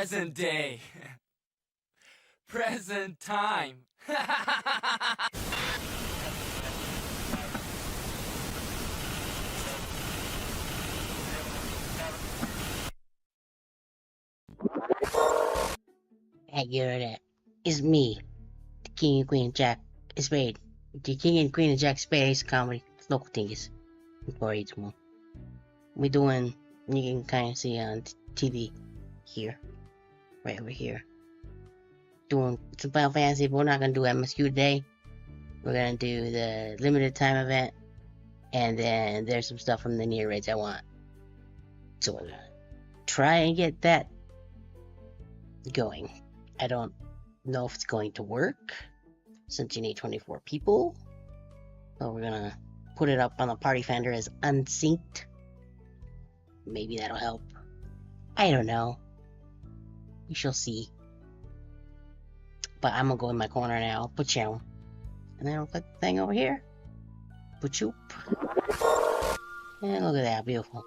Present day. Present time. Hey, you're that. It's me, the King and Queen of Jack Spade. The King and Queen of Jack Spade Ace Comedy local things. For each one. We doing, you can kind of see on TV here, right over here. Doing some Final Fantasy, but we're not gonna do MSQ today. We're gonna do the limited time event, and then there's some stuff from the Nier raids I want. So we're gonna try and get that going. I don't know if it's going to work, since you need 24 people. So we're gonna put it up on the party finder as unsynced. Maybe that'll help. I don't know. We shall see. But I'm gonna go in my corner now, put you, and then I'll click the thing over here. Put you. And look at that, beautiful.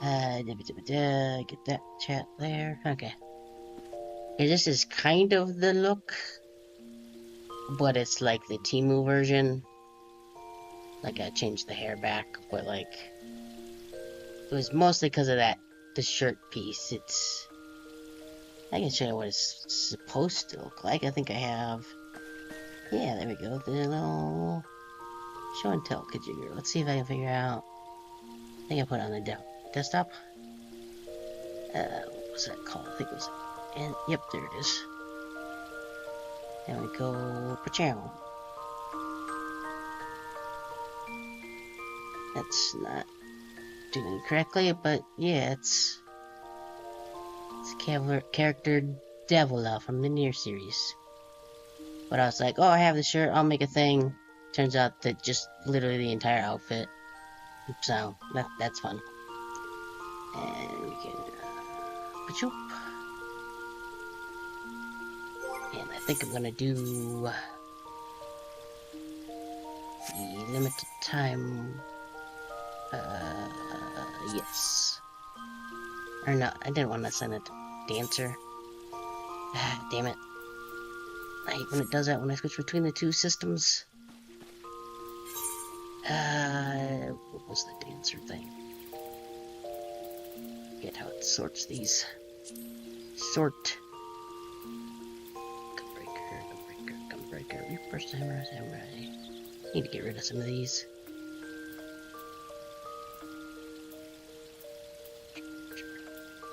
Get that chat there. Okay. Okay, this is kind of the look, but it's like the Temu version. Like I changed the hair back, but like it was mostly because of the shirt piece. I can show you what it's supposed to look like. I think I have. Yeah, there we go. The little show and tell configure. Let's see if I can figure out. I think I put it on the desktop. What was that called? I think it was. And yep, there it is. There we go. Pachow. That's not doing it correctly, but yeah, it's character Devila from the Nier series. But I was like, oh, I have the shirt, I'll make a thing. Turns out that just literally the entire outfit. So that's fun. And we can pachoop. And I think I'm gonna do the limited time. Yes. Or no, I didn't want to send it to Dancer. Ah, damn it. I hate when it does that when I switch between the two systems. What was the Dancer thing? Forget how it sorts these. Sort. Gunbreaker, Reaper, Samurai. Need to get rid of some of these.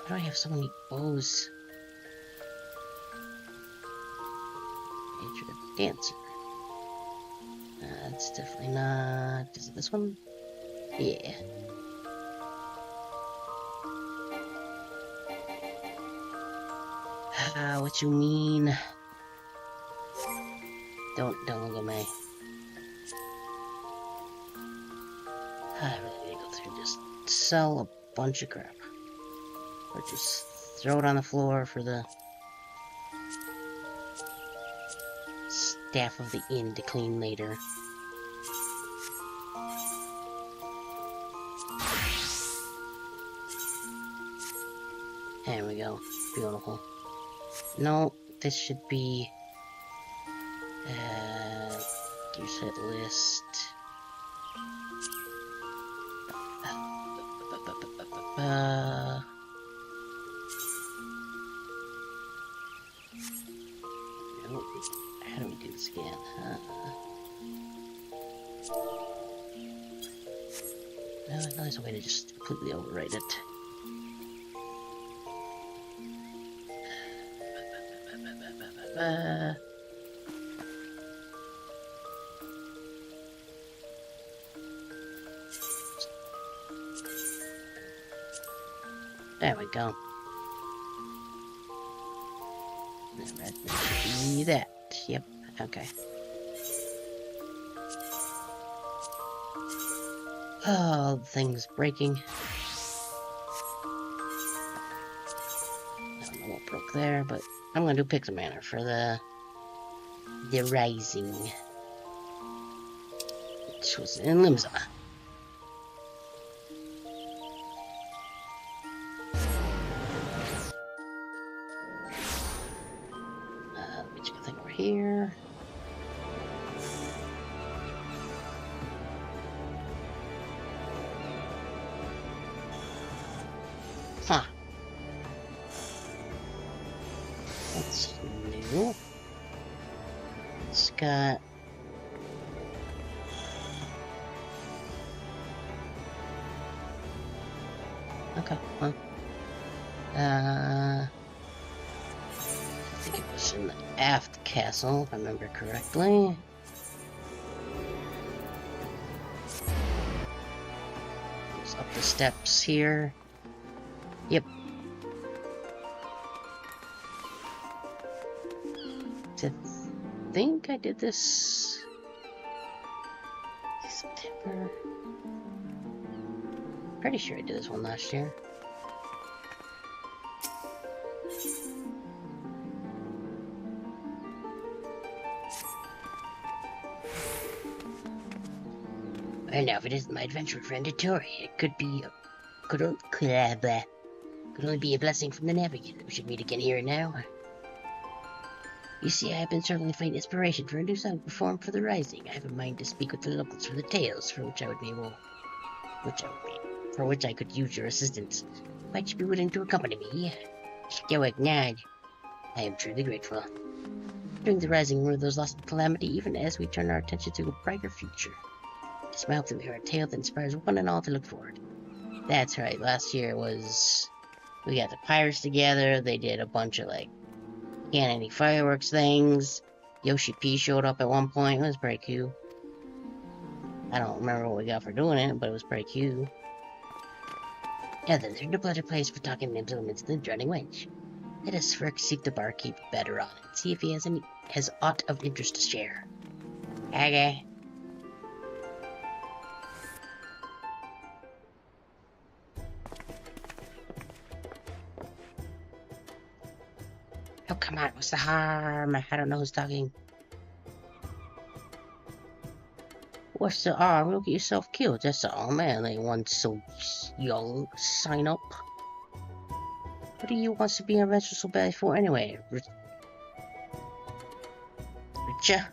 Why do I have so many bows? Major Dancer. That's definitely not. Is it this one? Yeah. What you mean? Don't look at me. I really need to go through and just sell a bunch of crap. Or just throw it on the floor for the staff of the inn to clean later. There we go. Beautiful. No, this should be gear set list. How do we do this again? No, there's a way to just completely overwrite it. There we go. That should be that. Yep. Okay. Oh, the thing's breaking. I don't know what broke there, but I'm gonna do Pixel Manor for the Rising, which was in Limsa. here. Huh. That's new. It's got... Okay, well... I think it was in the aft castle, if I remember correctly. It's up the steps here. Yep. I think I did this September. Pretty sure I did this one last year. And now, if it isn't my adventure friend Tori, it could only be a blessing from the Navigator. We should meet again here and now. You see, I have been struggling to find inspiration for a new song performed for the Rising. I have in mind to speak with the locals for the tales, for which I could use your assistance. Might you be willing to accompany me? Stoic nod. I am truly grateful. During the Rising, one of those lost in calamity, even as we turn our attention to a brighter future. It is my hope that we hear a tale that inspires one and all to look forward. That's right, last year we got the pirates together, they did a bunch of, like, cannon fireworks things. Yoshi P showed up at one point, it was pretty cute. I don't remember what we got for doing it, but it was pretty cute. Now then, there's no better place for talking implements than the Drowning Wench. Let us first seek the barkeep better on and see if he has aught of interest to share. Okay. Oh, come on, what's the harm? I don't know who's talking. What's the harm? You'll get yourself killed, that's all, man. Ain't one so young. Sign up. What do you want to be an adventurer so bad for anyway? Richa?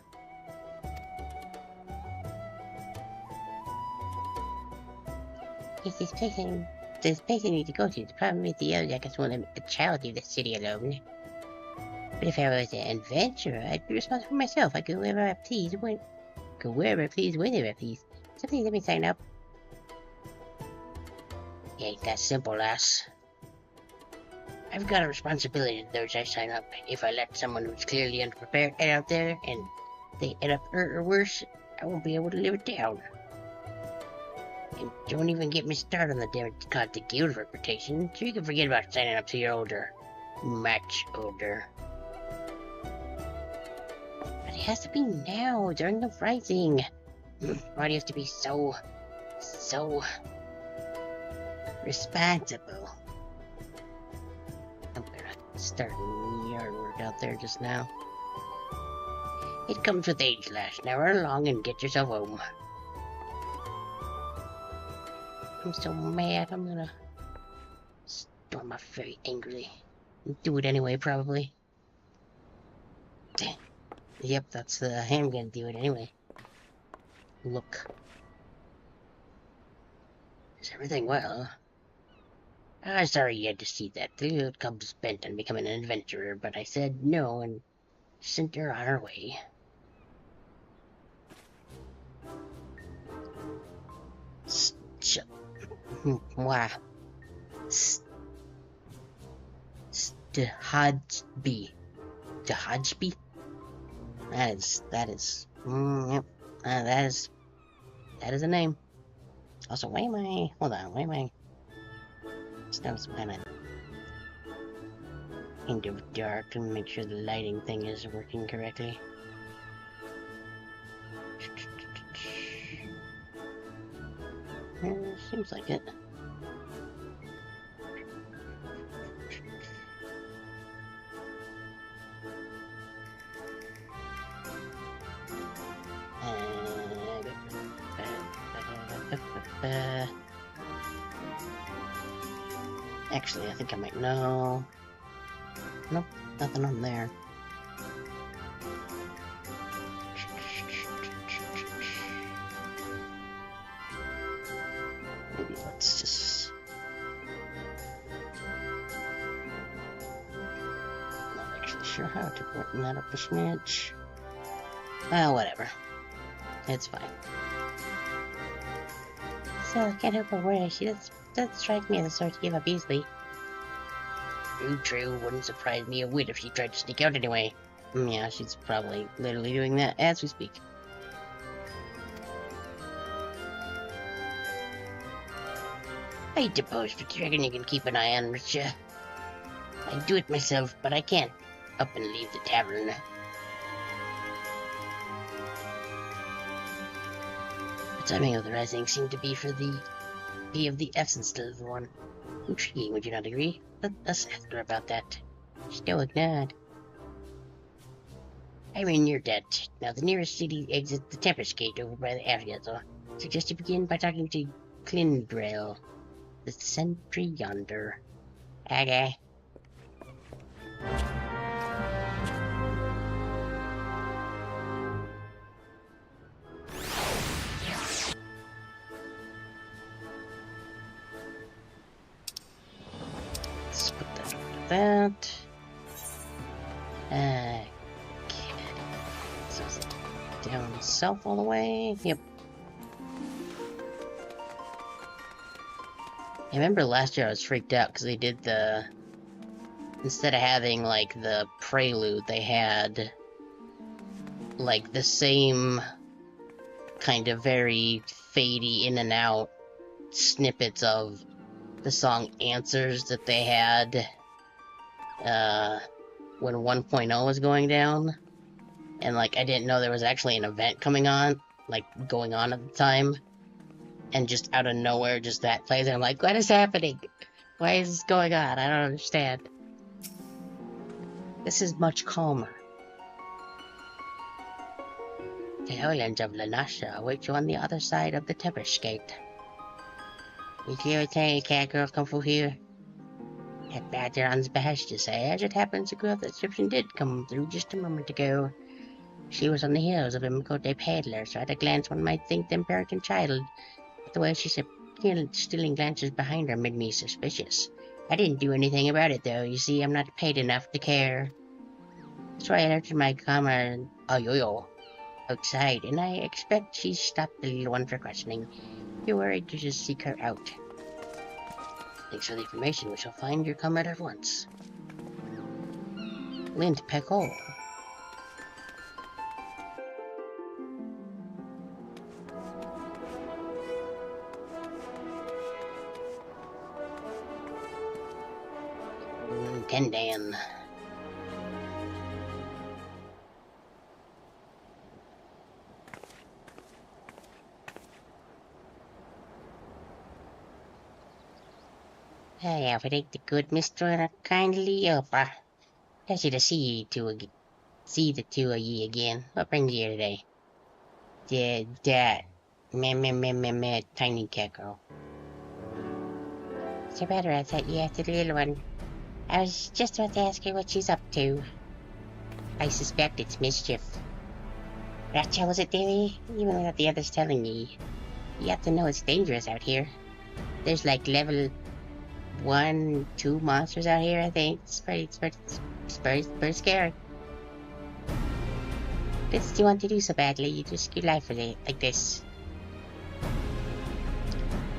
Yes, this place I need to go to. The problem with the others, I just want a child leave the city alone. But if I was an adventurer, I'd be responsible for myself. I'd go wherever I please, whenever I please. Something let me sign up. It ain't that simple, lass. I've got a responsibility to those I sign up. If I let someone who's clearly underprepared head out there, and they end up hurt or worse, I won't be able to live it down. And don't even get me started on the damn the guild reputation, so you can forget about signing up to your older. Much older. But it has to be now, during the Rising. Why do you have to be so responsible? I'm gonna start yard work out there just now. It comes with age, lass. Now run along and get yourself home. I'm so mad, I'm gonna storm off very angrily. Do it anyway, probably. Yep, that's the I'm gonna do it anyway. Look. Is everything well? I'm sorry you had to see that. The outcome's bent on becoming an adventurer, but I said no and sent her on her way. Wow. Dahajbi. Dahajbi? That is, yep. That is a name. Also, why am I, hold on, why am I, stop smiling. Into dark to make sure the lighting thing is working correctly. Seems like it. Actually, I think I might know. Nope, nothing on there. sure how to brighten that up a smidge. Well, whatever. It's fine. So I can't help but worry. She does strike me as the sort to give up easily. True. Wouldn't surprise me a whit if she tried to sneak out anyway. Yeah, she's probably literally doing that as we speak. I suppose for dragon you can keep an eye on, Richa. I do it myself, but I can't up and leave the tavern. The timing of the rising seemed to be of the essence to the one. Intriguing, would you not agree? Let us ask her about that. Stoic nod. I'm in near debt. Now the nearest city exits the Tempest Gate over by the area, so I suggest you begin by talking to Dawntrail, the sentry yonder. Okay. Let's put that over that. Okay. So is it down south all the way? Yep. I remember last year I was freaked out because they did the... Instead of having, like, the prelude, they had, like, the same kind of very fadey in and out snippets of the song Answers that they had when 1.0 was going down. And, like, I didn't know there was actually an event coming on, like, going on at the time. And just out of nowhere, just that plays, and I'm like, what is happening? Why is this going on? I don't understand. This is much calmer. The Highlands of Lanasha await you on the other side of the Tempest Gate. Did you ever tell any cat girls come through here? At Badgeron's behest, you say. As it happens, the girl of the description did come through just a moment ago. She was on the heels of a Mikote peddler, so at a glance one might think them parent and child. But the way she stealing glances behind her made me suspicious. I didn't do anything about it, though. You see, I'm not paid enough to care. So I alerted my comrade, Ayoyo, outside, and I expect she stopped the little one for questioning. If you're worried, you just seek her out. Thanks for the information. We shall find your comrade at once. Lind Pecol. Kendan. I have the good Mr. Kindly Upper. Pleasure to see the two of ye again. What brings you here today? That tiny cat girl. So better I thought you after the little one. I was just about to ask her what she's up to. I suspect it's mischief. Ratcha, was it, dearie? Even without the others telling me. You have to know it's dangerous out here. There's like level 1, 2 monsters out here, I think. It's pretty scary. What do you want to do so badly? You risk your life for it, like this.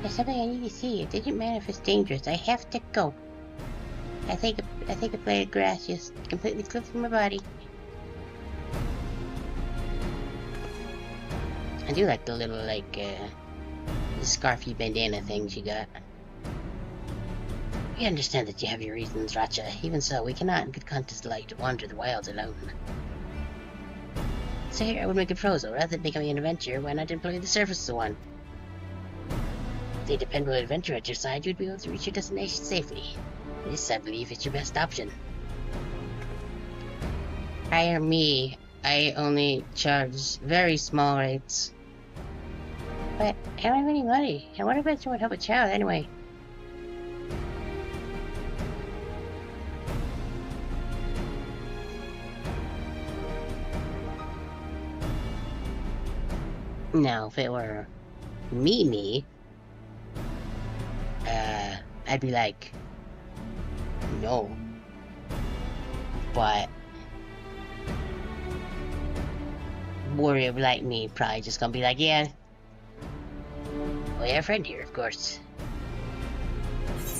There's something I need to see. It didn't matter if it's dangerous. I have to go. I think a blade of grass just completely clipped from my body. I do like the little, like, the scarfy bandana thing she got. We understand that you have your reasons, Ratcha. Even so, we cannot in good conscience light wander the wilds alone. So here I would make a proposal. Rather than becoming an adventurer, why not employ the service of one? With a dependable adventurer at your side, you'd be able to reach your destination safely. This, I believe, is your best option. Hire me. I only charge very small rates. But I don't have any money. And what if I would help a child anyway? Now, if it were me, I'd be like, no. But warrior like me probably just gonna be like, yeah, we have a friend here, of course.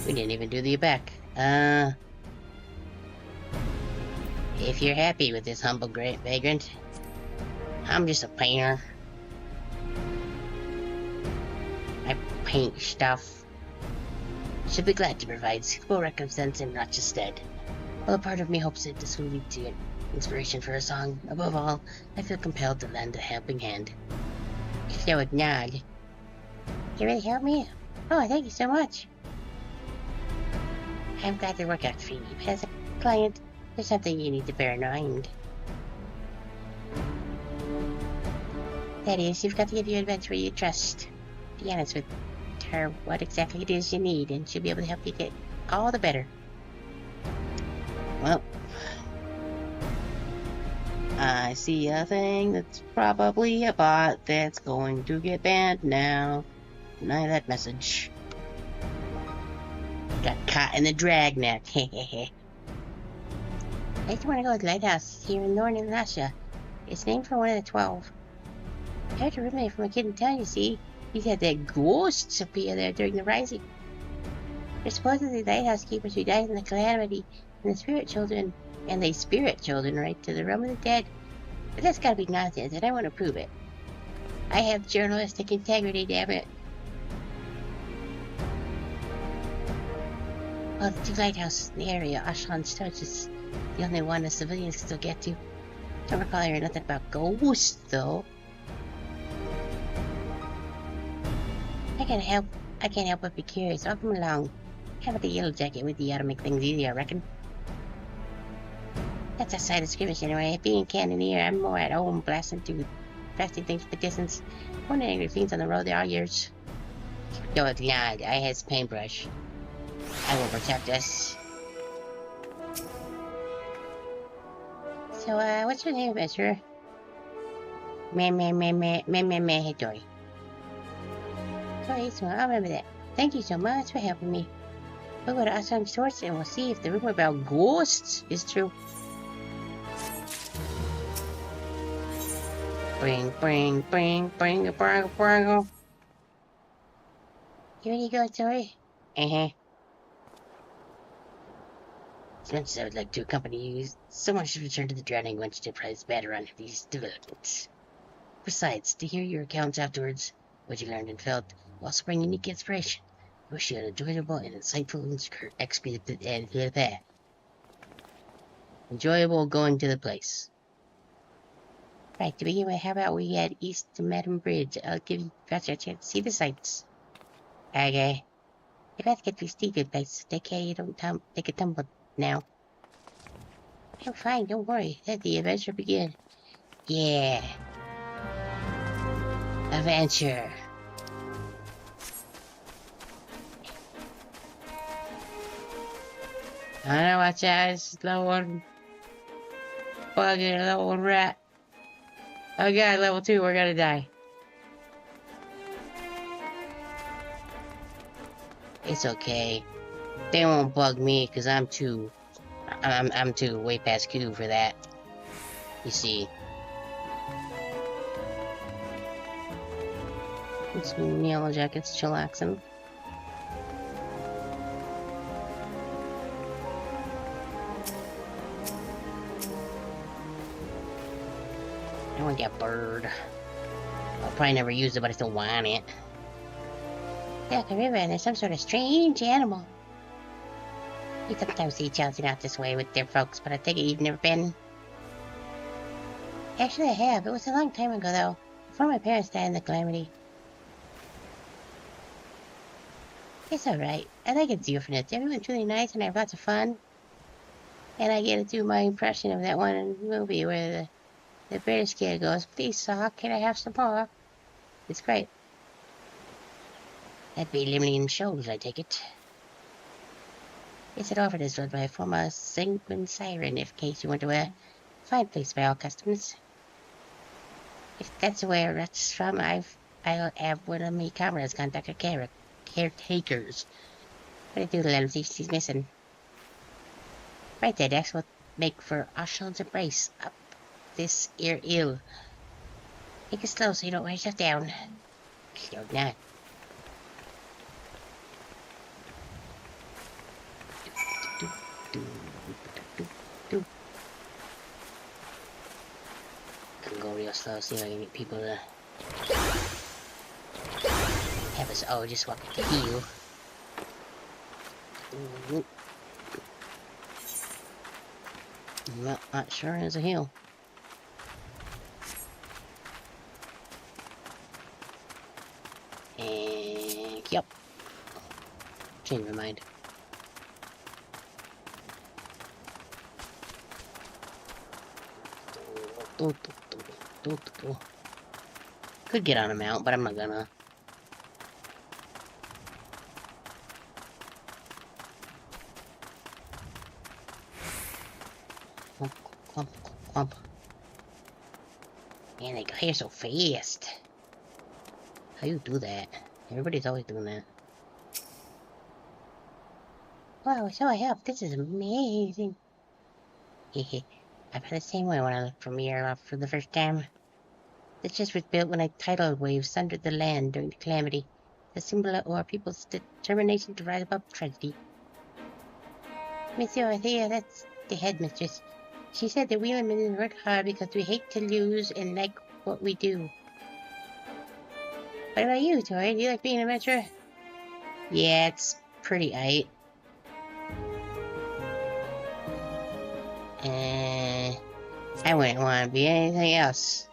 We didn't even do the back. If you're happy with this humble great vagrant, I'm just a painter. I paint stuff. Should be glad to provide suitable recompense and not just dead. Well, a part of me hopes that this will lead to inspiration for a song. Above all, I feel compelled to lend a helping hand. So acknowledge. You really helped me? Oh, thank you so much. I'm glad to work out for you. As a client, there's something you need to bear in mind. That is, you've got to give your adventurer you trust. Be honest with her what exactly it is you need, and she'll be able to help you get all the better. Well, I see a thing that's probably a bot that's going to get banned now. Deny that message. Got caught in the dragnet. Hehehe. I just want to go to the lighthouse here in northern Russia. It's named for one of the 12. I heard a roommate from a kid in town, you see. He said that ghosts appear there during the rising. They're supposedly lighthouse keepers who died in the calamity, and the spirit children right to the realm of the dead. But that's gotta be nonsense, and I want to prove it. I have journalistic integrity, damn it. Well, the two lighthouses in the area, Ashland's Touch is the only one the civilians can still get to. Don't recall hearing nothing about ghosts, though. I can't help but be curious. I'll come along. How about the yellow jacket with you? Ought to make things easier, I reckon. That's outside of skirmish anyway. Being a cannoneer, I'm more at home blasting things from the distance. One angry fiends on the road, they are yours. No, it's not. I has paintbrush. I will protect us. So, what's your name, adventurer? Hey, Dory. Sorry, I'll remember that. Thank you so much for helping me. We'll go to Assange's source and we'll see if the rumor about ghosts is true. Bring a bring. You ready to go, Dory? As much as I would like to accompany you, someone should return to the Drowning Wench to prize better on these developments. Besides, to hear your accounts afterwards, what you learned and felt, will also bring unique inspiration. I wish you an enjoyable and insightful enjoyable going to the place. Right, to begin with, how about we head east to Madam Bridge? I'll give you a chance to see the sights. Okay. If I have to get through steep place, take care you don't take a tumble now. I'm fine, don't worry. Let the adventure begin. Yeah. Adventure. I know, watch out, it's low one. Bugger, level 1 rat. Oh god, level 2, we're gonna die. It's okay. They won't bug me, cause I'm too way past Q for that. You see. Some yellow jackets chillaxing. I want to get a bird. I'll probably never use it, but I still want it. Yeah, the river, and there's some sort of strange animal. You sometimes see Chelsea out this way with their folks, but I think you've never been. Actually, I have. It was a long time ago, though, before my parents died in the calamity. It's alright. I like its orphanage. Everyone's really nice, and I have lots of fun. And I get to do my impression of that one movie where the British kid goes, "Please, sir, can I have some more?" It's great. That'd be limiting shows, I take it. It's an orphanage run by a former sanguine siren, in case you want to fine place by all customers. If that's where that's from, I'll have one of me cameras contact her caretakers. What do to let him see she's missing? Right there, Dex will make for Ashland's embrace up this ear ill. Take it slow so you don't wear yourself down. Slow down. Can go real slow, see if I can get people to have us all just walk to heal. Not sure there's a hill. And yep. Change my mind. Could get on a mount, but I'm not gonna. Clump, clump, clump. Man, they got here so fast. How you do that? Everybody's always doing that. Wow, so I help. This is amazing. Hehe. I felt the same way when I looked from Nier for the first time. The chest was built when a tidal wave sundered the land during the calamity. The symbol of our people's determination to rise above tragedy. Monsieur Althea, that's the headmistress. She said that we women work hard because we hate to lose and like what we do. What about you, Tori? Do you like being an adventurer? Yeah, it's pretty aight. I wouldn't want to be anything else.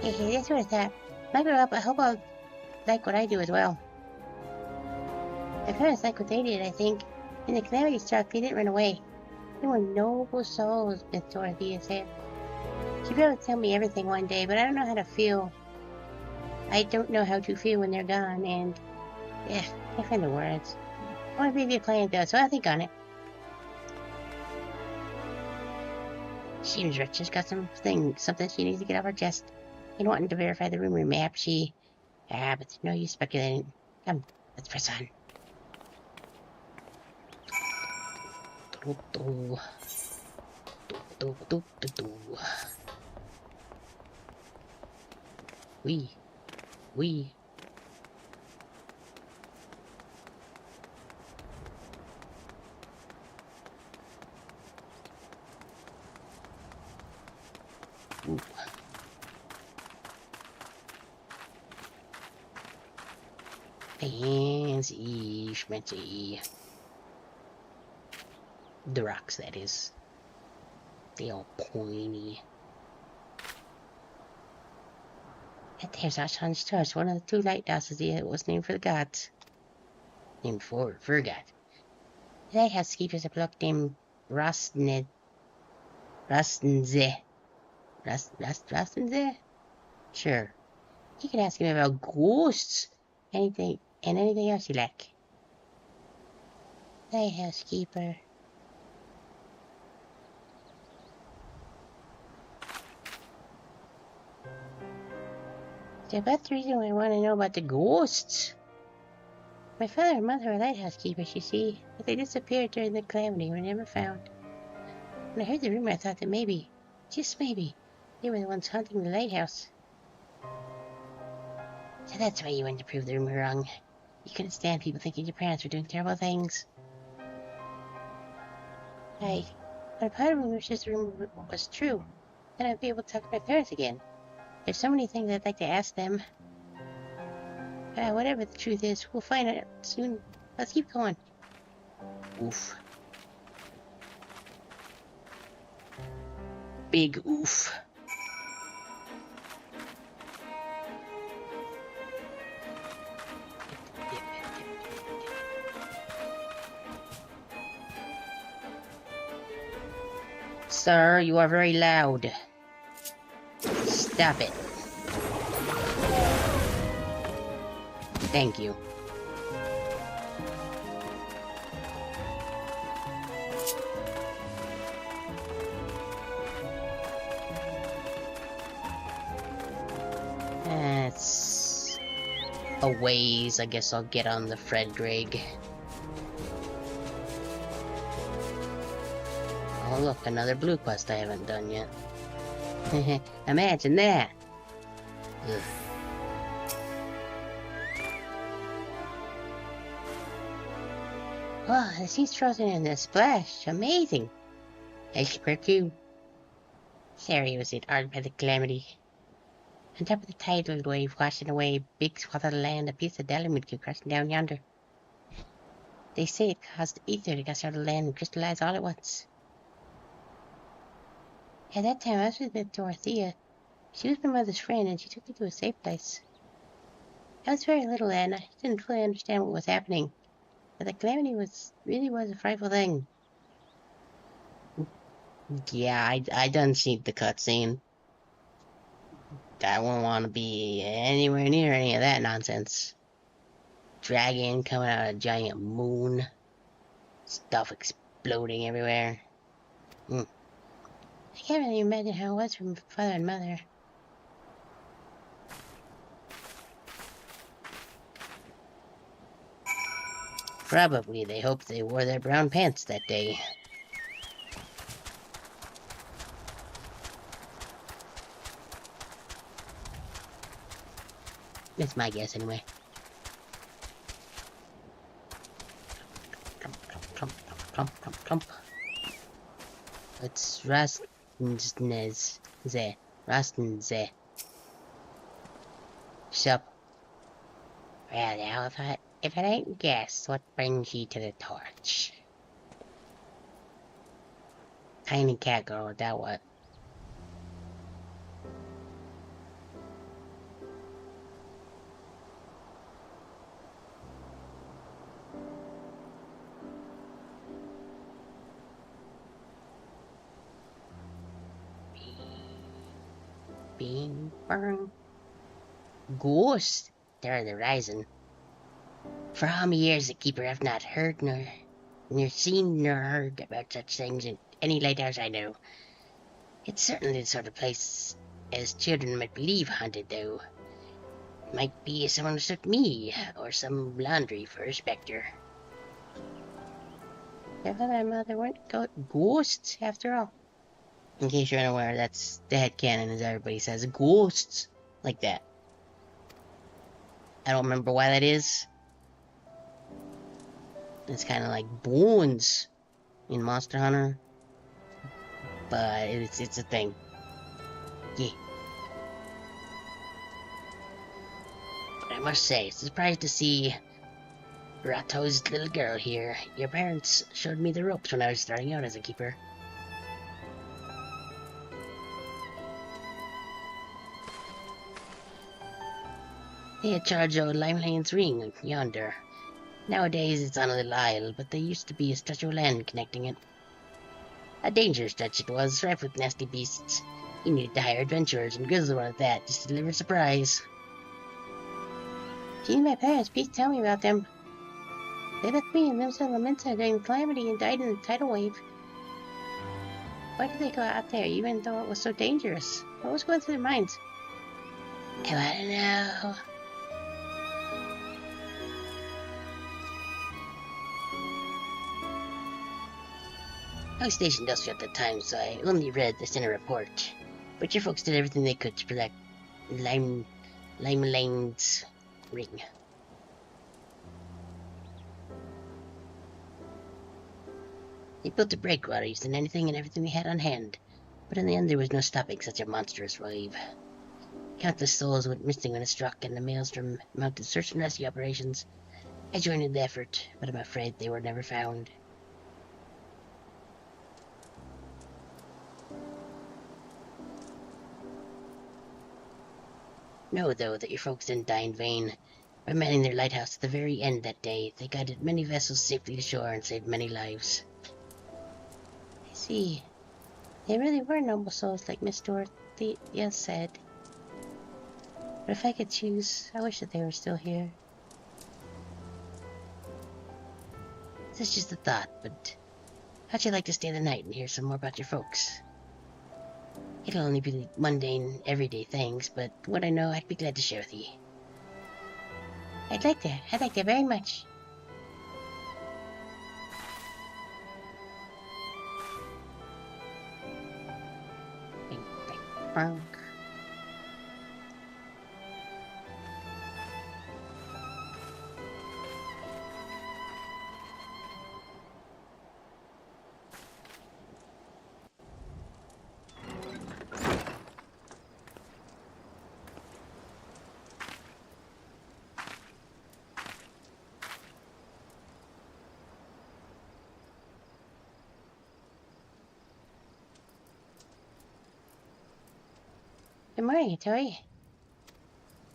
Hey, that's what I thought. When I grow up, I hope I'll like what I do as well. My parents like what they did, I think. When the calamity struck, they didn't run away. They were noble souls, Miss Dorothea said. She'd be able to tell me everything one day, but I don't know how to feel. I don't know how to feel when they're gone, and... yeah, I can't find the words. I want to be a client though, so I'll think on it. Seems Rich has got something she needs to get off her chest. And wanting to verify the rumor map, she... but it's no use speculating. Come, let's press on. Wee. Ooh. Fancy schmancy. The rocks, that is. They all pointy. That there's our son's church, one of the two lighthouses that was named for the gods. Named for God. The lighthouse keepers a bloke named Rostenze. Rostenze? Sure. You can ask him about ghosts, anything else you like. Lighthouse keeper. So that's the reason why I want to know about the ghosts. My father and mother are lighthouse keepers, you see, but they disappeared during the calamity and were never found. When I heard the rumor, I thought that maybe, just maybe, they were the ones haunting the lighthouse. So that's why you wanted to prove the rumor wrong. You couldn't stand people thinking your parents were doing terrible things. But a part of me wishes the rumor was true. Then I'd be able to talk to my parents again. There's so many things I'd like to ask them. Whatever the truth is, we'll find out soon. Let's keep going. Oof. Big oof. Sir, you are very loud. Stop it. Thank you. That's a ways. I guess I'll get on the Fredrig. Oh, look, another blue quest I haven't done yet. Imagine that! Ugh. Oh, the sea's frozen in the splash. Amazing! Iceberg too. Sorry was it art by the calamity. On top of the tidal wave washing away a big swath of the land, a piece of delimate came crashing down yonder. They say it caused ether to gush out of the land and crystallize all at once. At that time I was with Dorothea. She was my mother's friend and she took me to a safe place. I was very little then, I didn't fully understand what was happening. But the calamity really was a frightful thing. Yeah, I done seen the cutscene. I wouldn't want to be anywhere near any of that nonsense. Dragon coming out of a giant moon. Stuff exploding everywhere. I can't really imagine how it was for my father and mother. Probably they hoped they wore their brown pants that day. That's my guess anyway. Clump. It's Rastnze. Rastnze. Sup? Well, now if it ain't guess, what brings you to the torch? Tiny cat girl, that what? Bing, burn. Ghost! They're on the horizon. For how many years the keeper have not heard nor seen nor heard about such things in any lighthouse I know. It's certainly the sort of place as children might believe haunted, though. Might be someone mistook me or some laundry for a spectre. Your father and mother weren't ghosts after all. In case you're unaware, that's the headcanon, as everybody says. Ghosts! Like that. I don't remember why that is. It's kind of like bones in Monster Hunter. But it's a thing. Yeah. But I must say, surprised to see Rato's little girl here. Your parents showed me the ropes when I was starting out as a keeper. They had charge of Limeline's ring yonder. Nowadays it's on a little isle, but there used to be a stretch of land connecting it. A dangerous stretch it was, rife with nasty beasts. You needed to hire adventurers, and grizzly one at that, just to deliver a surprise. Gee, my parents, please tell me about them. They left me in Limsa Lamenta during the calamity and died in the tidal wave. Why did they go out there, even though it was so dangerous? What was going through their minds? I want to know. I was stationed elsewhere at the time, so I only read the center report. But your folks did everything they could to protect Limeline's ring. They built a breakwater using anything and everything they had on hand, but in the end there was no stopping such a monstrous wave. Countless souls went missing when it struck, and the Maelstrom mounted search and rescue operations. I joined in the effort, but I'm afraid they were never found. Know, though, that your folks didn't die in vain. By manning their lighthouse at the very end that day, they guided many vessels safely to shore and saved many lives. I see. They really were noble souls, like Miss Dorothea said. But if I could choose, I wish that they were still here. This is just a thought, but how'd you like to stay the night and hear some more about your folks? It'll only be mundane, everyday things, but what I know, I'd be glad to share with you. I'd like that very much. Honk. Good morning, Tori.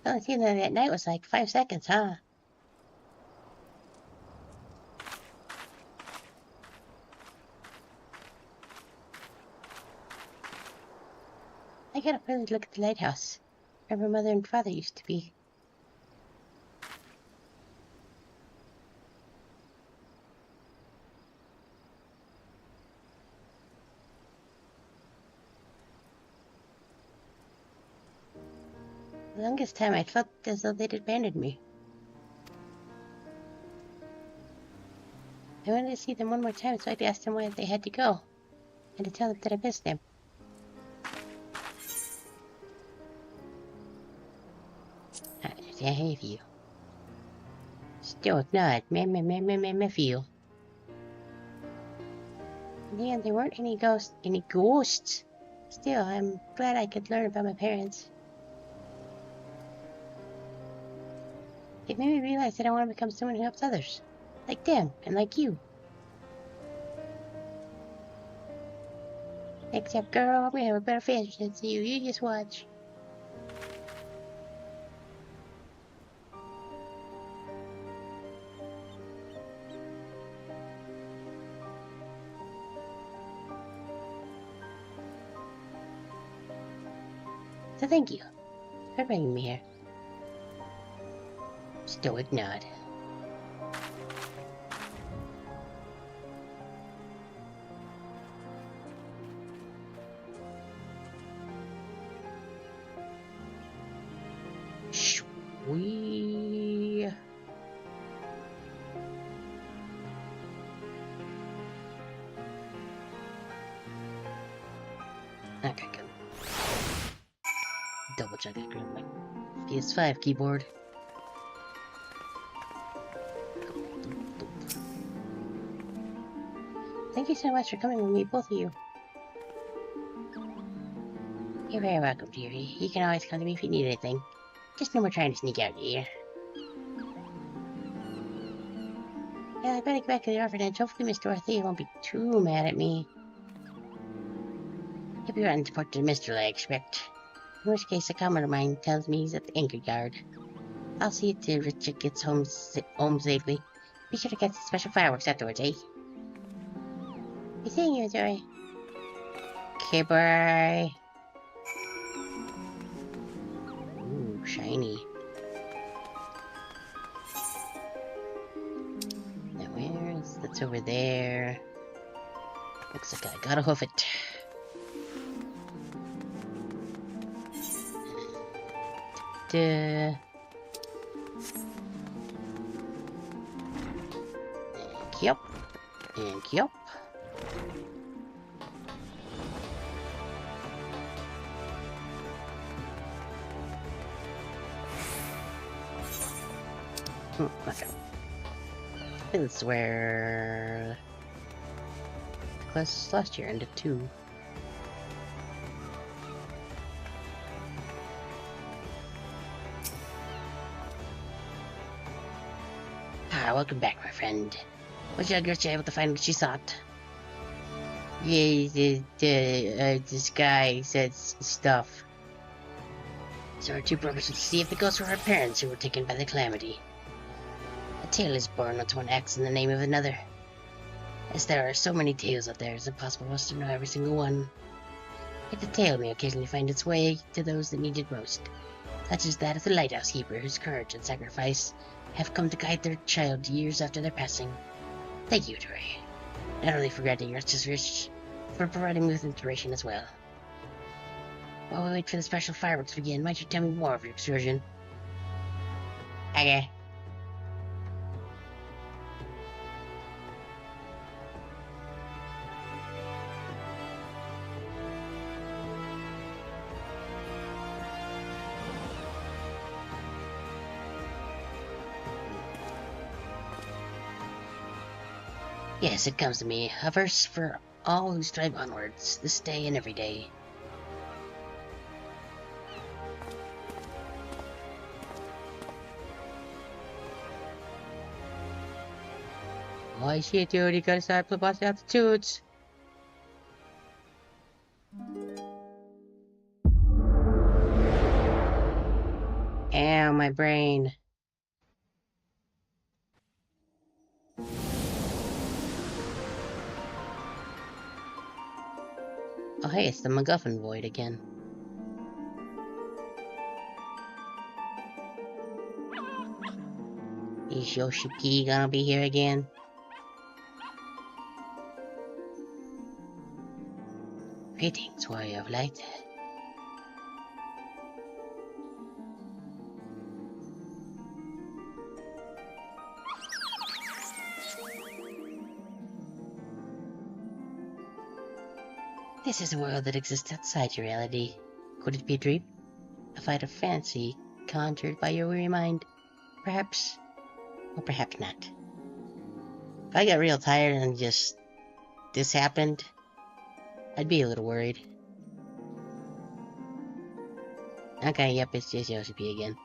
The only thing that night was like 5 seconds, huh? I got up early to look at the lighthouse, where my mother and father used to be. The longest time I felt as though they'd abandoned me. I wanted to see them one more time, so I asked them why they had to go, and to tell them that I missed them. I hate you. Still not, me feel. In the end, there weren't any ghosts. Still, I'm glad I could learn about my parents. It made me realize that I want to become someone who helps others. Like them, and like you. Except, girl, we have a better fashion than you. You just watch. So thank you for bringing me here. Stoic nod. Shwee. Okay, good. Double check it, my PS5 keyboard. Thank you so much for coming with me, both of you. You're very welcome, dearie. You can always come to me if you need anything. Just no more trying to sneak out here. Yeah, I better get back to the orphanage. Hopefully Miss Dorothea won't be too mad at me. He'll be running to port to Mr. I expect. In which case, a comrade of mine tells me he's at the anchor yard. I'll see to Richard gets home safely. Be sure to catch the special fireworks afterwards, eh? Be seeing you, Joy. Okay, bye. Ooh, shiny. Now where's... That's over there. Looks like I gotta hoof it. Thank you. Thank you. Okay. This is where the class last year ended too. Welcome back, my friend. Was your girl able to find what she sought? Yeah, this guy said stuff. So our two purposes to see if the ghosts were her parents who were taken by the calamity. A tale is born once one acts in the name of another. As there are so many tales out there, it's impossible for us to know every single one. Yet the tale may occasionally find its way to those that need it most, such as that of the lighthouse keeper whose courage and sacrifice have come to guide their child years after their passing. Thank you, Tori. Not only for granting your sister's wish, but for providing me with inspiration as well. While we wait for the special fireworks to begin, might you tell me more of your excursion? Okay. Yes, it comes to me. A verse for all who strive onwards, this day and every day. Oh shit, dude, you gotta start plus altitudes. Ow, my brain. Oh hey, it's the MacGuffin Void again. Is Yoshi P gonna be here again? Greetings, Warrior of Light. This is a world that exists outside your reality. Could it be a dream? A fight of fancy conjured by your weary mind? Perhaps, or perhaps not. If I got real tired and just this happened, I'd be a little worried. Okay, yep, it's just Yoshi P again.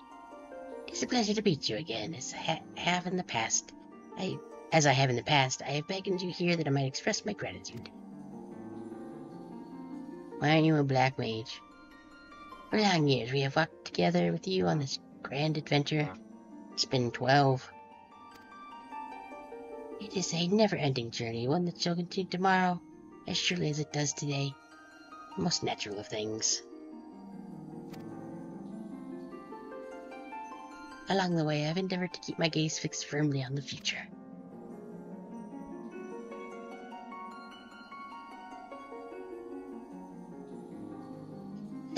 It's a pleasure to meet you again, as I have in the past. I have beckoned you here that I might express my gratitude. Why aren't you a black mage? For long years we have walked together with you on this grand adventure. It's been 12. It is a never-ending journey, one that shall continue tomorrow, as surely as it does today. The most natural of things. Along the way, I've endeavored to keep my gaze fixed firmly on the future.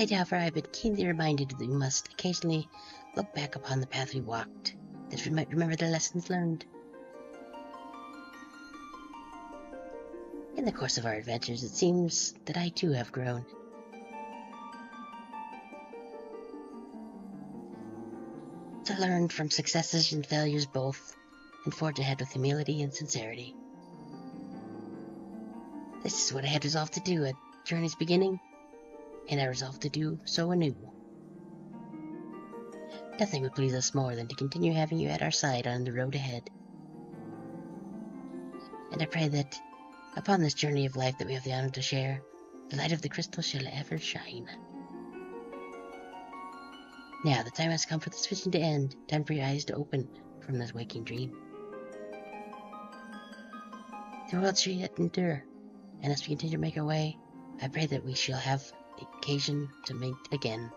However, I've been keenly reminded that we must occasionally look back upon the path we walked, that we might remember the lessons learned. In the course of our adventures, it seems that I too have grown. To learn from successes and failures both, and forge ahead with humility and sincerity. This is what I had resolved to do at journey's beginning, and I resolved to do so anew. Nothing would please us more than to continue having you at our side on the road ahead. And I pray that, upon this journey of life that we have the honor to share, the light of the crystal shall ever shine. Now, the time has come for this vision to end, time for your eyes to open from this waking dream. The world shall yet endure, and as we continue to make our way, I pray that we shall have the occasion to meet again.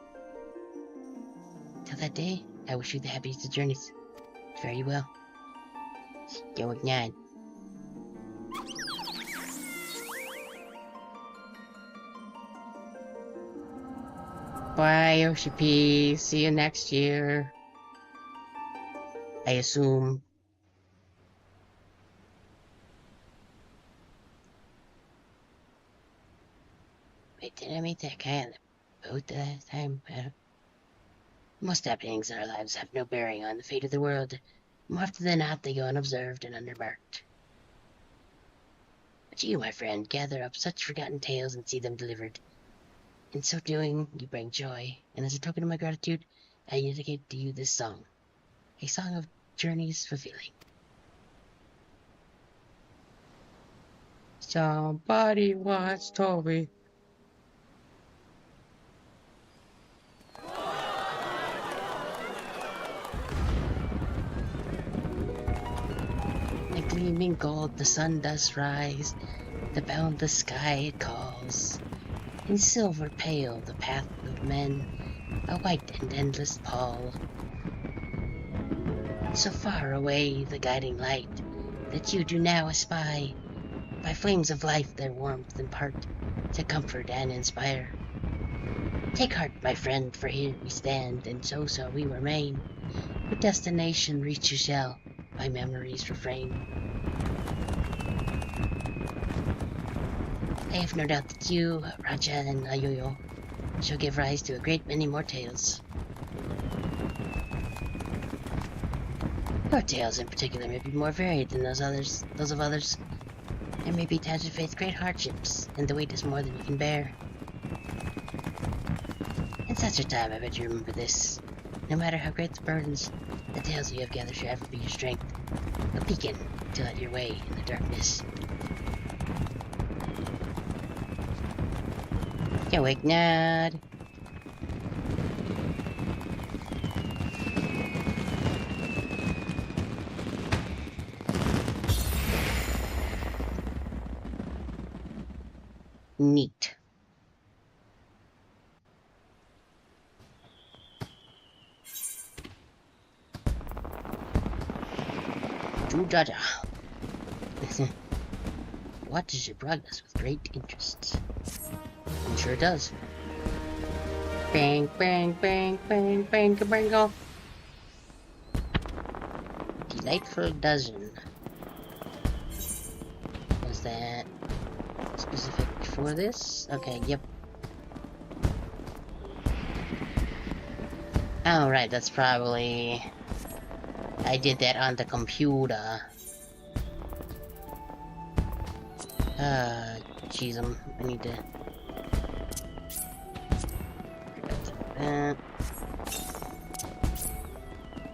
Till that day, I wish you the happiest of journeys. Fare you well. Go again. Bye, Yoshi P. See you next year. I assume. Wait, did I meet that guy on the boat the last time? Most happenings in our lives have no bearing on the fate of the world. More often than not, they go unobserved and undermarked. But you, my friend, gather up such forgotten tales and see them delivered. In so doing, you bring joy, and as a token of my gratitude, I dedicate to you this song. A song of journeys fulfilling. Somebody once told me. Like gleaming gold, the sun does rise, the boundless sky it calls. In silver pale the path of men, a white and endless pall. So far away the guiding light, that you do now espy, by flames of life their warmth impart, to comfort and inspire. Take heart, my friend, for here we stand, and so shall we remain. What destination reach you shall, by memories refrain. I have no doubt that you, Raja and Ayoyo, shall give rise to a great many more tales. Your tales in particular may be more varied than those of others, There may be times you face great hardships, and the weight is more than you can bear. In such a time, I bet you remember this. No matter how great the burdens, the tales you have gathered should ever be your strength. A beacon to light your way in the darkness. Get awake, Nod. Neat. Jaja. Watches your progress with great interest. I'm sure it does. Bang, bang, bang, bang, bang, bang, bang. Delightful dozen. Was that specific for this? Okay, yep. Oh, right, that's probably... I did that on the computer. Jeez, I need to... That.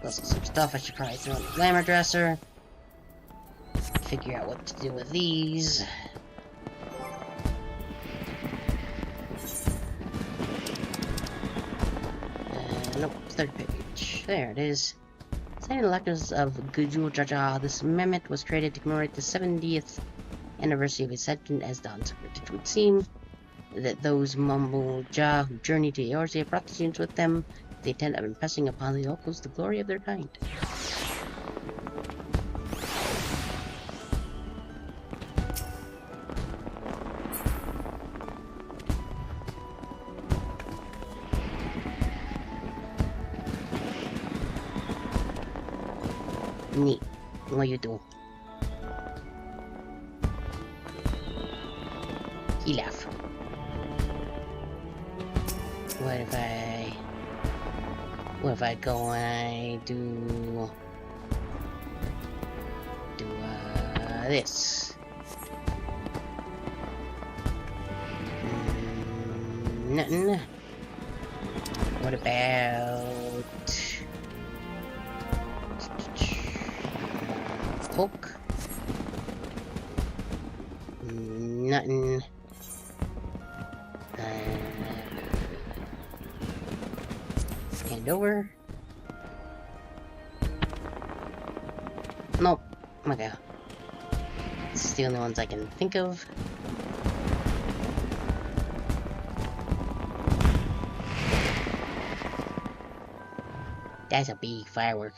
Also some stuff I should probably throw in the glamour dresser. Figure out what to do with these. Nope, third page. There it is. Citing the likeness of Guju Jaja, this mammoth was created to commemorate the 70th anniversary of his ascension as Dawn's spirit. It would seem that those Mumble Ja who journeyed to Eorzea brought the genes with them, with the intent of impressing upon the locals the glory of their kind. Neat. What you do? He laughed. What if I go and I do this? Nothing. What about hook? Nothing. Hand over. Nope. Okay. This is the only ones I can think of. That's a big firework.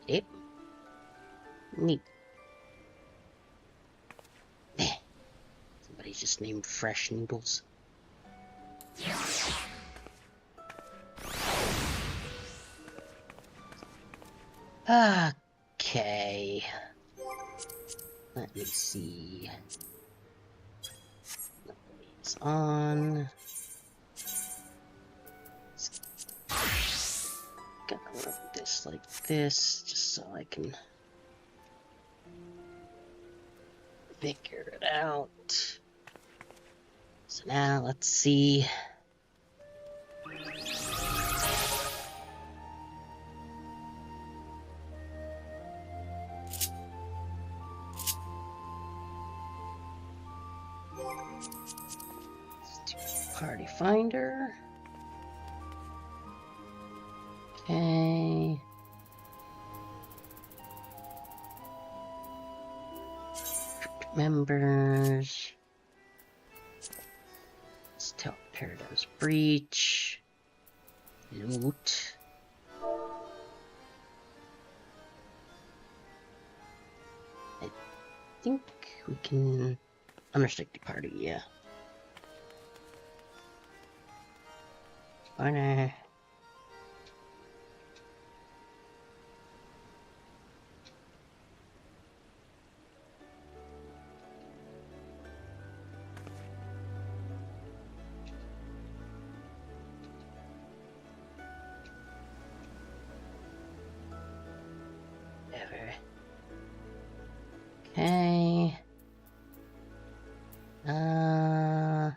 Yep. Neat. Somebody just named Fresh Noodles. Okay. Let me see. It's on. Gotta rub this like this, just so I can figure it out. So now let's see. Party finder. Okay. Members. Let's tell Paradise Breach. Loot. I think we can unrestricted party, yeah. Fine. Uh...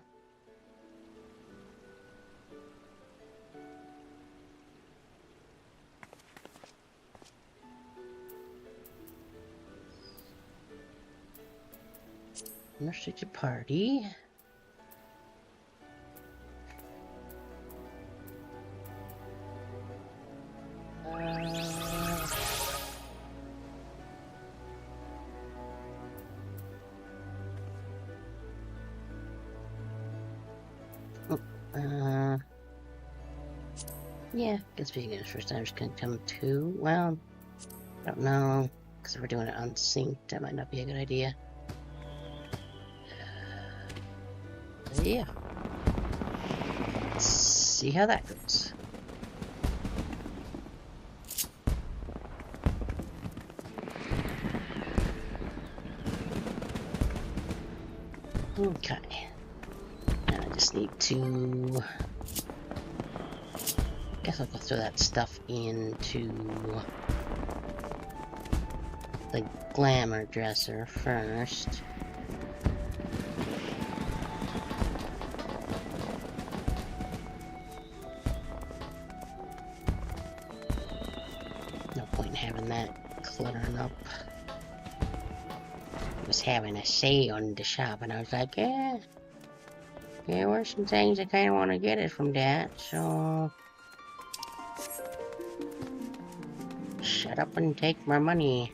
Unrestricted party. Yeah, guess we can get first timers can come too. Well, I don't know, because if we're doing it unsynced, that might not be a good idea. Yeah. Let's see how that goes. Okay. And I just need to... guess I'll go throw that stuff into the glamour dresser first. No point in having that cluttering up. I was having a sale on the shop and I was like, yeah, there's some things I kind of want to get it from that, so... shut up and take my money.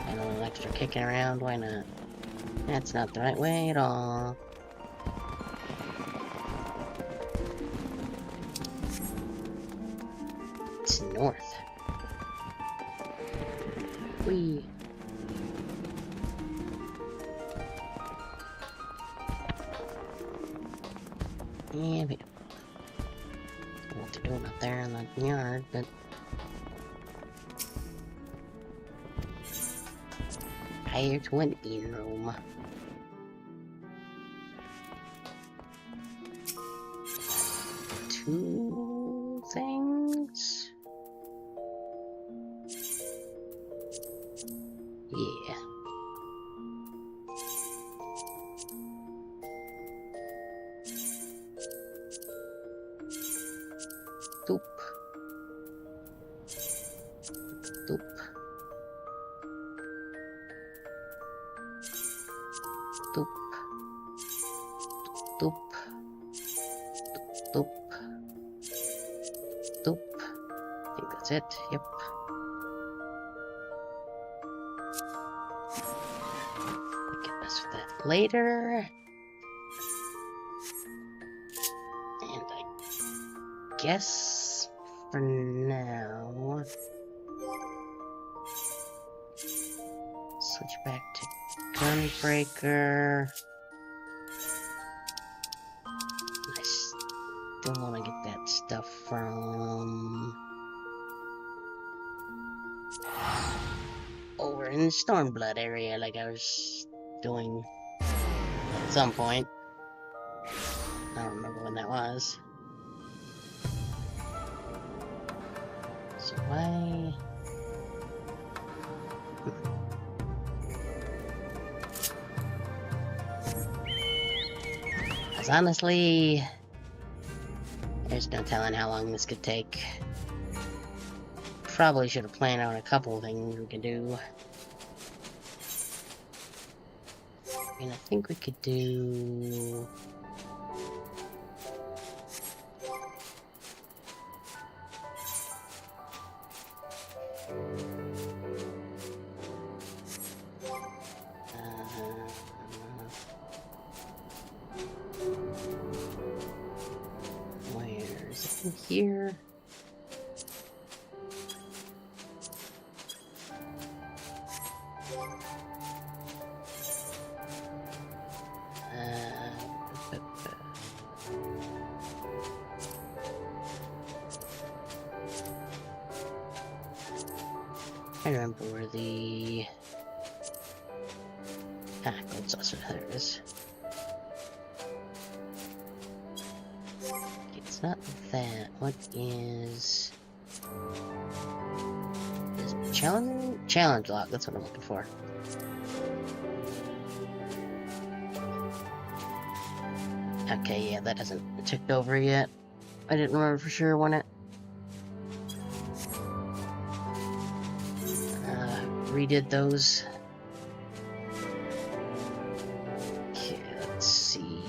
And a little extra kicking around, why not? That's not the right way at all. It's north. Whee. Yeah, but... I don't know what they're doing up there in the yard, but... hire to an in-room. Two things? Yeah. Doop. Doop. Doop. Doop. Doop. Doop. I think that's it. Yep. We can mess with that later. And I guess for now, switch back to Gunbreaker. I still want to get that stuff from over in the Stormblood area, like I was doing at some point. I don't remember when that was. So why? Because honestly, there's no telling how long this could take. Probably should have planned out a couple of things we could do. And I think we could do... where is it? In here? I remember where the... gold saucer, there it is. It's not that. What is... challenge lock, that's what I'm looking for. Okay, yeah, that hasn't ticked over yet. I didn't remember for sure when it redid those. Okay, let's see.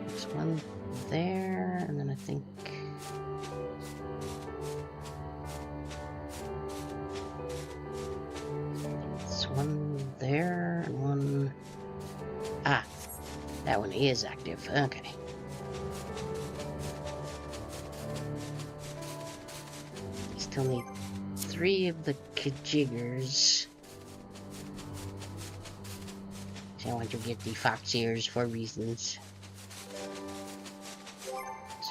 There's one there, and then I think there's one there, and one... Ah, that one is active. Okay. Still need 3 of the kajiggers. So I want to get the fox ears for reasons. So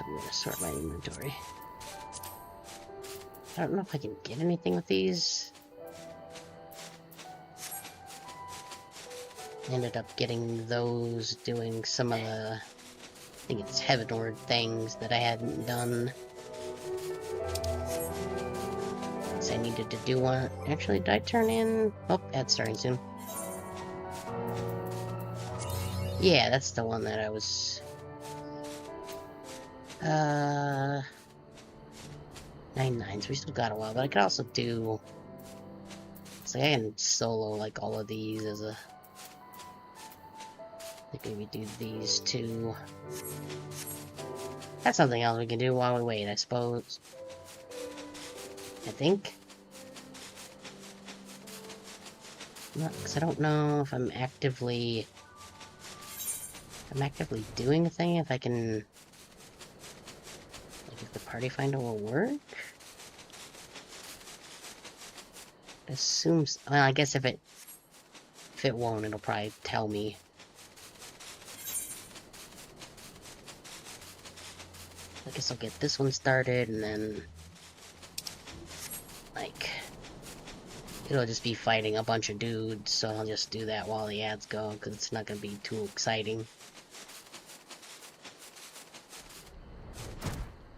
I'm gonna sort my inventory. I don't know if I can get anything with these. Ended up getting those, doing some of the, I think it's heavenward things that I hadn't done. So I needed to do one. Actually, did I turn in? Oh, that's starting soon. Yeah, that's the one that I was... 9/9, so we still got a while, but I could also do... So I can solo, like, all of these as a... I think maybe do these 2. That's something else we can do while we wait, I suppose. I think. Because I don't know if I'm actively... doing a thing, if I can... Like, if the party finder will work? Assumes... Well, I guess if it won't, it'll probably tell me. I guess I'll get this one started, and then... Like... It'll just be fighting a bunch of dudes, so I'll just do that while the ads go, because it's not going to be too exciting.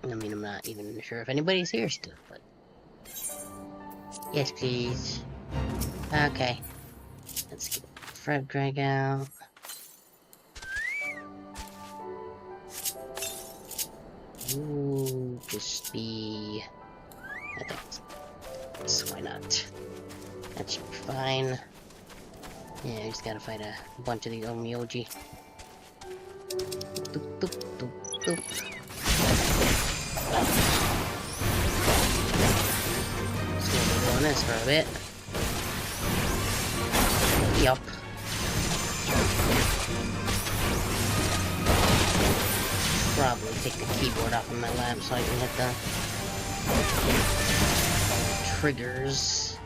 I mean, I'm not even sure if anybody's here still, but... Yes, please. Okay. Let's get Fred Drag out. Ooh, just be... I think so why not? That should be fine. Yeah, we just gotta fight a bunch of these Omioji. Doop, doop, doop, doop. Just gonna be doing this for a bit. Yup. Probably take the keyboard off of my lap so I can hit the triggers.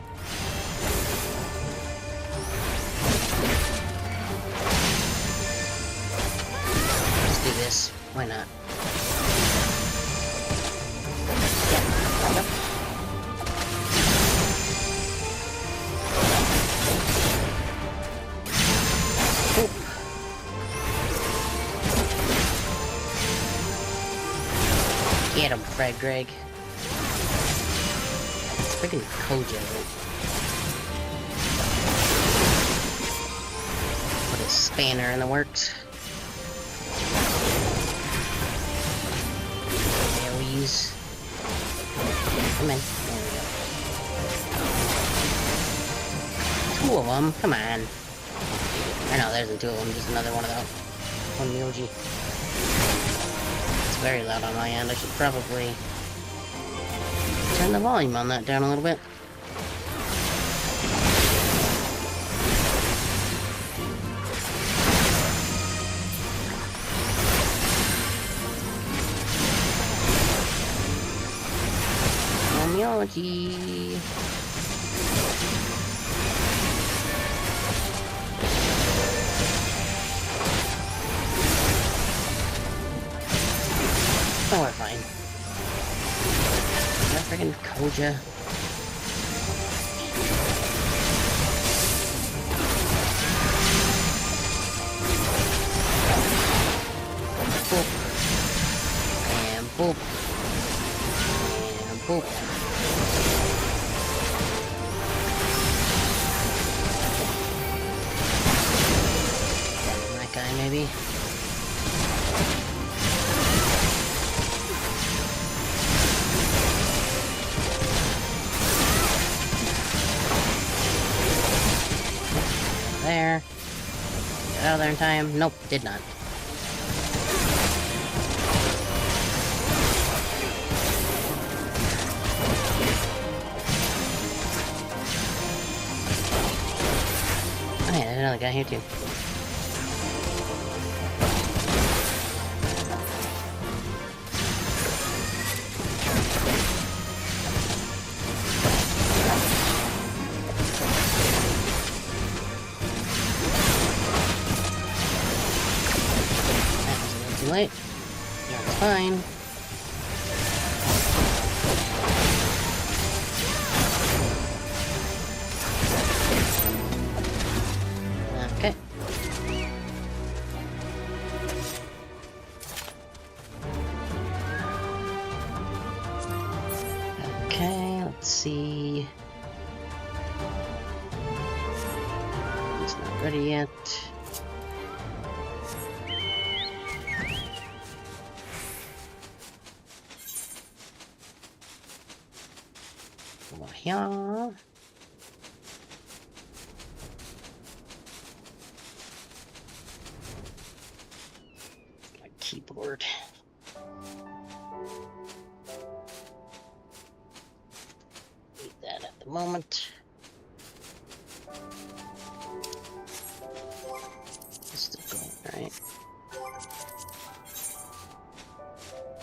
Let's do this. Why not? Yep. Get him, Fred Greg. It's freaking Koja. Put a spanner in the works. AoEs. Come in. There we go. 2 of them. Come on. I know, there isn't 2 of them. Just another one of those. One Myoji. Very loud on my end. I should probably turn the volume on that down a little bit. Omyoji. Oh, we're fine. That friggin' Koja. Boop. And boop. And boop. maybe. There. Get out of there in time. Nope, did not. Oh yeah, there's another guy here too. Too late. That's fine. Okay. Okay, let's see. It's not ready yet. Over here. My keyboard. Need that at the moment. It's still going, right?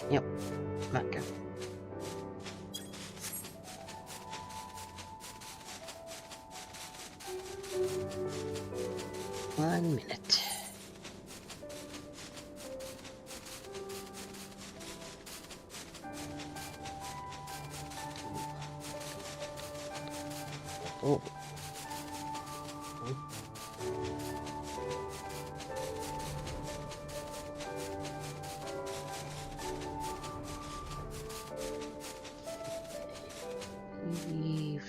Yep. Not good. One minute. Oh. Leave.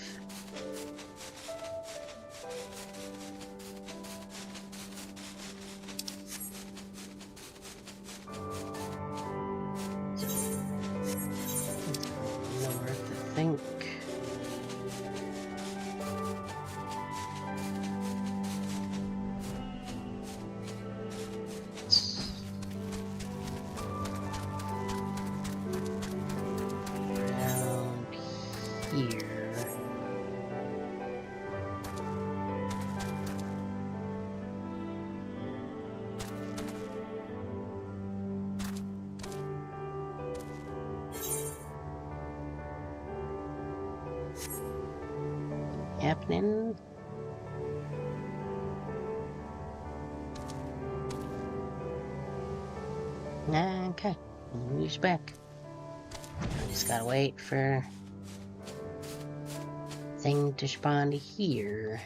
Nowhere to think. Around here. Happening. Okay, he's back. I just gotta wait for thing to spawn to here.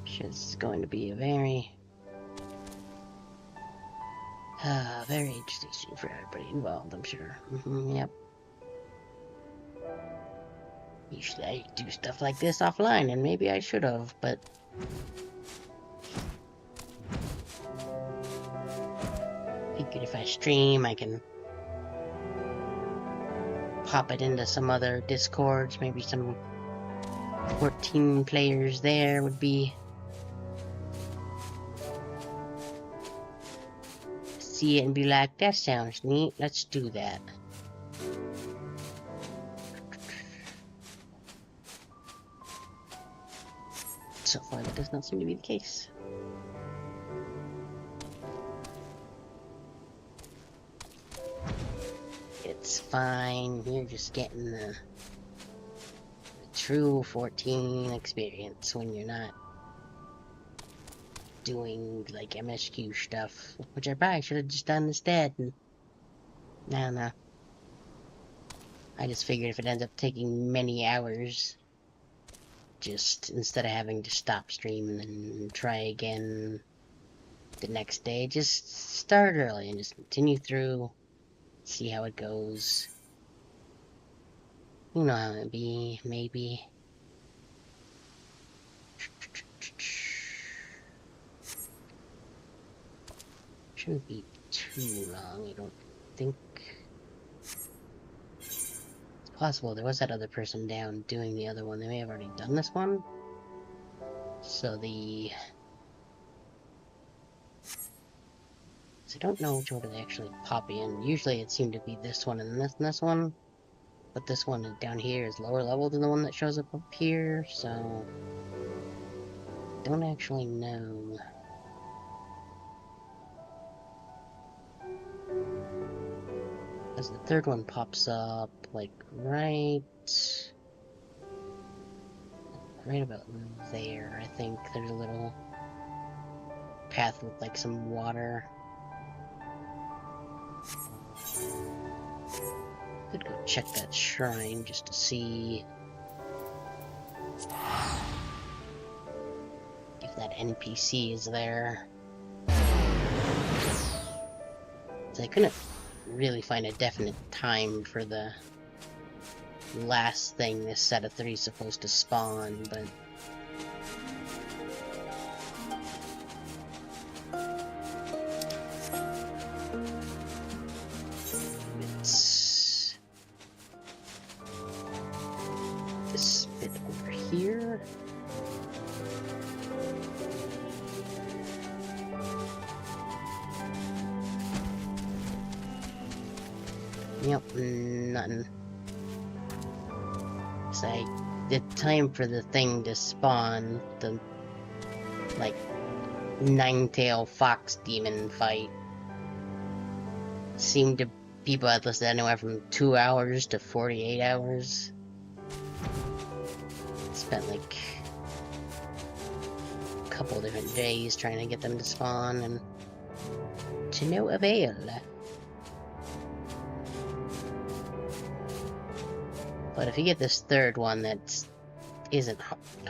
Which is going to be a very interesting for everybody involved, I'm sure. Yep. Usually I do stuff like this offline, and maybe I should have, but figured if I stream, I can pop it into some other Discords. Maybe some 14 players there would be see it and be like, that sounds neat. Let's do that. So far, that does not seem to be the case. It's fine. You're just getting the true 14 experience when you're not doing like MSQ stuff, which I probably should have just done instead. No. I just figured if it ends up taking many hours, just instead of having to stop stream and then try again the next day, just start early and just continue through, see how it goes. You know how it be, maybe. Shouldn't be too long, I don't think. It's possible there was that other person down doing the other one. They may have already done this one. So I don't know which order they actually pop in. Usually it seemed to be this one and this one. But this one down here is lower level than the one that shows up here, so... don't actually know. Because the third one pops up, like, right about there, I think. There's a little path with, like, some water. Could go check that shrine just to see if that NPC is there. So I couldn't really find a definite time for the last thing this set of 3 is supposed to spawn, but it's this bit over here. Yep, nothing. Say, the time for the thing to spawn, the, like, 9-tail fox demon fight, seemed to people had listed anywhere from 2 hours to 48 hours. Spent, like, a couple different days trying to get them to spawn, and to no avail. But if you get this third one that isn't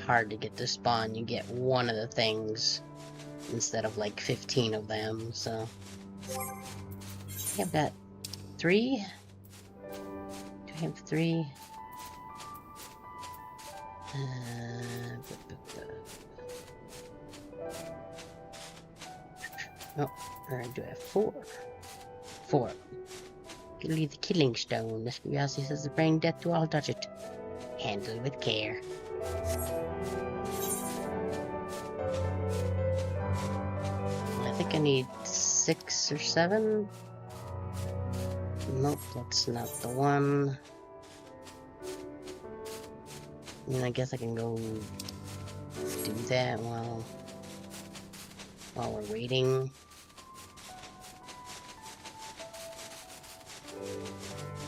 hard to get to spawn, you get one of the things instead of like 15 of them, so... I've got 3? Do I have 3? Oh, or do I have 4? 4. Leave the killing stone. This curiosity says the bring death to all touch it. Handle it with care. I think I need 6 or 7. Nope, that's not the one. I mean, I guess I can go do that while we're waiting.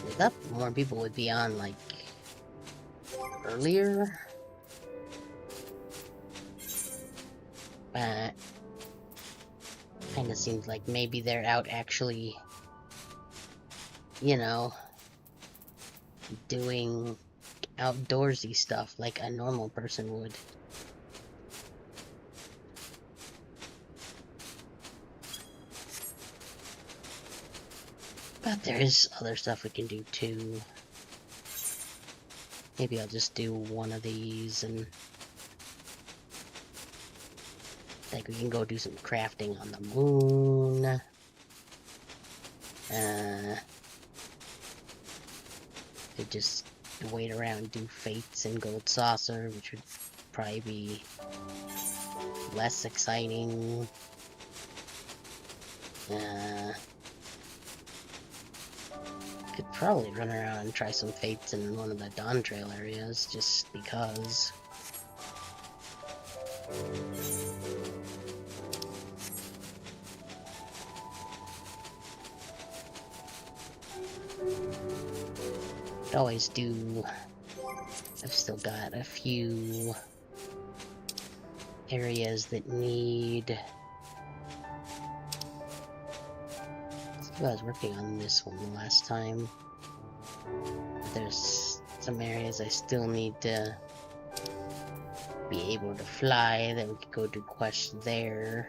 I thought more people would be on, like, earlier. But kinda seems like maybe they're out actually, you know, doing outdoorsy stuff like a normal person would. But there is other stuff we can do too. Maybe I'll just do one of these and... like we can go do some crafting on the moon. Could just wait around and do fates and gold saucer, which would probably be less exciting. Could probably run around and try some fates in one of the Dawntrail areas, just because. Could always do... I've still got a few areas that need... I was working on this one the last time. There's some areas I still need to be able to fly, that we could go do quests there.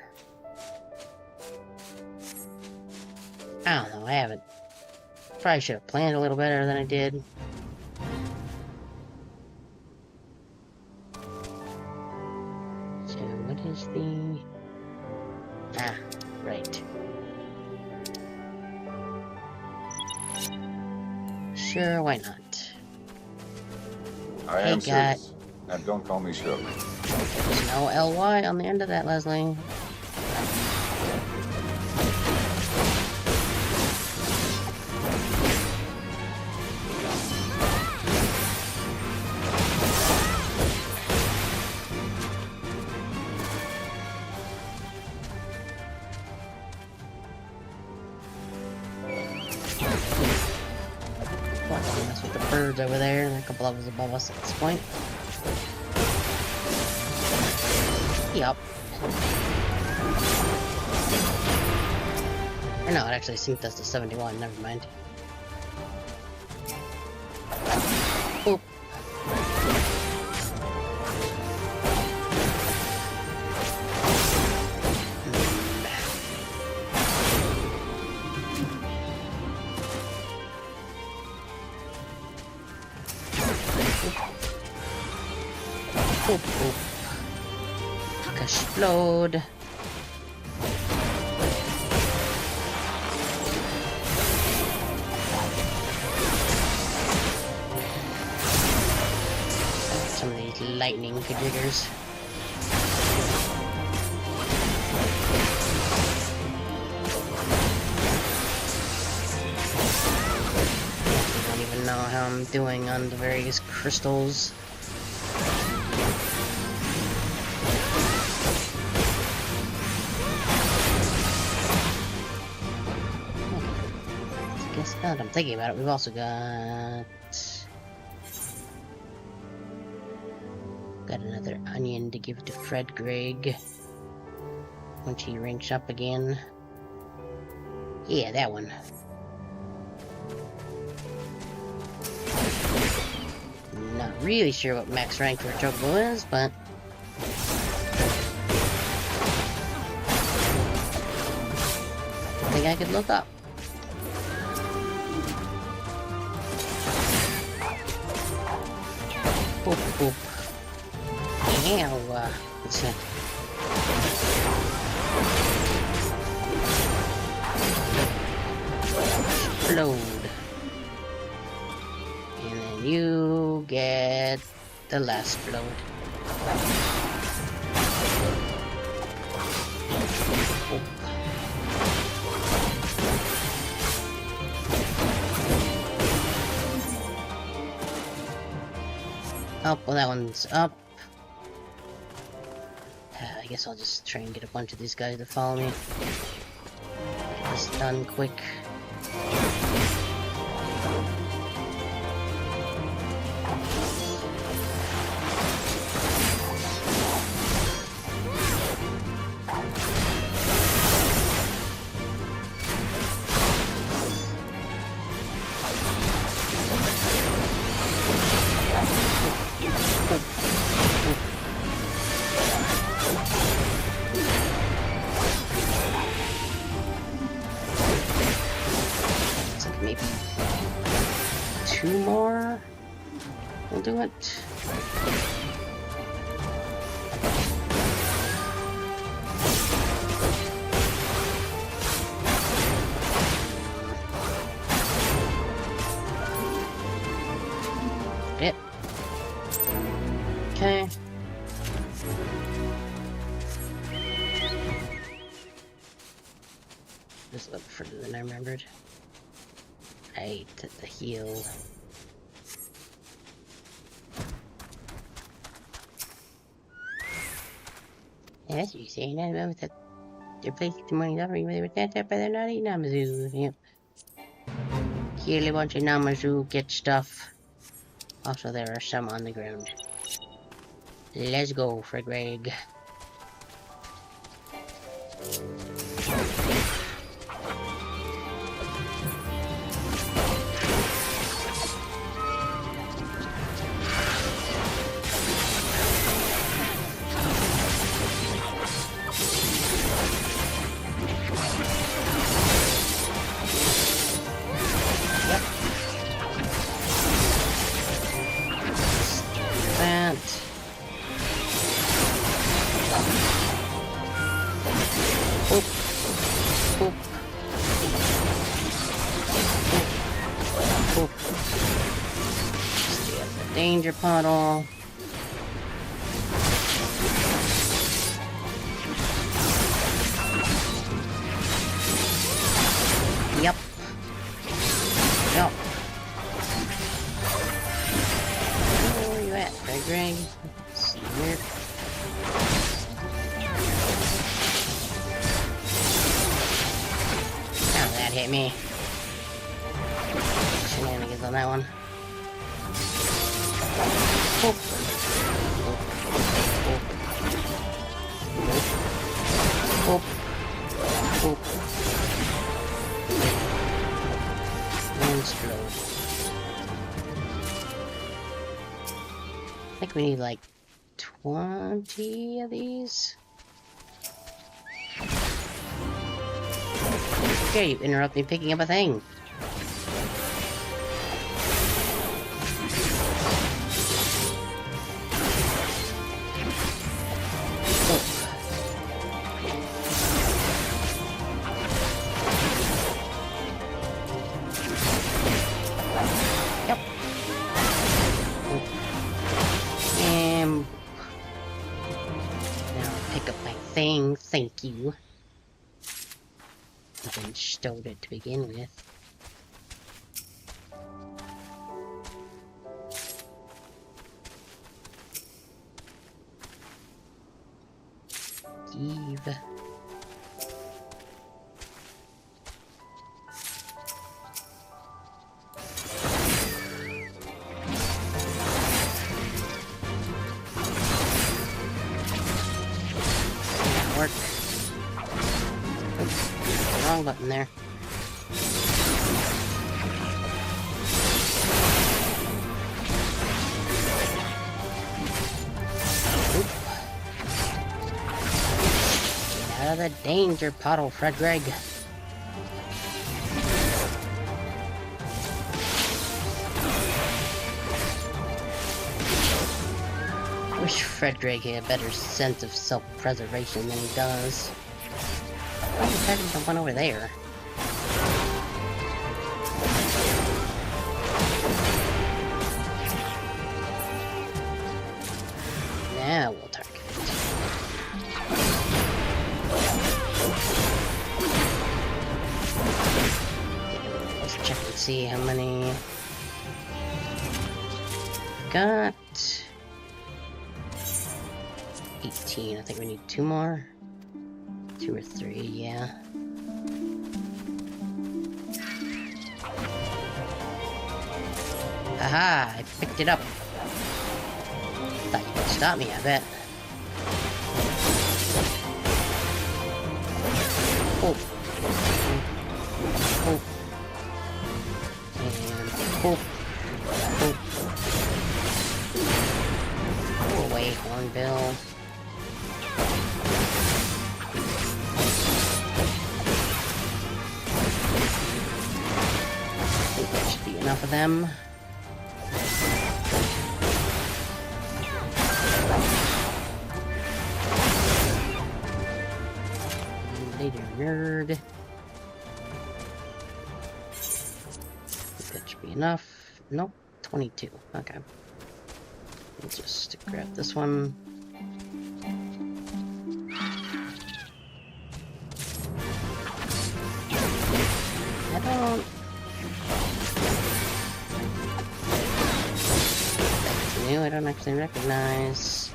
I don't know, I haven't... Probably should have planned a little better than I did. So, what is the... Ah, right. Sure, why not? I am serious. And don't call me Shirley. There's no LY on the end of that, Leslie. Mess with the birds over there, and a couple of us above us at this point. Yup. Or no, it actually synced us to 71, never mind. Oop. Oop, oop. Explode. Some of these lightning jiggers. I don't even know how I'm doing on the various crystals. Now that I'm thinking about it, we've also got another onion to give to Fred Greg once he ranks up again. Yeah, that one. Not really sure what max rank for Chocobo is, but I think I could look up. Boop, boop. Ow. Let's see. Explode. And then you get the last explode. Boop. Oh, well that one's up. I guess I'll just try and get a bunch of these guys to follow me. Get this done quick. Two more will do it. It. Okay. This looked further than I remembered. Right at the heel. Yeah, that's what you're saying. I remember that they're placing the money offering where they were sent up by their naughty Namazu. Yep. Kill a bunch of Namazu, get stuff. Also, there are some on the ground. Let's go for Greg. danger puddle. Yep. Yep. Where are you at, Greg? Let's see here. Oh, that hit me. Shenanigans on that one. Oh. Oh. Oh. And explode. I think we need like 20 of these. Okay, you interrupt me picking up a thing. Thank you. Even stowed it to begin with. Eve. Work. Oops, wrong button there. Oop. Get out of the danger puddle, Fredrig. Wish Fredrig had a better sense of self-preservation than he does. Why is there the one over there? Now we'll target it. Let's check and see how many... Got... 18. I think we need 2 more. 2 or 3, yeah. Aha! I picked it up. Thought you could stop me, I bet. Oh. Oh. And oh. Oh. Go away, Hornbill. Enough of them. Later, nerd. That should be enough. Nope, 22. Okay. Let's just grab this one. I don't actually recognize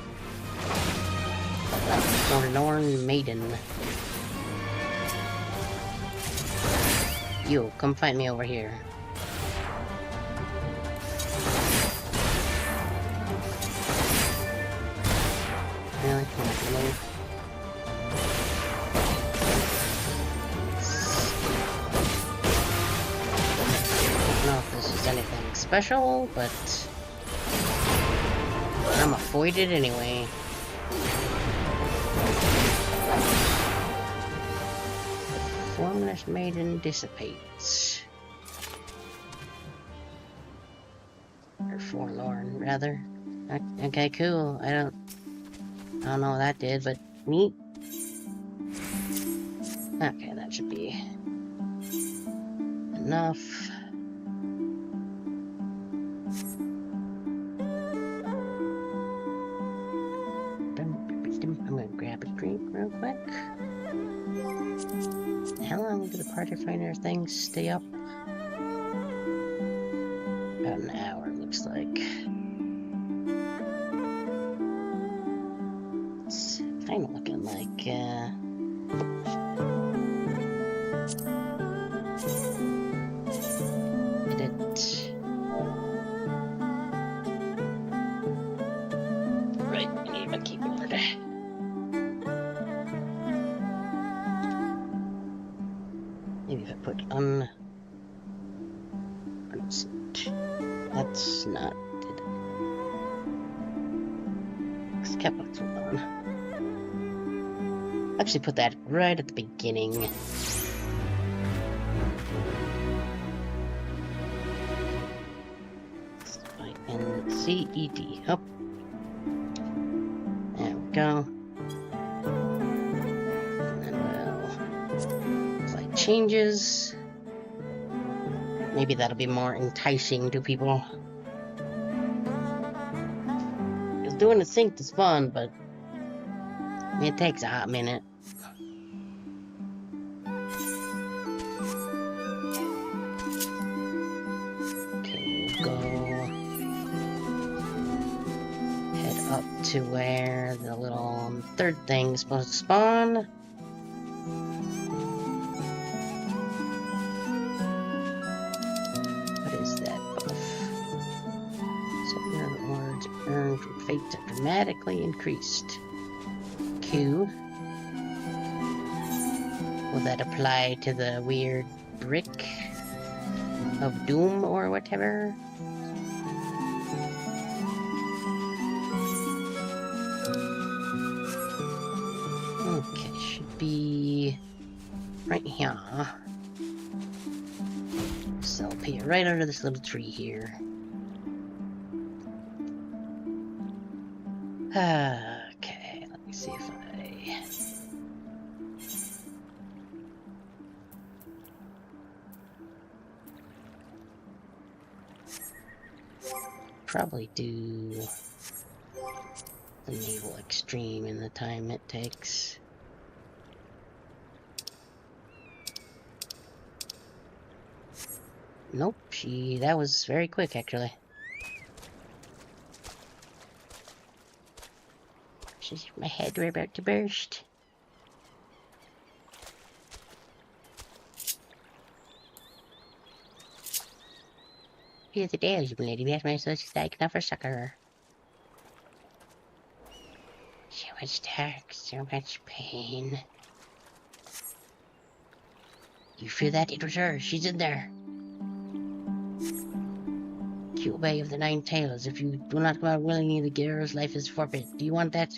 Forlorn Maiden. You, come find me over here. Really? I'm not gonna move. I don't know if this is anything special, but I'm avoided anyway. The Formless Maiden dissipates. Or forlorn, rather. Okay, cool. I don't know what that did, but neat. Okay, that should be enough. I'm gonna grab a drink real quick. How long do the Pathfinder things stay up? About an hour, looks like. It's kind of looking like, Right, I need my keyboard. Maybe if I put that's not it. Kept on. Actually put that right at the beginning. And CED. Oh. There we go. And then we'll apply changes. Maybe that'll be more enticing to people. Because doing a sync is fun, but it takes a hot minute. Okay, we'll go head up to where the little third thing is supposed to spawn. Fate dramatically increased. Q. Will that apply to the weird brick of doom or whatever? Okay, should be right here. So appear right under this little tree here. Okay, let me see if I... Probably do the naval extreme in the time it takes. Nope, that was very quick actually. My head, we're about to burst. Here's the deal, you lady. That's my such like enough for sucker. So much dark, so much pain. You feel that? It was her. She's in there. You obey of the 9 tails. If you do not come out willingly, the girl's life is forfeit. Do you want that?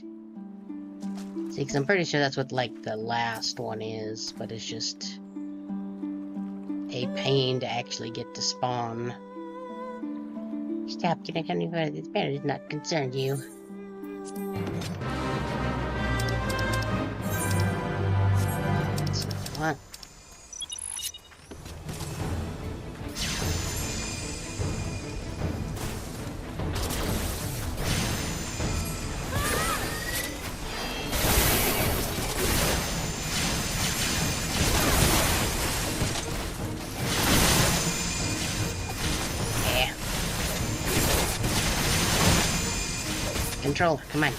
See, because I'm pretty sure that's what, like, the last one is, but it's just a pain to actually get to spawn. Stop, you're not coming further. This matter does not concern you. That's not what I want. Controller, come on.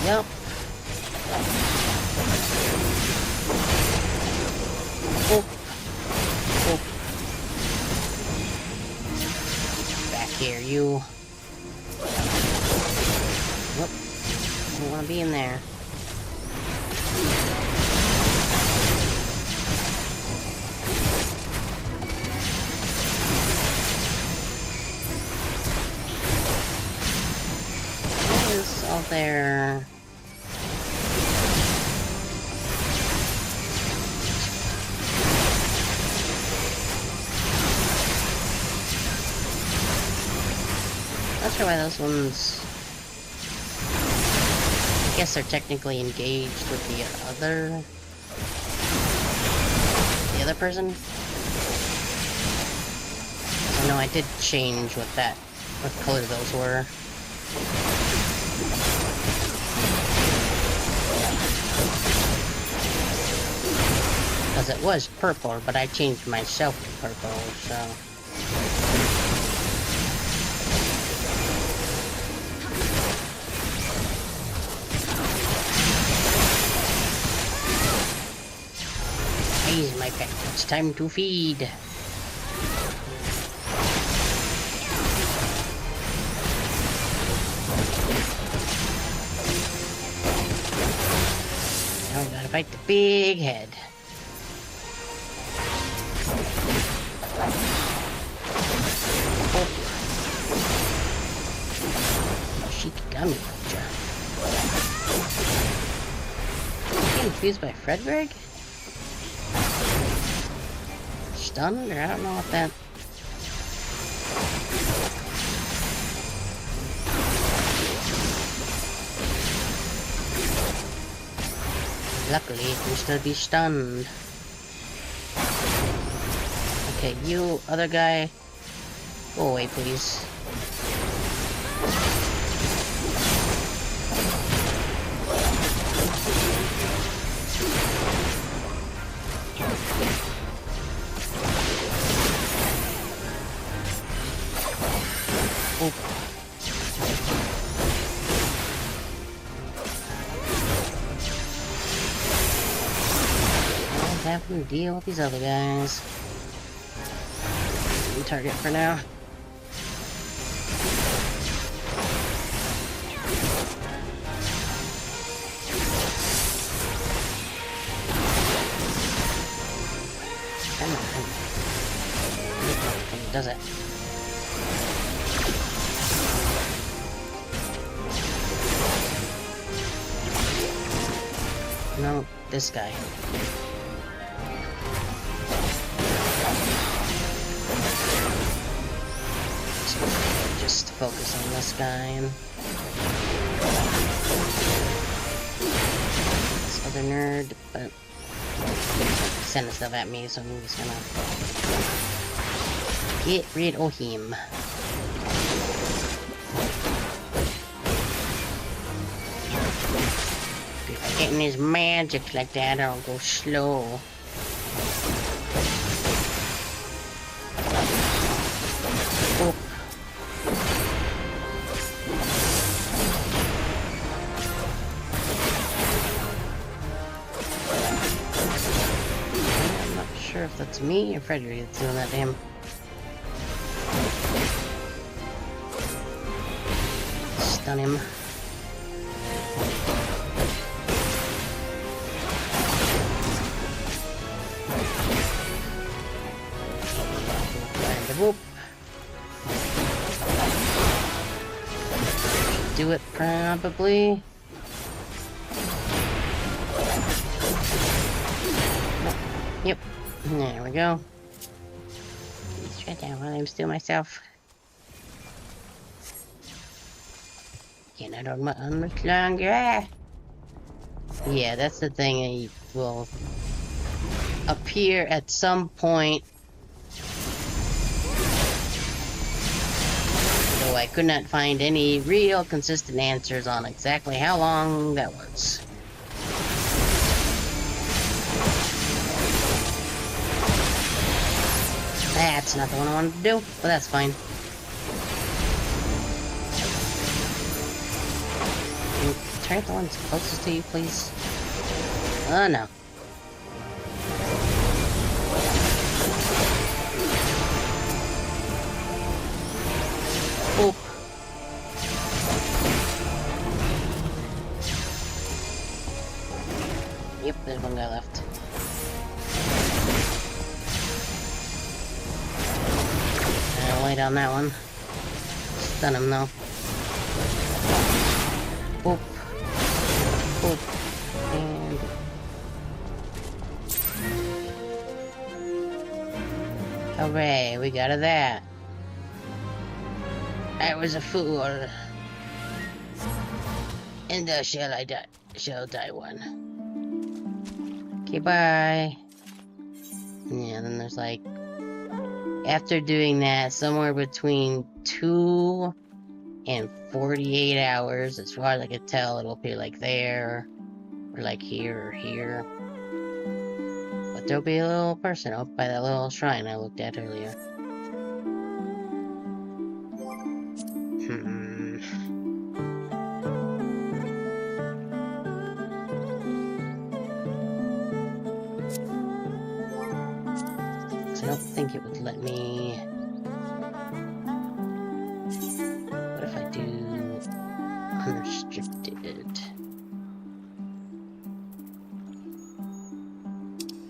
Yep. Oh. Oh. Back here, you. Nope. I don't want to be in there. What is all there? Not sure why those ones... I guess they're technically engaged with the other other person? I know I did change what color those were. Because it was purple, but I changed myself to purple, so... Here's my pet. It's time to feed. Now we gotta fight the big head. Oh. Shikigami Ultra. Getting confused by Frederick? Stunned, or I don't know what that... Luckily, it can still be stunned. Okay, you, other guy, go away, please. Having to deal with these other guys. Target for now. Come on. Does it? No, this guy. Just focus on this guy and this other nerd, but sending stuff at me, so I'm just gonna get rid of him. If getting his magic like that, I'll go slow. Oh. If that's me or Frederick that's doing that to him. Stun him. And whoop. Do it probably. Yep. There we go. Shut down while I'm still myself. Cannot on much longer. Yeah, that's the thing. He will appear at some point. Though I could not find any real consistent answers on exactly how long that was. That's not the one I wanted to do, but that's fine. Can you target the ones closest to you, please? Oh, no. Oh. Yep, there's one guy left. Wait on that one. Stun him though. Boop. Boop. And... hooray, we got that. I was a fool. And shall die one. Okay, bye. Yeah, then there's like, after doing that, somewhere between 2 and 48 hours, as far as I could tell, it'll appear like there, or like here, or here. But there'll be a little person up by that little shrine I looked at earlier. I don't think it would let me. What if I do unrestricted?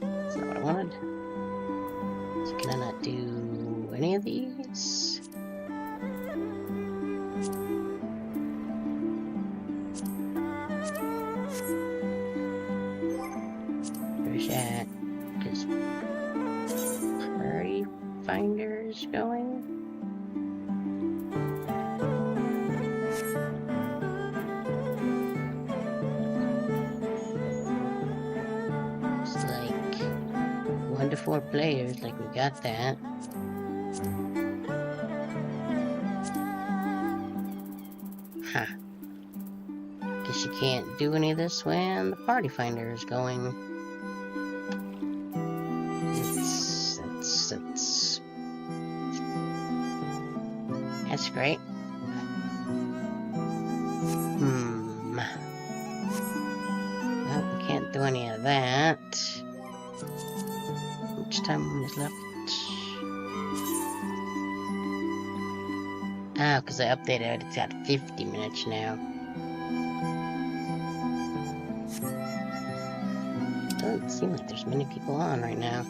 That's not what I wanted. So can I not do any of these? Where's that? Because party finder's going. It's like 1 to 4 players, like we got that. Huh. Guess you can't do any of this when the party finder is going. That's great. Well, we can't do any of that. How much time is left? Oh, because I updated it, it's got 50 minutes now. Doesn't seem like there's many people on right now.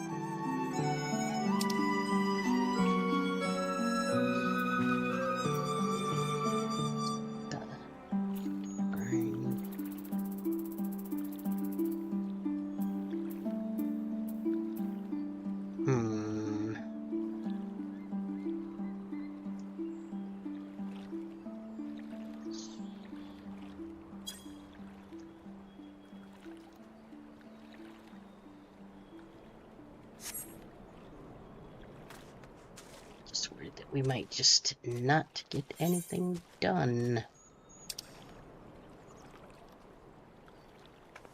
We might just not get anything done.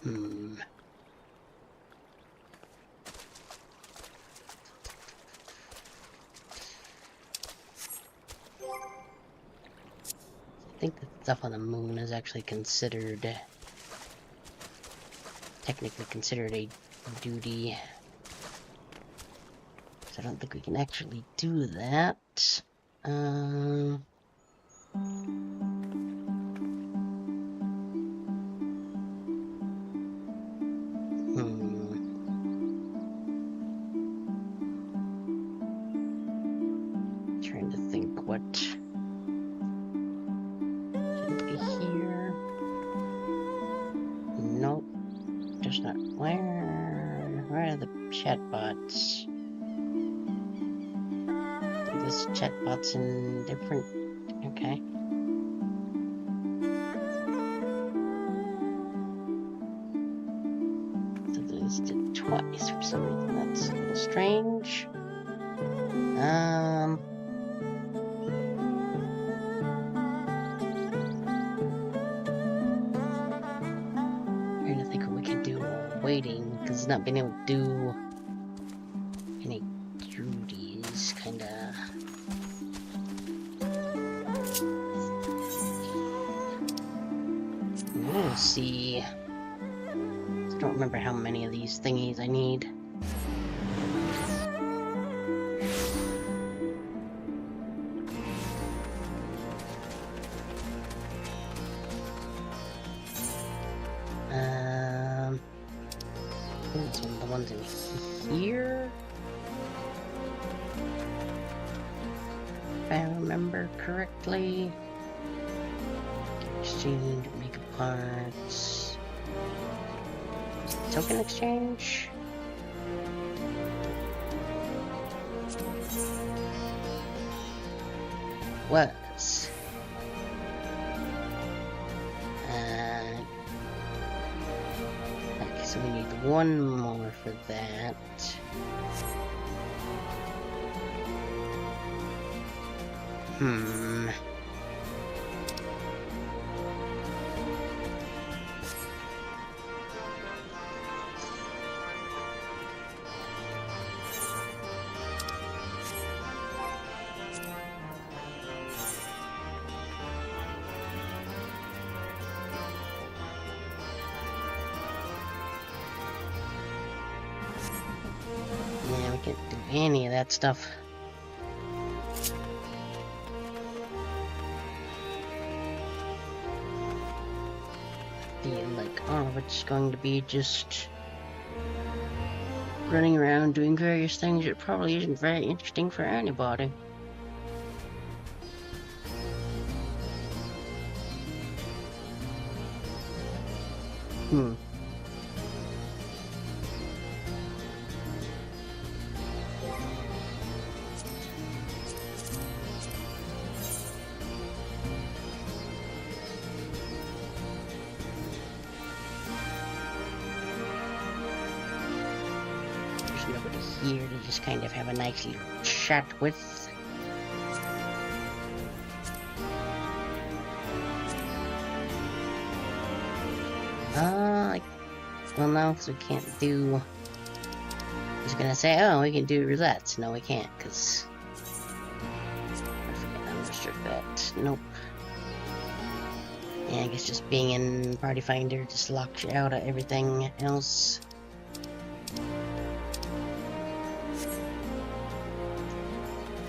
I think the stuff on the moon is actually considered, technically considered a duty. So I don't think we can actually do that. Trying to think what should be here. Nope. Just not. Where are the chatbots? This chatbot's in different. Okay. So this did twice for some reason. That's a little strange. Trying to think what we can do while waiting, because not being able to do any duties, kinda. We'll see. I don't remember how many of these thingies I need. I think it's one of the ones in here. If I remember correctly. Exchange, makeup parts. Token exchange. Was. Okay, so we need the one more for that. Hmm. Yeah, we can't do any of that stuff. Feel like all of it's going to be just running around doing various things that probably isn't very interesting for anybody. Hmm. There's nobody here to just kind of have a nice little chat with. Well, no, because we can't do... I was gonna say, oh, we can do roulettes. No, we can't, because... I forget, unrestrict that. Nope. Yeah, I guess just being in Party Finder just locks you out of everything else.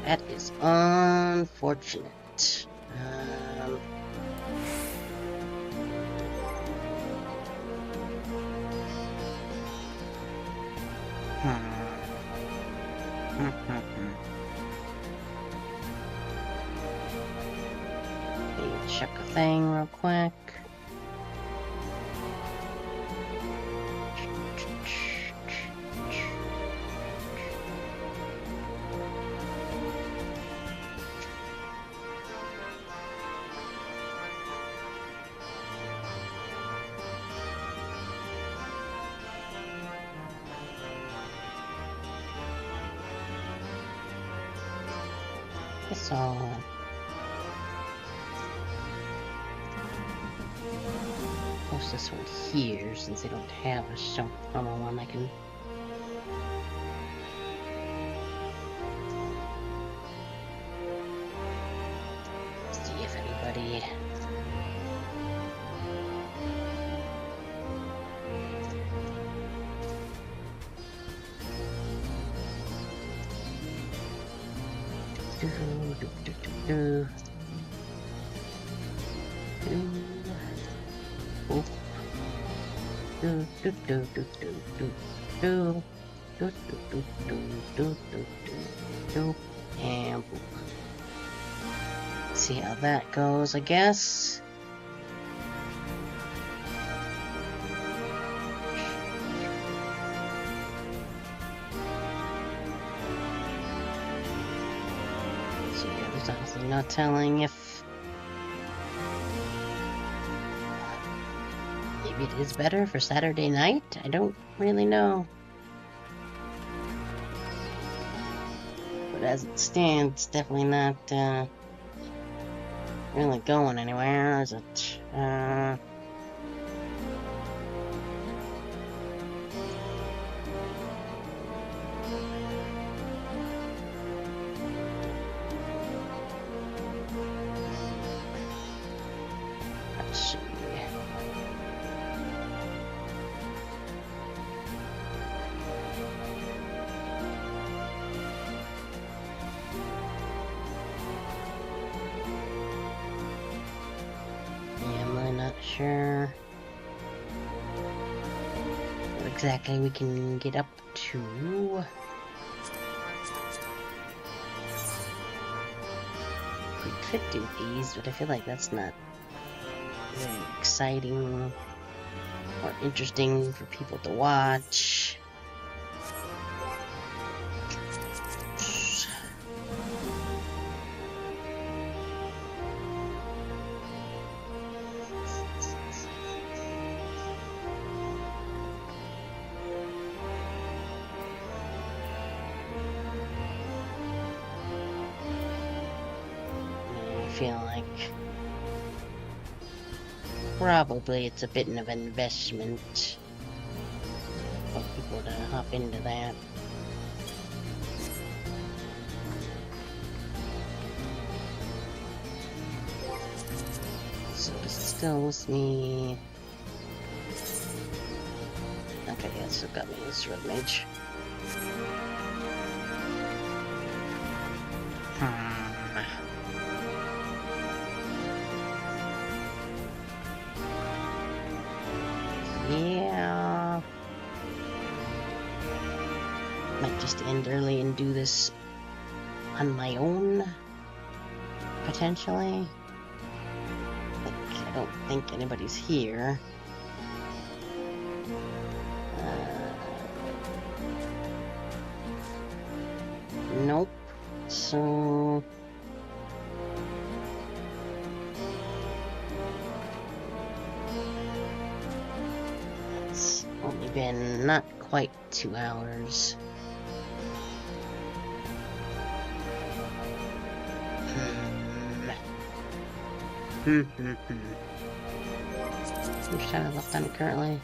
That is unfortunate. Check a thing real quick. So post this one here since they don't have a show promo one. I can see if anybody and see how that goes, I guess. So yeah, there's honestly not telling if maybe it is better for Saturday night. I don't really know. But as it stands, it's definitely not really going anywhere, is it? Let's see. Sure what exactly we can get up to. We could do these, but I feel like that's not very exciting or interesting for people to watch. feel like probably it's a bit of an investment for people to hop into that. So it's still with me. Okay, yeah, it's still got me as red mage. Yeah. Might just end early and do this on my own, potentially. Like, I don't think anybody's here. Nope. So... it's only been not quite 2 hours. How much time have I left on it currently?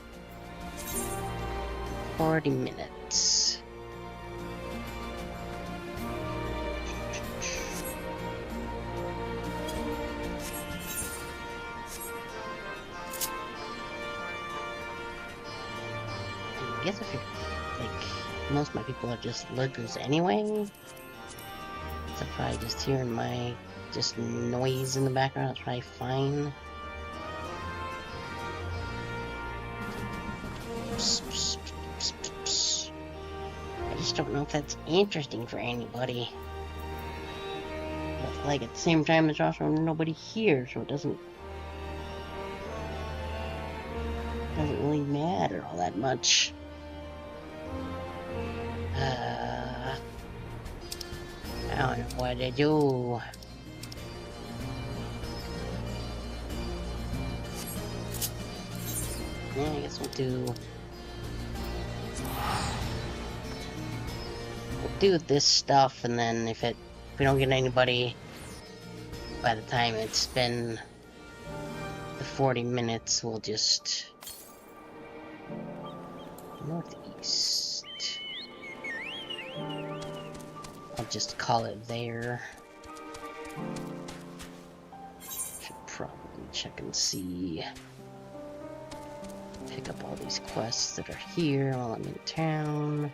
40 minutes. I guess if you're, like, most of my people are just lurkers anyway. So probably just hearing my just noise in the background is probably fine. I just don't know if that's interesting for anybody. But like at the same time, there's also nobody here, so it doesn't really matter all that much. I don't know what to do. Yeah, I guess we'll do this stuff, and then if we don't get anybody by the time it's been the 40 minutes, we'll just northeast. I'll just call it there. Should probably check and see. Pick up all these quests that are here while I'm in town.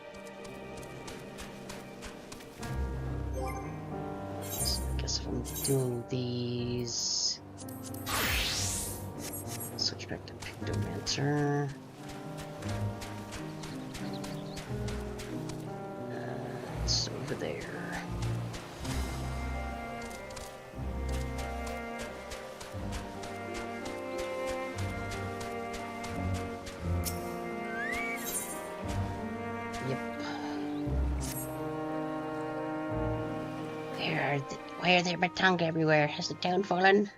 I guess if I'm doing these, switch back to Pictomancer. It's over there. Why are there Matanga everywhere? Has the town fallen?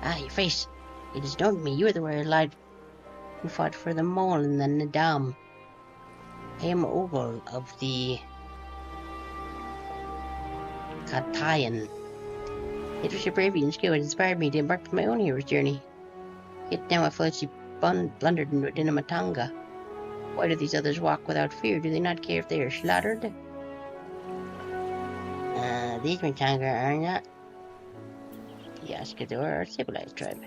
Ah, your face. It is known to me. You are the warrior lad who fought for the mole and then the dam. I am Ogle of the Katayan. It was your bravery and skill that inspired me to embark on my own hero's journey. Yet now I foolishly blundered in a Matanga. Why do these others walk without fear? Do they not care if they are slaughtered? These Matanga are not the Askador or civilized tribe.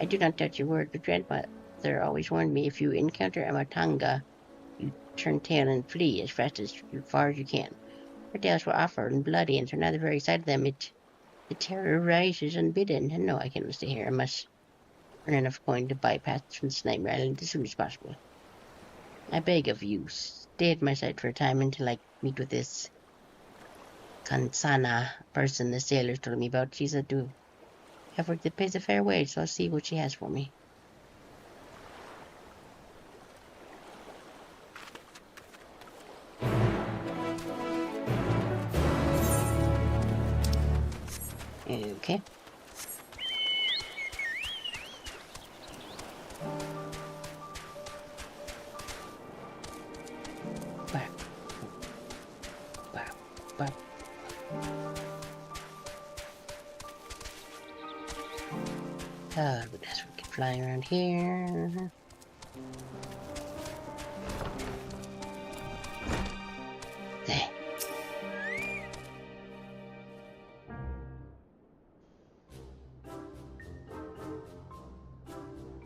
I do not doubt your word, but grandmother always warned me if you encounter a Matanga, you turn tail and flee as far as you can. Her tails were awful and bloody, and so now the very sight of them, the terror rises unbidden. And no, I cannot stay here. I must earn enough coin to bypass from this nightmare island as soon as possible. I beg of you, stay at my side for a time until I meet with this Kansana person the sailors told me about. She said to have work that pays a fair wage, so I'll see what she has for me. Okay. flying around here. There.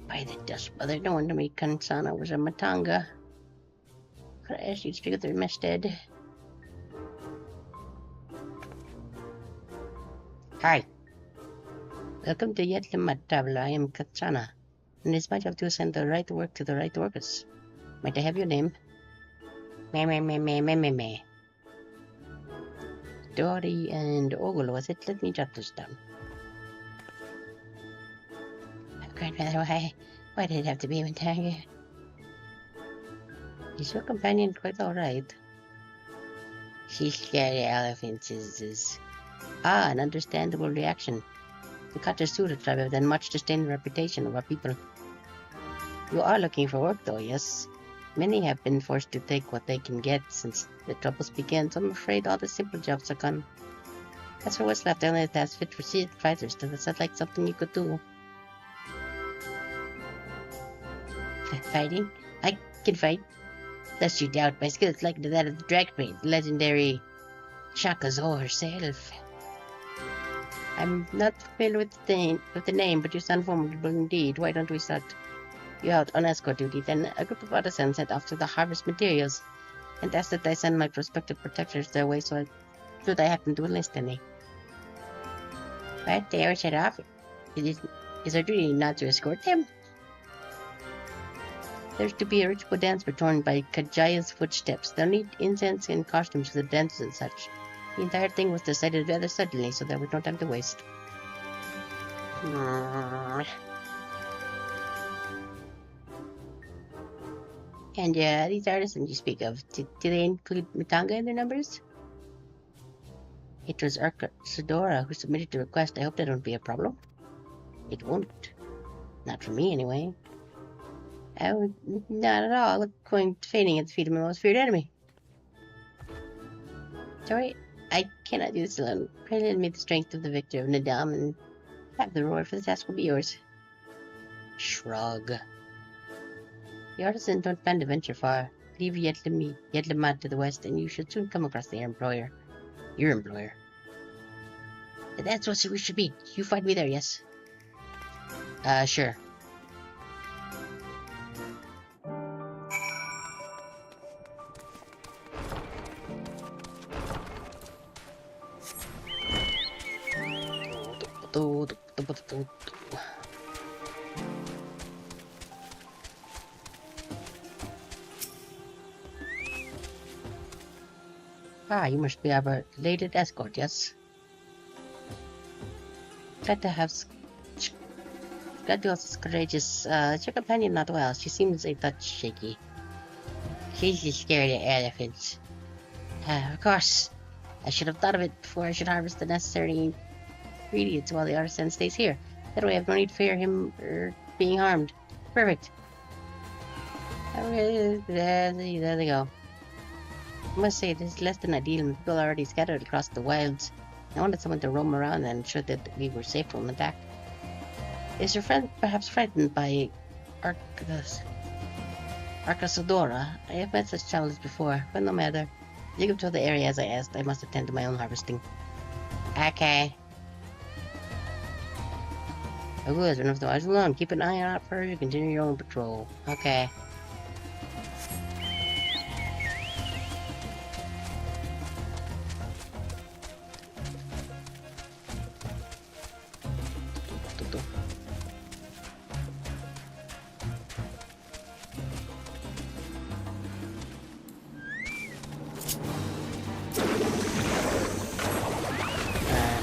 By the dust mother, no wonder me Kansana was a Matanga. Could I ask you to speak with her instead? Hi. Welcome to Yetlimat Traveler. I am Katsana, and it's my job to send the right work to the right workers. Might I have your name? Me. Dory and Ogle, was it? Let me jot this down. Grandmother, why did it have to be a tiger? Is your companion quite alright? She's scared of elephants. An understandable reaction. The Katasura tribe have done much to stain the reputation of our people. You are looking for work though, yes? Many have been forced to take what they can get since the troubles began, so I'm afraid all the simple jobs are gone. As for what's left, only that's fit for seasoned fighters. Does that sound like something you could do? Fighting? I can fight. Lest you doubt my skills like that of the drag queen, the legendary Shakazo herself. I'm not familiar with the name, but you sound formidable indeed. Why don't we start you out on escort duty? Then a group of artisans head off to the harvest materials, and ask that I send my prospective protectors their way should I happen to enlist any. But they are set off. Is our duty not to escort them? There's to be a ritual dance performed by Kajaya's footsteps. They'll need incense and costumes for the dances and such. The entire thing was decided rather suddenly, so there was no time to waste. And these artisans you speak of, do they include Matanga in their numbers? It was Sadora who submitted the request. I hope that won't be a problem. It won't. Not for me, anyway. Not at all. I look going fainting at the feet of my most feared enemy. Sorry, I cannot do this alone. Pray lend me the strength of the victor of Nadam and have the reward for the task will be yours. Shrug. The artisans don't plan to venture far. Leave Yetlamat to the west, and you should soon come across their employer. Your employer. That's what we should be. You find me there, yes? Sure. You must be our belated escort, yes? Glad to have courageous. Is your companion not well? She seems a touch shaky. She's just scared of elephants. Of course. I should have thought of it before I should harvest the necessary ingredients while the artisan stays here. That way I have no need to fear him being harmed. Perfect. There they go. I must say, this is less than ideal, and people are already scattered across the wilds. I wanted someone to roam around and ensure that we were safe from attack. Is your friend perhaps frightened by Arcasadora? I have met such travelers before, but no matter. You can control the area as I asked. I must attend to my own harvesting. Okay. Oh good, run off the eyes alone. Keep an eye out for her. Continue your own patrol. Okay.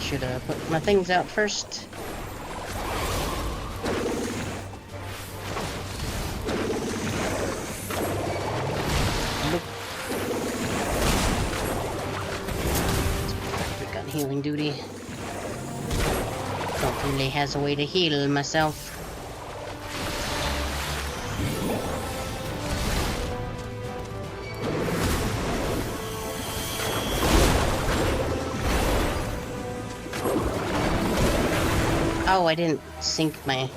Should have put my things out first. Look. Got healing duty. Don't really has a way to heal myself. Oh, I didn't sync my...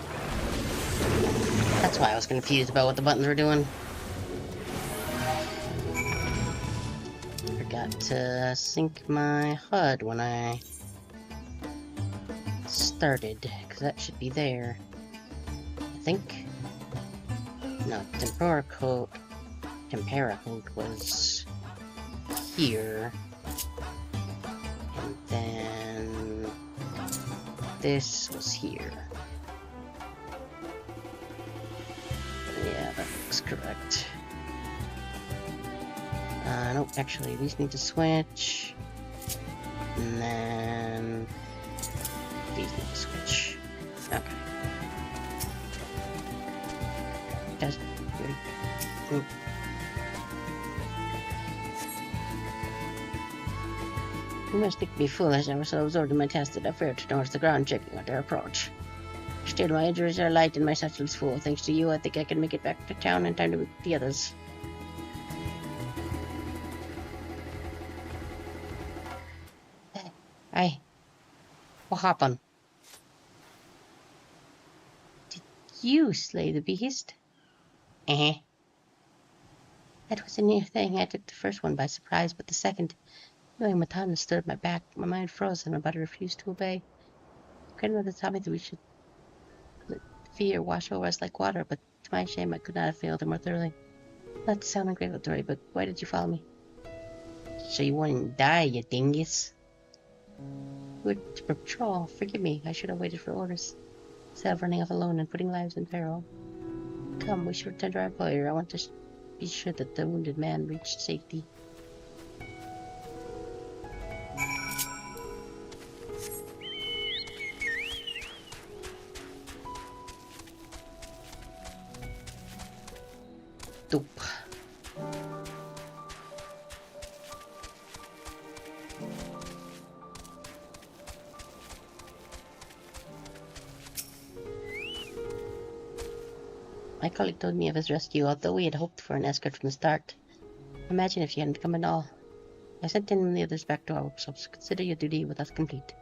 That's why I was confused about what the buttons were doing. Forgot to sync my HUD when I started, because that should be there. I think. No, Tempera code was here. And then this was here. Yeah, that looks correct. Nope, actually, these need to switch. And then these need to switch. Okay. Just oop. You must think me foolish. I was so absorbed in my task that I failed to notice the ground checking on their approach. Still, my injuries are light and my satchel is full. Thanks to you, I think I can make it back to town in time to meet the others. Hey, what happened? Did you slay the beast? That was a near thing. I took the first one by surprise, but the second, knowing Matana stood at my back, my mind froze and my body refused to obey. Grandmother told me that we should let fear wash over us like water, but to my shame, I could not have failed her more thoroughly. Not to sound ungrateful, but why did you follow me? So you wouldn't die, you dingus. We were to patrol. Forgive me, I should have waited for orders. Instead of running off alone and putting lives in peril. Come, we should return to our employer. I want to be sure that the wounded man reached safety. Dope. My colleague told me of his rescue, although we had hoped for an escort from the start. Imagine if you hadn't come at all. I sent in the others back to our workshops. Consider your duty with us complete.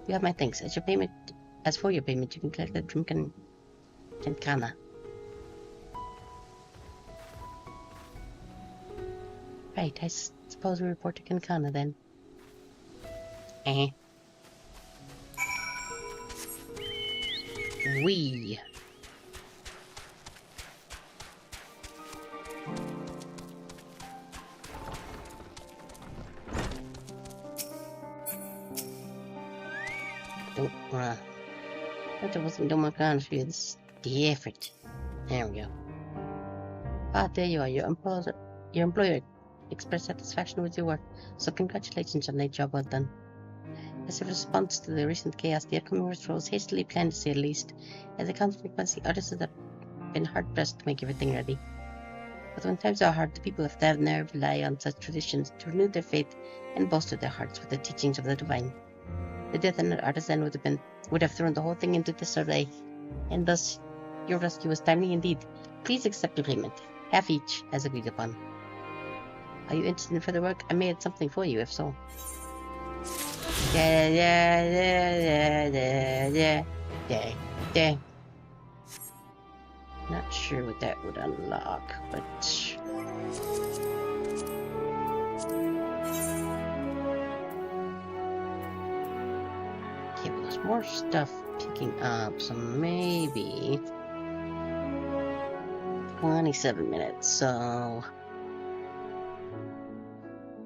You have my thanks. As for your payment, you can collect it from Kankana. Right, I suppose we report to Kankana then. We. That wasn't done my plan for you. This is the effort. There we go. Ah, there you are. Your employer expressed satisfaction with your work, so congratulations on that job well done. As a response to the recent chaos, the upcoming ritual was hastily planned, to say the least. As a consequence, the artists have been hard-pressed to make everything ready. But when times are hard, the people of the nerve rely on such traditions to renew their faith and bolster their hearts with the teachings of the divine. The death of an artisan would have thrown the whole thing into disarray, and thus your rescue was timely indeed. Please accept your payment, half each, as agreed upon. Are you interested in further work? I made something for you, if so. Yeah. Not sure what that would unlock, but... Okay, well, there's more stuff picking up, so maybe... 27 minutes, so...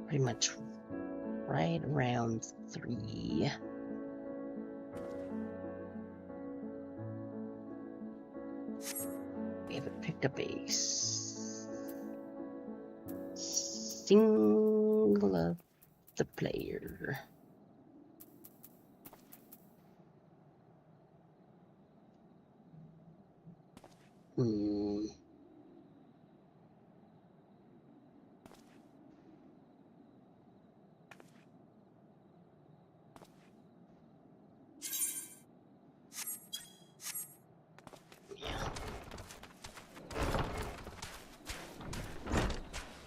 pretty much right around 3. We haven't picked up a single of the player.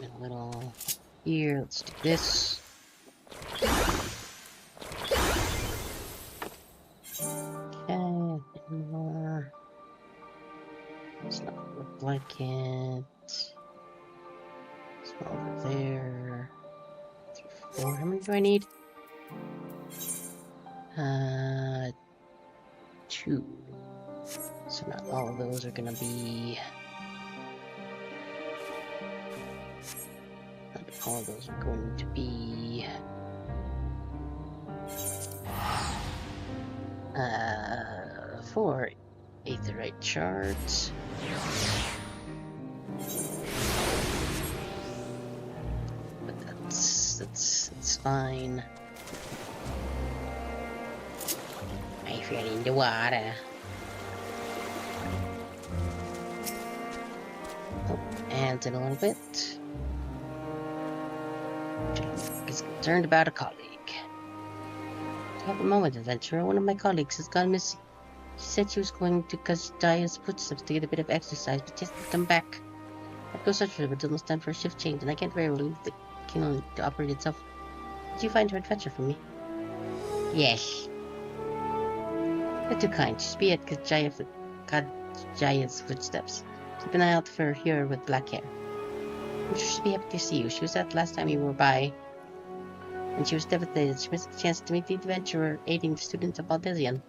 A little here, let's do this. Okay, more. It's not So over there. 3, 4. How many do I need? 2. So not all of those are gonna be. Not all of those are going to be. 4 aetherite shards. But that's fine. I fell in the water. Oh, and in a little bit. Is concerned about a colleague. Have a moment, adventurer. One of my colleagues has gone missing. She said she was going to Kajaya's footsteps to get a bit of exercise, but just to come back. I'd go search for her, but it's almost time for a shift change, and I can't very well leave the kiln to operate itself. Did you find her and fetch her for me? Yes. You're too kind. She'll be at Kajaya's footsteps. Keep an eye out for her here with black hair. I'm sure she'll be happy to see you. She was at last time you were by, and she was devastated. She missed the chance to meet the adventurer aiding the students of Valdesian.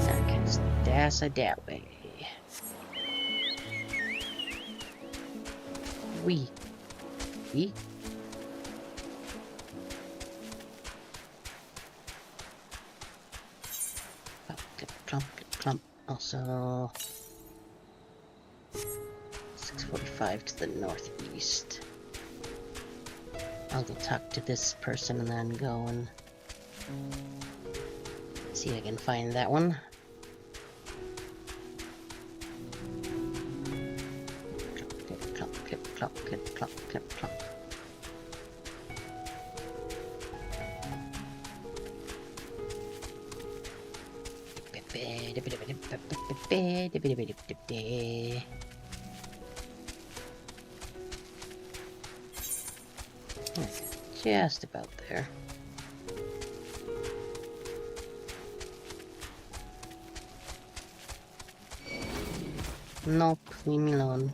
Okay, that's a that way. We. Clump. Also, 6:45 to the northeast. I'll go talk to this person and then go and see if I can find that one. Clip. Just about there. Nope, leave me alone.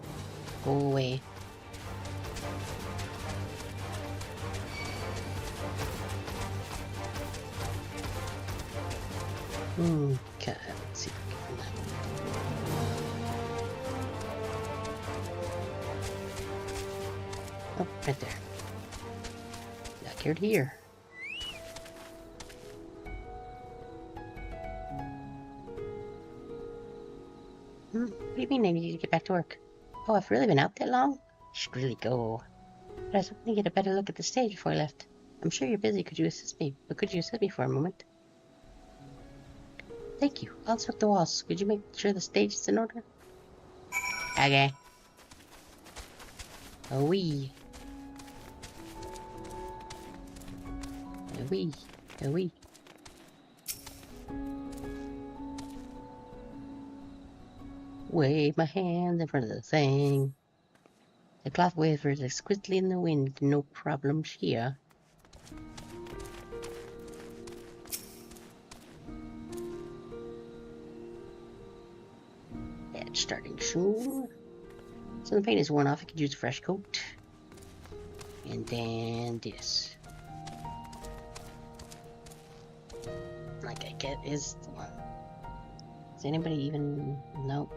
Go away. Okay, let's see. Oh, right there. Backyard here. What do you mean I need to get back to work? Oh, I've really been out that long? You should really go. But I was hoping to get a better look at the stage before I left. I'm sure you're busy. Could you assist me? But could you assist me for a moment? Thank you. I'll inspect the walls. Could you make sure the stage is in order? Okay. A wee. Wave my hand in front of the thing. The cloth wavers exquisitely in the wind. No problems here. It's starting soon. So the paint is worn off. I could use a fresh coat. And then this. Like I get is the one. Does anybody even know?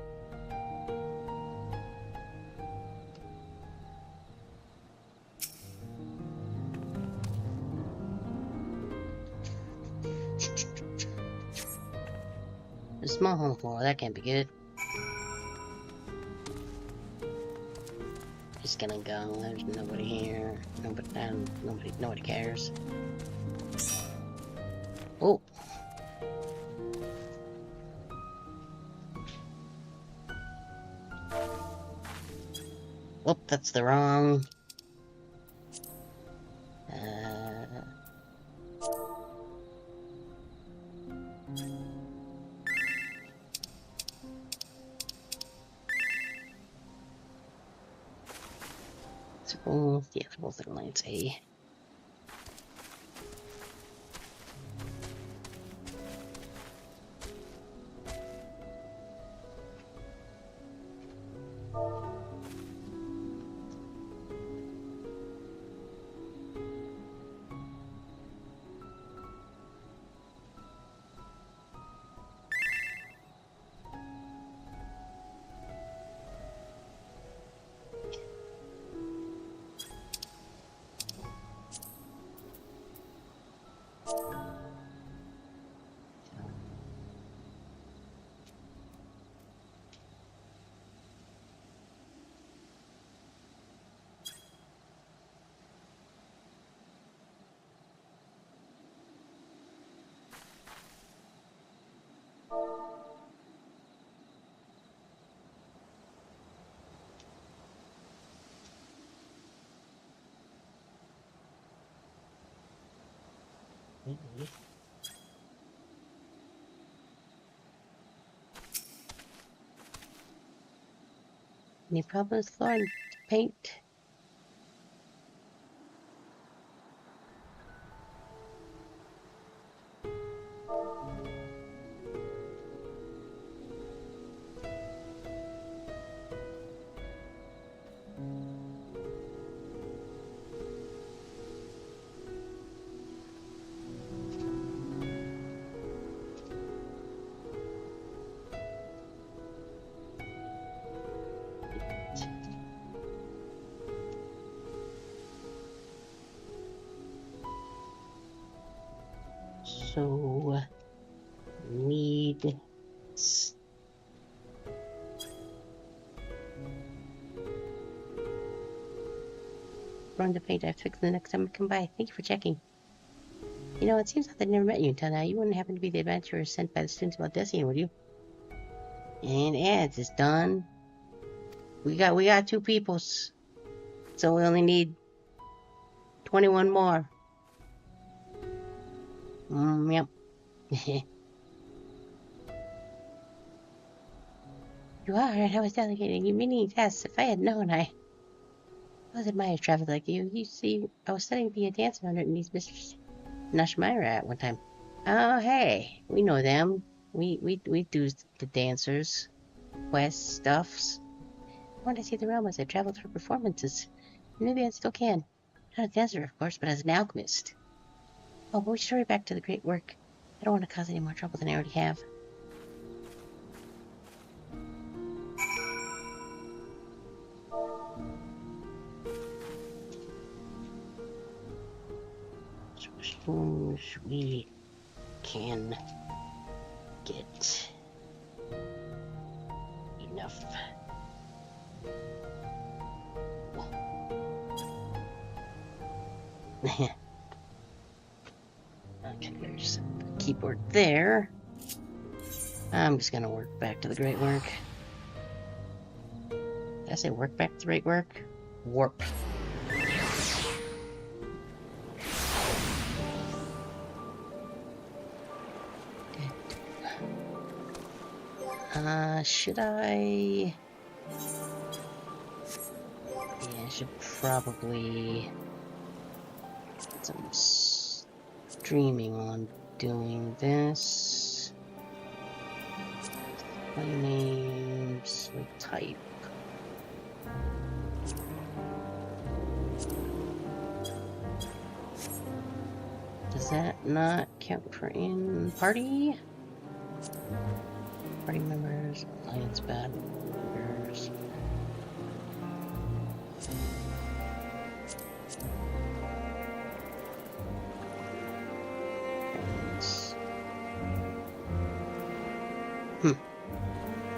A small home floor, that can't be good. Just gonna go. There's nobody here. Nobody cares. Oh. Oh, that's the wrong. So, yeah, both the lines A. Any problems, Lord? Paint? So, need run the paint. I fix the next time I come by. Thank you for checking. You know, it seems like I never met you until now. You wouldn't happen to be the adventurer sent by the students about Destiny, would you? And ads is done. We got 2 peoples, so we only need 21 more. Yep. You are, and I was delegating you many tasks. If I had known, I was admired travel like you. You see, I was studying to be a dancer underneath Mr. Nashmira at one time. Oh, hey, we know them. We do the dancers, quest stuffs. I want to see the realm as I travel through performances. Maybe I still can. Not a dancer, of course, but as an alchemist. Oh, but we should hurry back to the great work. I don't want to cause any more trouble than I already have. So as soon as we can get enough. Okay, there's the keyboard there. I'm just gonna work back to the great work. Did I say work back to the great work? Warp. Should I? Yeah, I should probably get some streaming on doing this. My name's my type. Does that not count for in party? Party members, alliance bad members.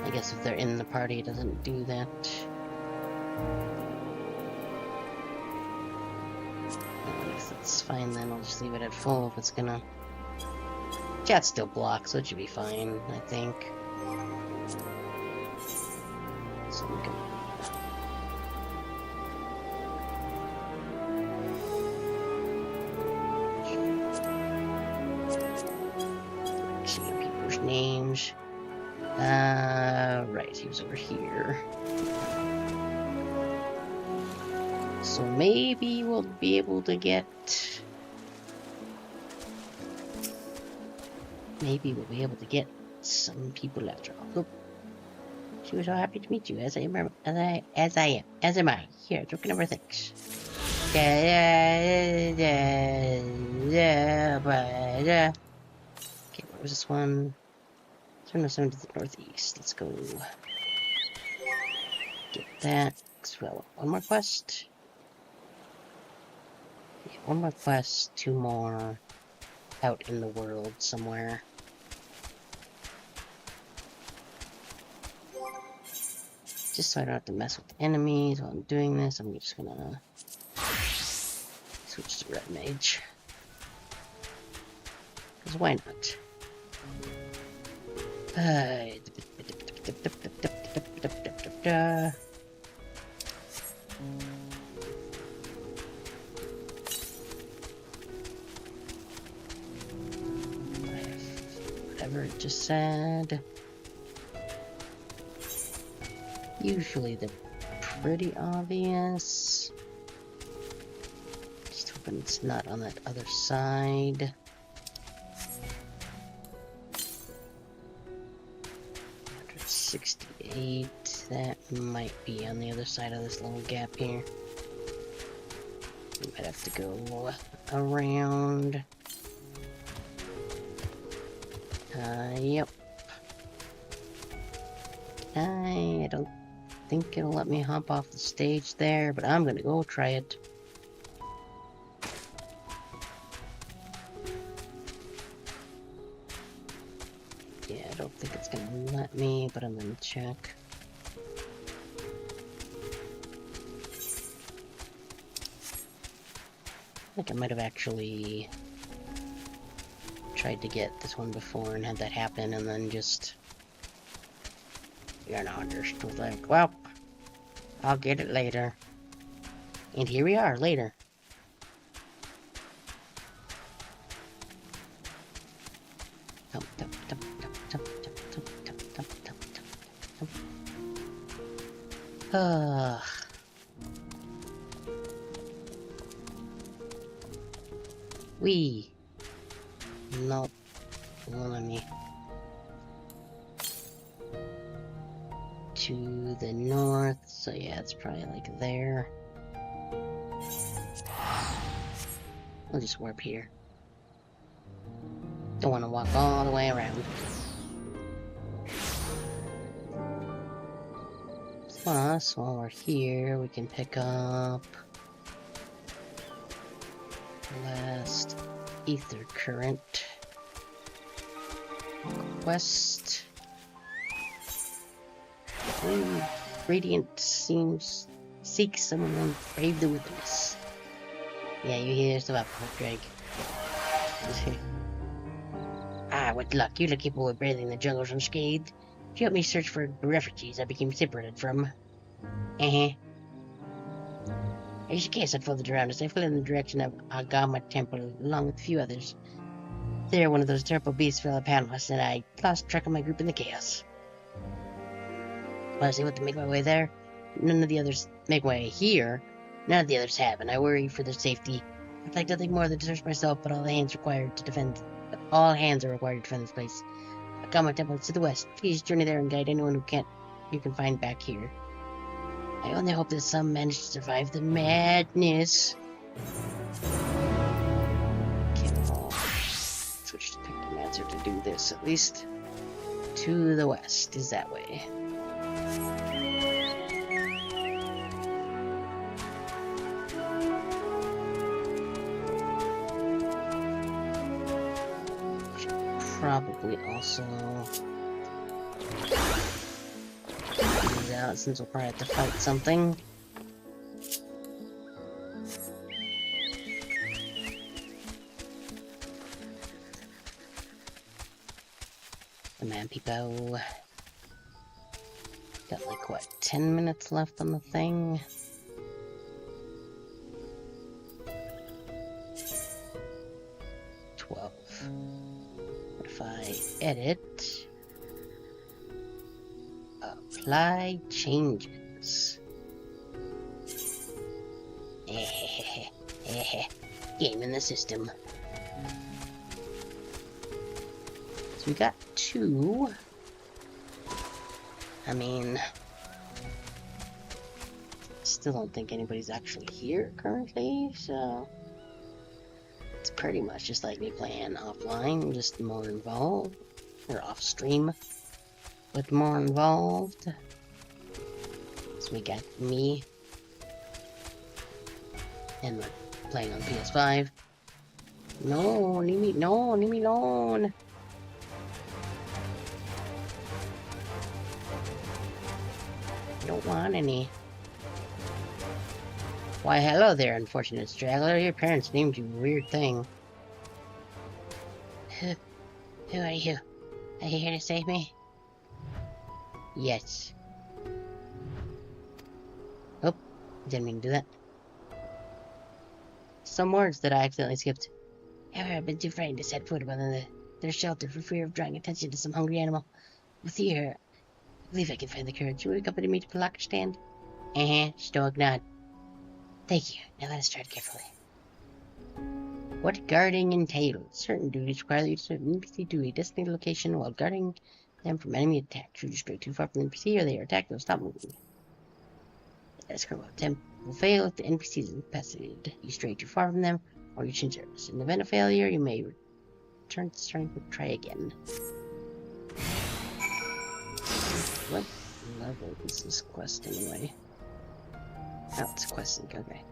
I guess if they're in the party, it doesn't do that. I guess that's fine then. I'll just leave it at full if it's gonna. Chat's still blocked, so it should be fine, I think. So we can. See people's names. Right, he was over here. So maybe we'll be able to get... Maybe we'll be able to get some people after all. Look, she was so happy to meet you, as am I. Here, drink a number of things. Okay, where was this one? 707 to the northeast. Let's go get that. Well, one more quest. Yeah, one more quest, 2 more out in the world somewhere. Just so I don't have to mess with the enemies while I'm doing this, I'm just gonna switch to red mage. Because why not? just said. Usually they're pretty obvious. Just hoping it's not on that other side. 168. That might be on the other side of this little gap here. We might have to go around. Yep. I don't think it'll let me hop off the stage there, but I'm gonna go try it. Yeah, I don't think it's gonna let me, but I'm gonna check. I think I might have actually tried to get this one before and had that happen, and then just, you know, just was like, well, I'll get it later. And here we are, later. We not one me to the north, so yeah, it's probably like there. I'll just warp here. Don't want to walk all the way around. Plus, while we're here, we can pick up last ether current quest. Radiant seeks someone brave the wilderness. Yeah, you hear stuff about Drake. With luck, you look capable of braving the jungles unscathed. If you help me search for refugees I became separated from. As you can't set further around us, I flew in the direction of Agama Temple along with a few others. There, one of those terrible beasts fell upon us, and I lost track of my group in the chaos. I was able to make my way there. None of the others make my way here. None of the others have, and I worry for their safety. I'd like nothing more than to search myself, but all hands are required to defend this place. Agama Temple is to the west. Please journey there and guide anyone you can find back here. I only hope that some manage to survive the madness. Okay, well, switch to Technomancer to do this, at least. To the west is that way. Should probably also out since we'll probably have to fight something. Come on, people. Got like what, 10 minutes left on the thing? If I edit, apply changes. Game in the system. So we got 2. I mean, still don't think anybody's actually here currently, so it's pretty much just like me playing offline, just more involved, or off stream, but more involved. So we got me, and we're playing on PS5. No, leave me alone. I don't want any. Why, hello there, unfortunate straggler. Your parents named you a weird thing. Who are you? Are you here to save me? Yes. Oh, didn't mean to do that. Some words that I accidentally skipped. However, I've been too frightened to set foot upon the their shelter for fear of drawing attention to some hungry animal. With here, I believe I can find the courage. Will you accompany me to the locker stand? Stoic nod. Thank you. Now let us tread carefully. What guarding entails? Certain duties require you to serve an NPC to a designated location while guarding them from enemy attack. Should you stray too far from the NPC or they are attacked, they'll stop moving. As critical attempt will fail if the NPC is incapacitated. You stray too far from them, or you change service. In the event of failure, you may return to strength and try again. What level is this quest anyway? Oh, it's questing, okay.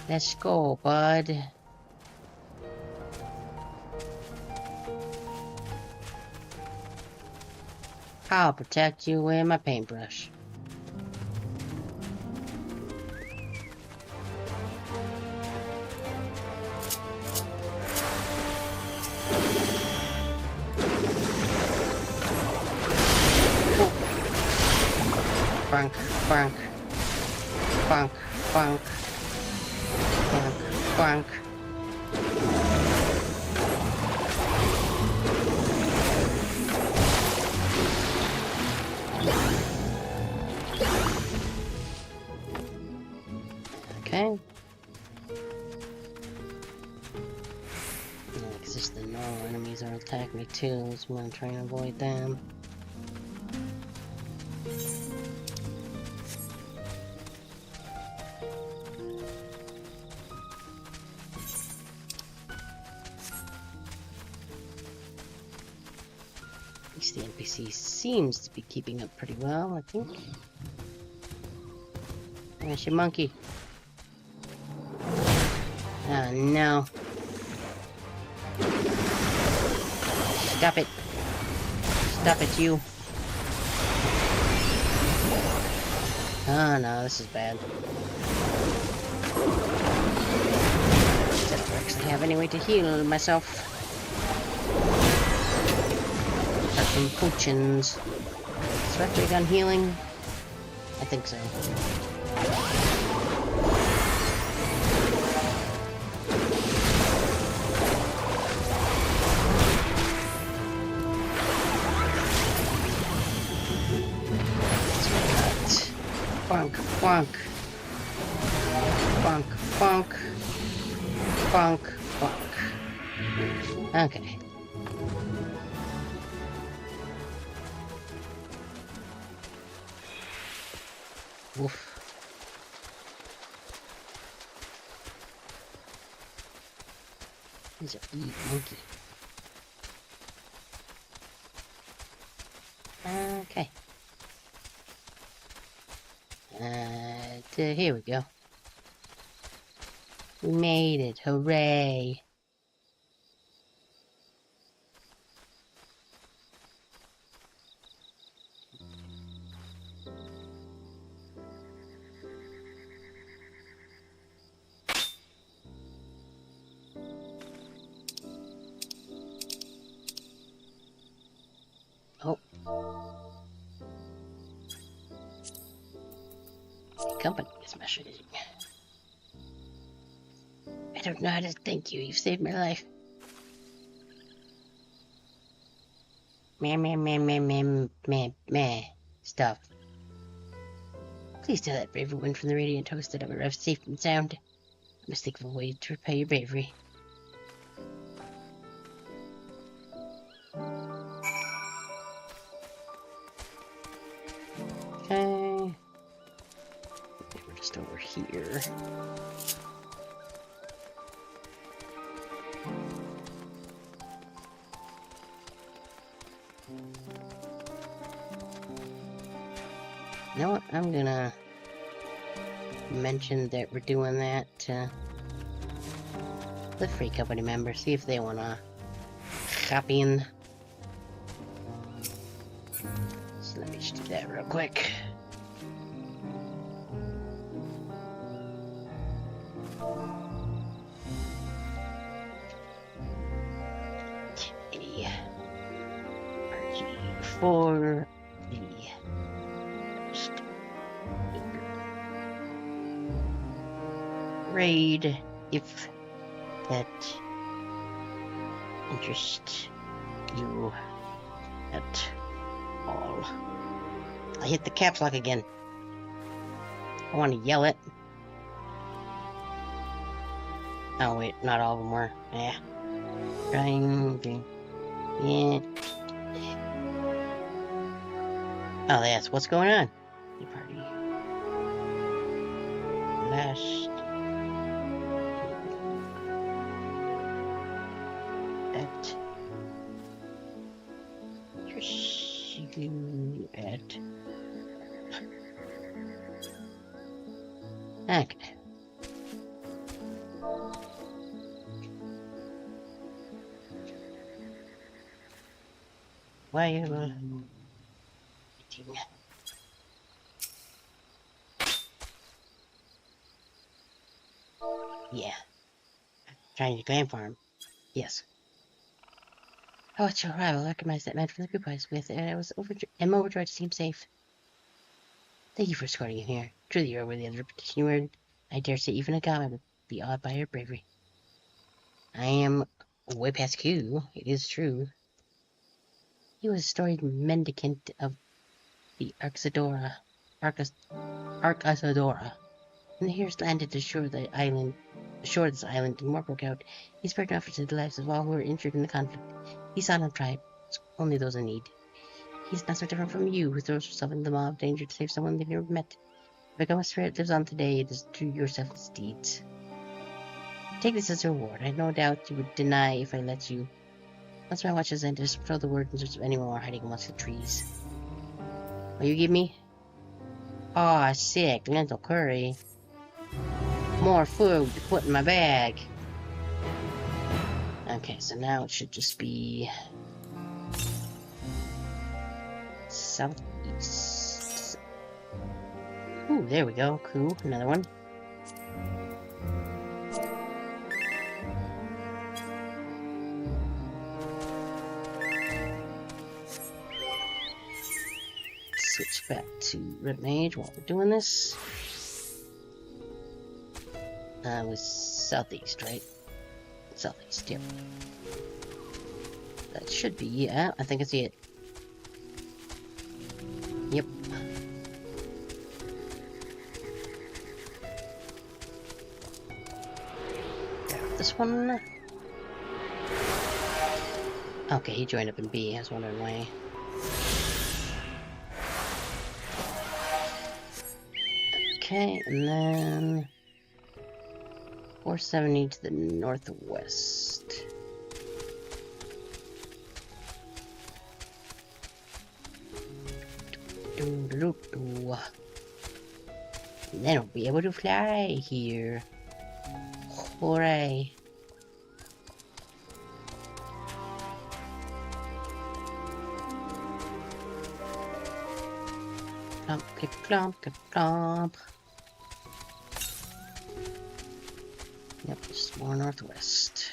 Let's go, bud. I'll protect you with my paintbrush. Bonk, bonk, bonk, bonk, bonk, bonk. Okay. Yeah, because just the normal enemies are attacking me too, so I'm gonna try and avoid them. At least the NPC seems to be keeping up pretty well, I think. There's your monkey. Oh no. Stop it. Stop it, you. Oh no, this is bad. I don't actually have any way to heal myself. Apart from potions. Is Rectory gun healing? I think so. Bonk, bonk. Bonk, bonk. Bonk, bonk. Okay. Woof. He's a big monkey. Okay. Here we go. We made it. Hooray. Oh. The company is messaging. I don't know how to thank you. You've saved my life. Meh. Stop. Please tell that brave woman from the Radiant Host that I'm arrived safe and sound. I must think of a way to repay your bravery. Okay. We're just over here. You know what? I'm gonna mention that we're doing that to the free company members, see if they wanna copy in. So let me just do that real quick. Okay. RG for the raid, if that interest you at all. I hit the caps lock again. I want to yell it. Oh wait, not all of them were. Yeah. Trying to... Yeah. Oh, that's what's going on. The party. Last... At... You at... Okay. Why you yeah. Trying to Glam farm. Yes. Oh, it's your arrival. I recognized that man from the group I was with, and I'm overjoyed to seem safe. Thank you for escorting him here. Truly, you are worthy of the reputation you earned. I dare say even a god would be awed by your bravery. I am way past Q, it is true. He was a storied mendicant of the Arcasadora. And the heroes landed ashore this island, and war broke out. He spared no efforts to the lives of all who were injured in the conflict. He sought no tribes, only those in need. He's not so different from you, who throws yourself into the maw of danger to save someone they've never met. If a ghost spirit lives on today, it is through your selfless deeds. Take this as a reward. I have no doubt you would deny if I let you. Once my watch is ended, throw the word in search of anyone more hiding amongst the trees. Will you give me? Aw, sick. Lentil curry. More food to put in my bag. Okay, so now it should just be... southeast. Ooh, there we go. Cool. Another one. Switch back to Red Mage while we're doing this. It was southeast, right? Southeast, yep. That should be, yeah, I think I see it. Yep. This one. Okay, he joined up in B. I was wondering why. Okay, and then 470 to the northwest. And then we'll be able to fly here. Hooray. Clomp, click, clomp, click, clomp. Yep, just more northwest.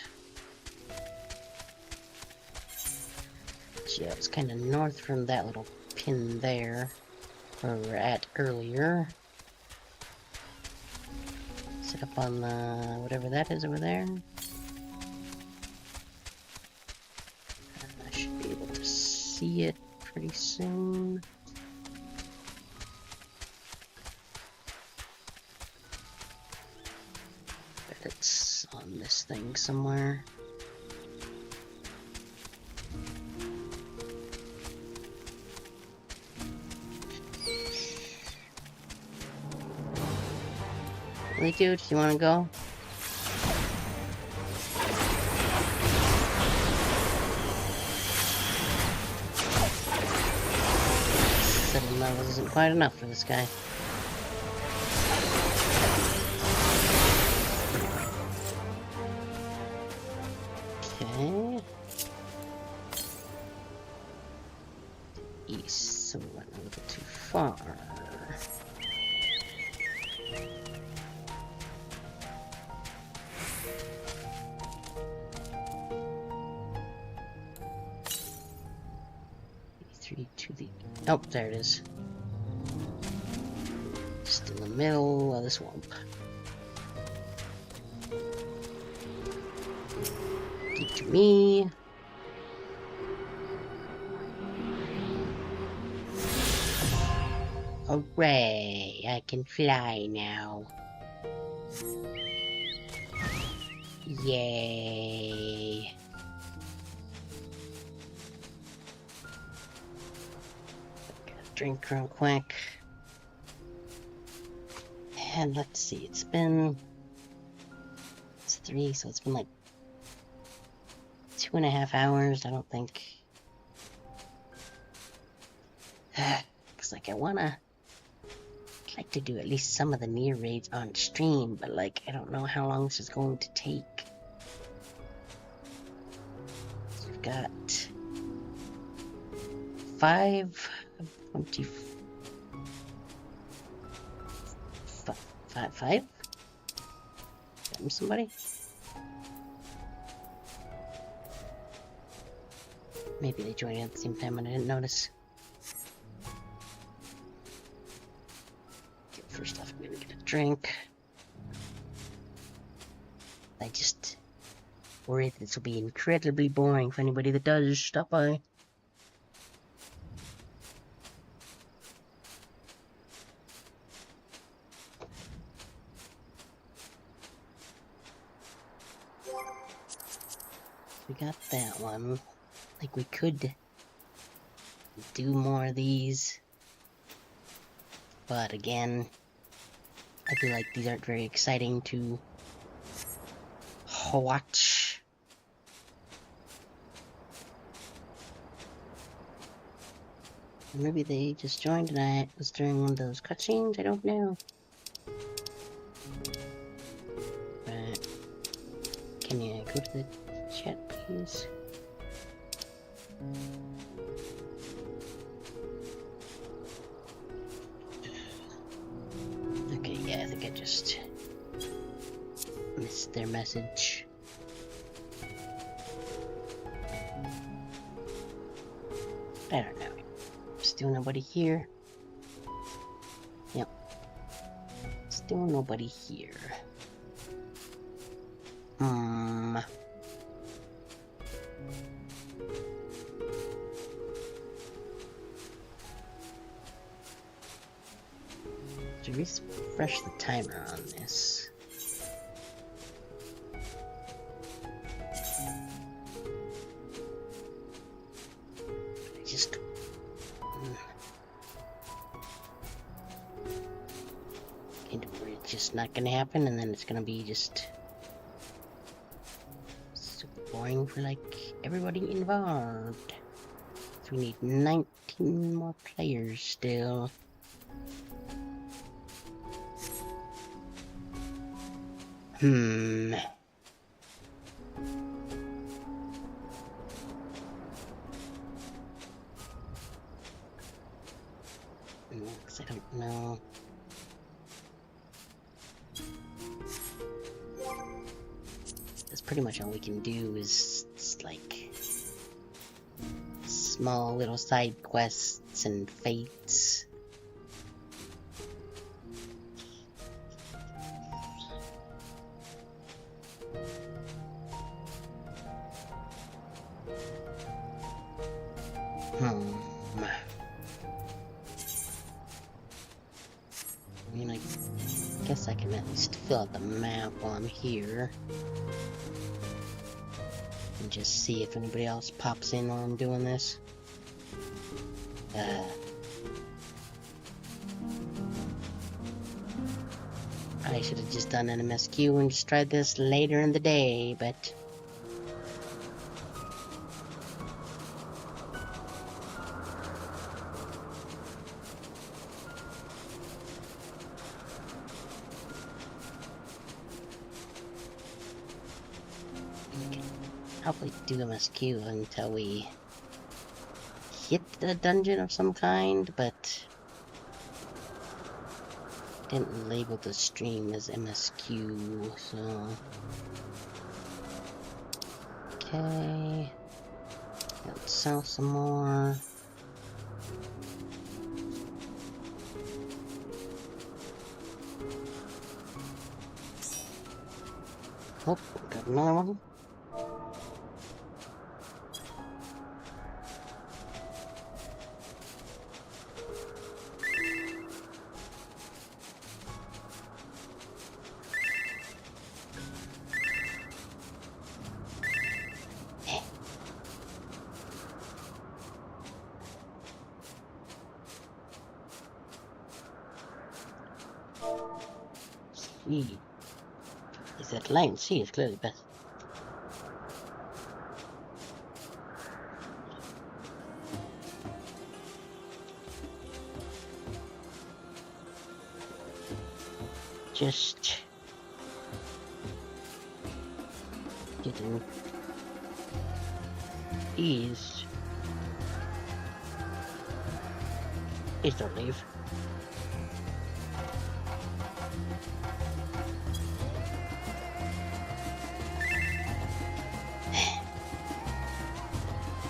Yeah, it's kind of north from that little pin there, where we were at earlier. Set up on whatever that is over there. I should be able to see it pretty soon. Bet it's on this thing somewhere. Really, dude? You wanna go? 7 levels isn't quite enough for this guy. Okay. East, so we went a little too far. To the... Oh, there it is. Just in the middle of the swamp. Keep to me. Hooray! I can fly now. Yay! Drink real quick. And let's see, it's 3, so it's been like 2.5 hours. I don't think. Cause like I'd like to do at least some of the Nier raids on stream, but like I don't know how long this is going to take. So we've got 5 from somebody? Maybe they joined at the same time and I didn't notice. Okay, first off, I'm gonna get a drink. I just worry that this will be incredibly boring for anybody that does stop by. We got that one. Like we could do more of these, but again, I feel like these aren't very exciting to watch. Maybe they just joined and I was during one of those cutscenes, I don't know. But can you go to the chat, please? Okay, yeah, I think I just missed their message. I don't know. Still nobody here. Yep. Still nobody here. To refresh the timer on this. I just it's just not gonna happen, and then it's gonna be just super boring for like everybody involved. So we need 19 more players still. I don't know. That's pretty much all we can do is like small little side quests and fates. I mean, I guess I can at least fill out the map while I'm here. And just see if anybody else pops in while I'm doing this. I should have just done an MSQ and just tried this later in the day, but... probably do MSQ until we hit a dungeon of some kind, but didn't label the stream as MSQ, so... Okay... Let's sell some more... Oh, got another one. E. Is that line? C is clearly best. Just getting ease. Please don't leave.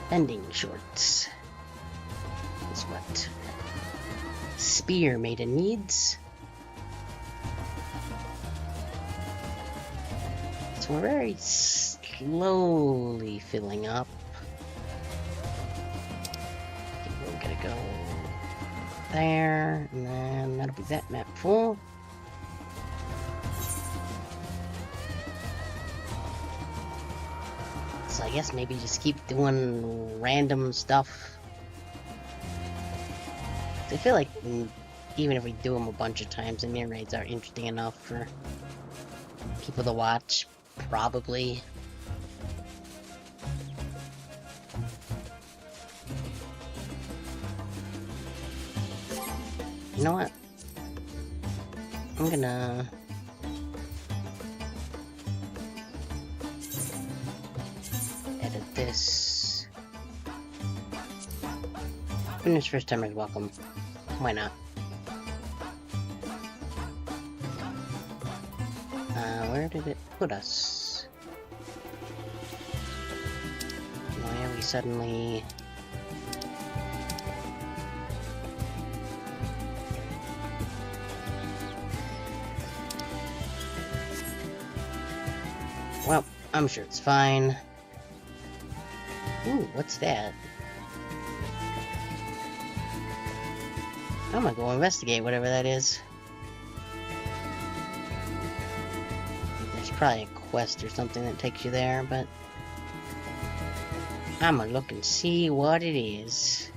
Bending shorts is what Spear Maiden needs. So we're very slowly filling up. Okay, we're gonna go there, and then that'll be that map full. So I guess maybe just keep doing random stuff. I feel like even if we do them a bunch of times, the Nier raids are interesting enough for people to watch, probably. You know what? I'm gonna... edit this. Finish first timers welcome. Why not? Where did it put us? Why are we suddenly... Well, I'm sure it's fine. Ooh, what's that? I'm gonna go investigate whatever that is. There's probably a quest or something that takes you there, but I'm gonna look and see what it is.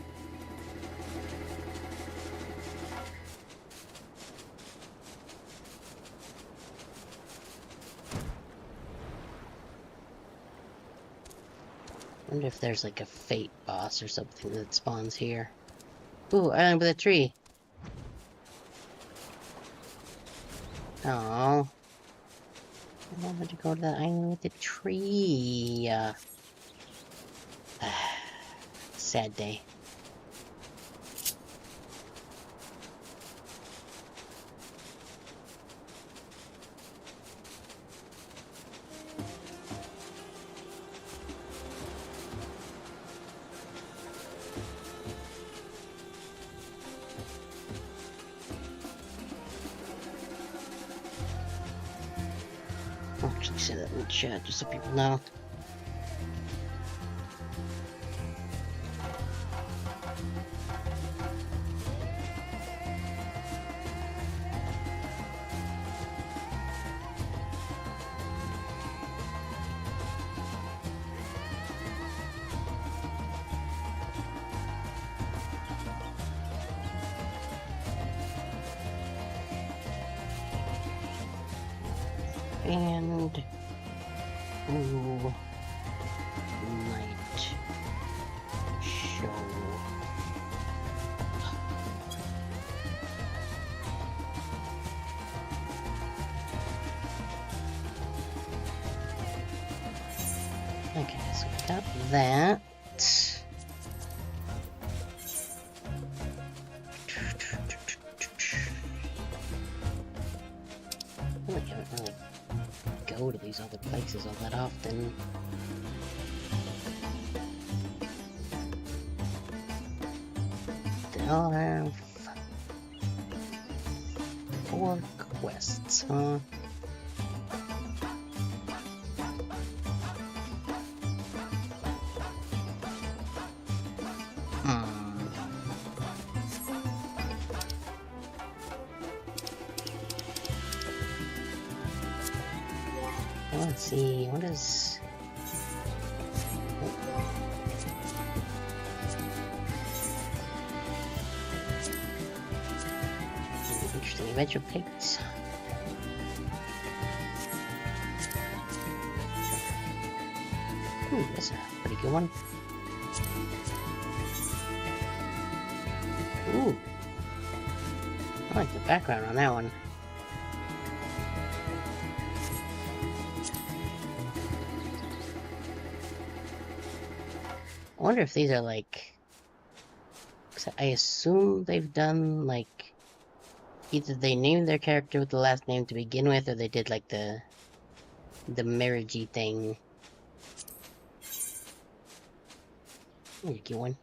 I wonder if there's like a fate boss or something that spawns here. Ooh, island with a tree. Oh, I wanted to go to that island with the tree. Sad day. I'll actually say that in the chat just so people know. And ooh, might show. Okay, so we got that. Really haven't really go to these other places all that often. They'll have 4 quests, huh? Let's see, what is... Interesting adventure pigs. Ooh, that's a pretty good one. Ooh. I like the background on that one. I wonder if these are like... 'cause I assume they've done like... either they named their character with the last name to begin with, or they did like the marriagey thing. Here's a good one.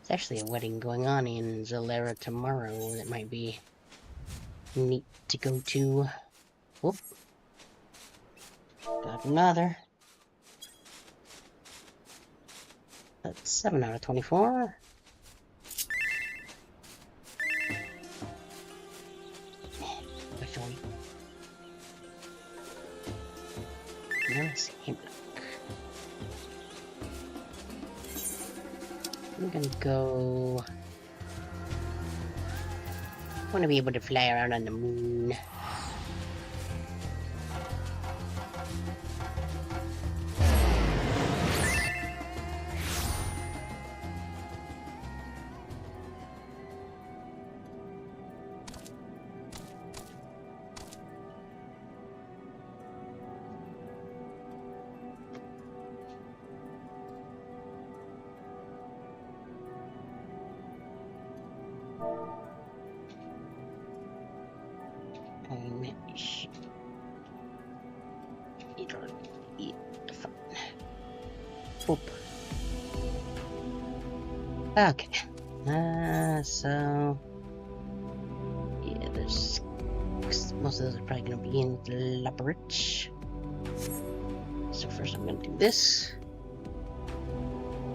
There's actually a wedding going on in Zalera tomorrow that might be neat to go to. Whoop. Got another. That's 7 out of 24. Actually, nice handbook. I'm gonna go... I want to be able to fly around on the moon. Oop. Okay. So yeah, there's most of those are probably gonna be in Labrich. So first I'm gonna do this.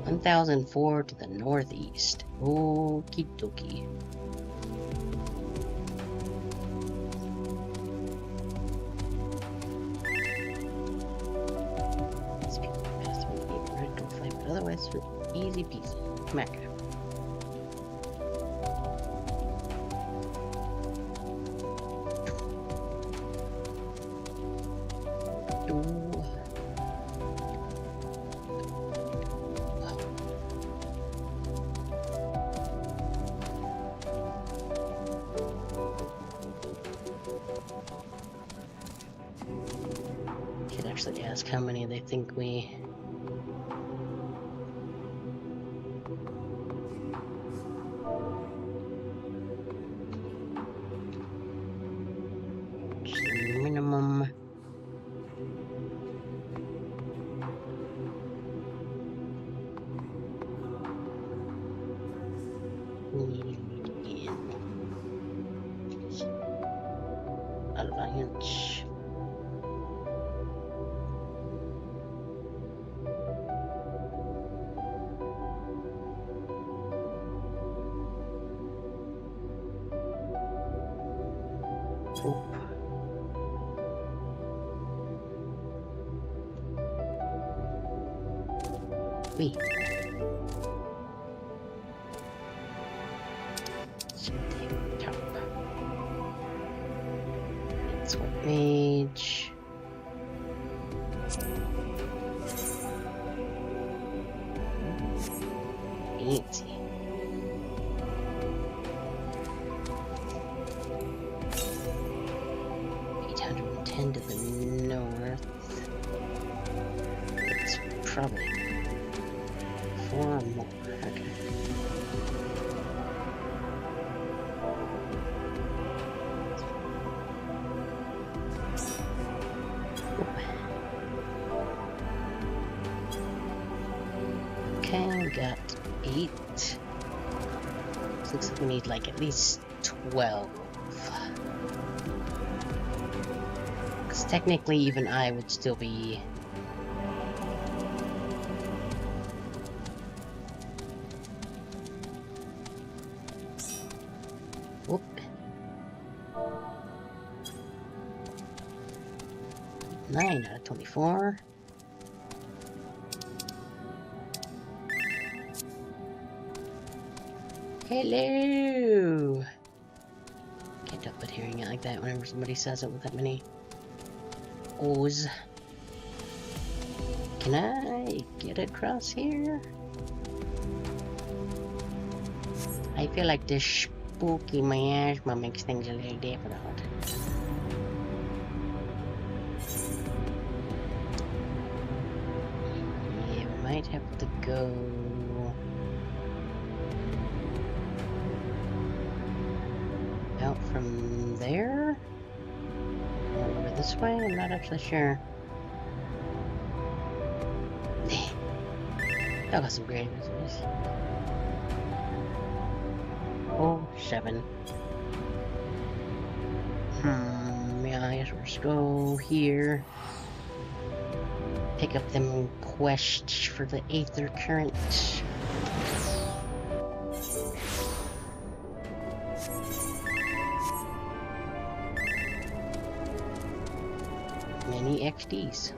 1004 to the northeast. Okie dokie. Otherwise, easy peasy. Come back. Could actually ask how many they think we... minimum. Alliance. Oop. Wait. Top. It's what mage. Fancy. To the north. It's probably 4 or more. Okay. Okay, we got 8. Looks like we need like at least 12. Technically, even I would still be... Whoop. Nine out of 24. Hello! Can't help but hearing it like that whenever somebody says it with that many O's. Can I get across here? I feel like this spooky miasma makes things a little difficult. Yeah, we might have to go out from there? Or over this way? I'm not actually sure. That got some great messages. Oh, 7. Yeah, I guess we'll just go here. Pick up them quests for the Aether Current. Many XDs.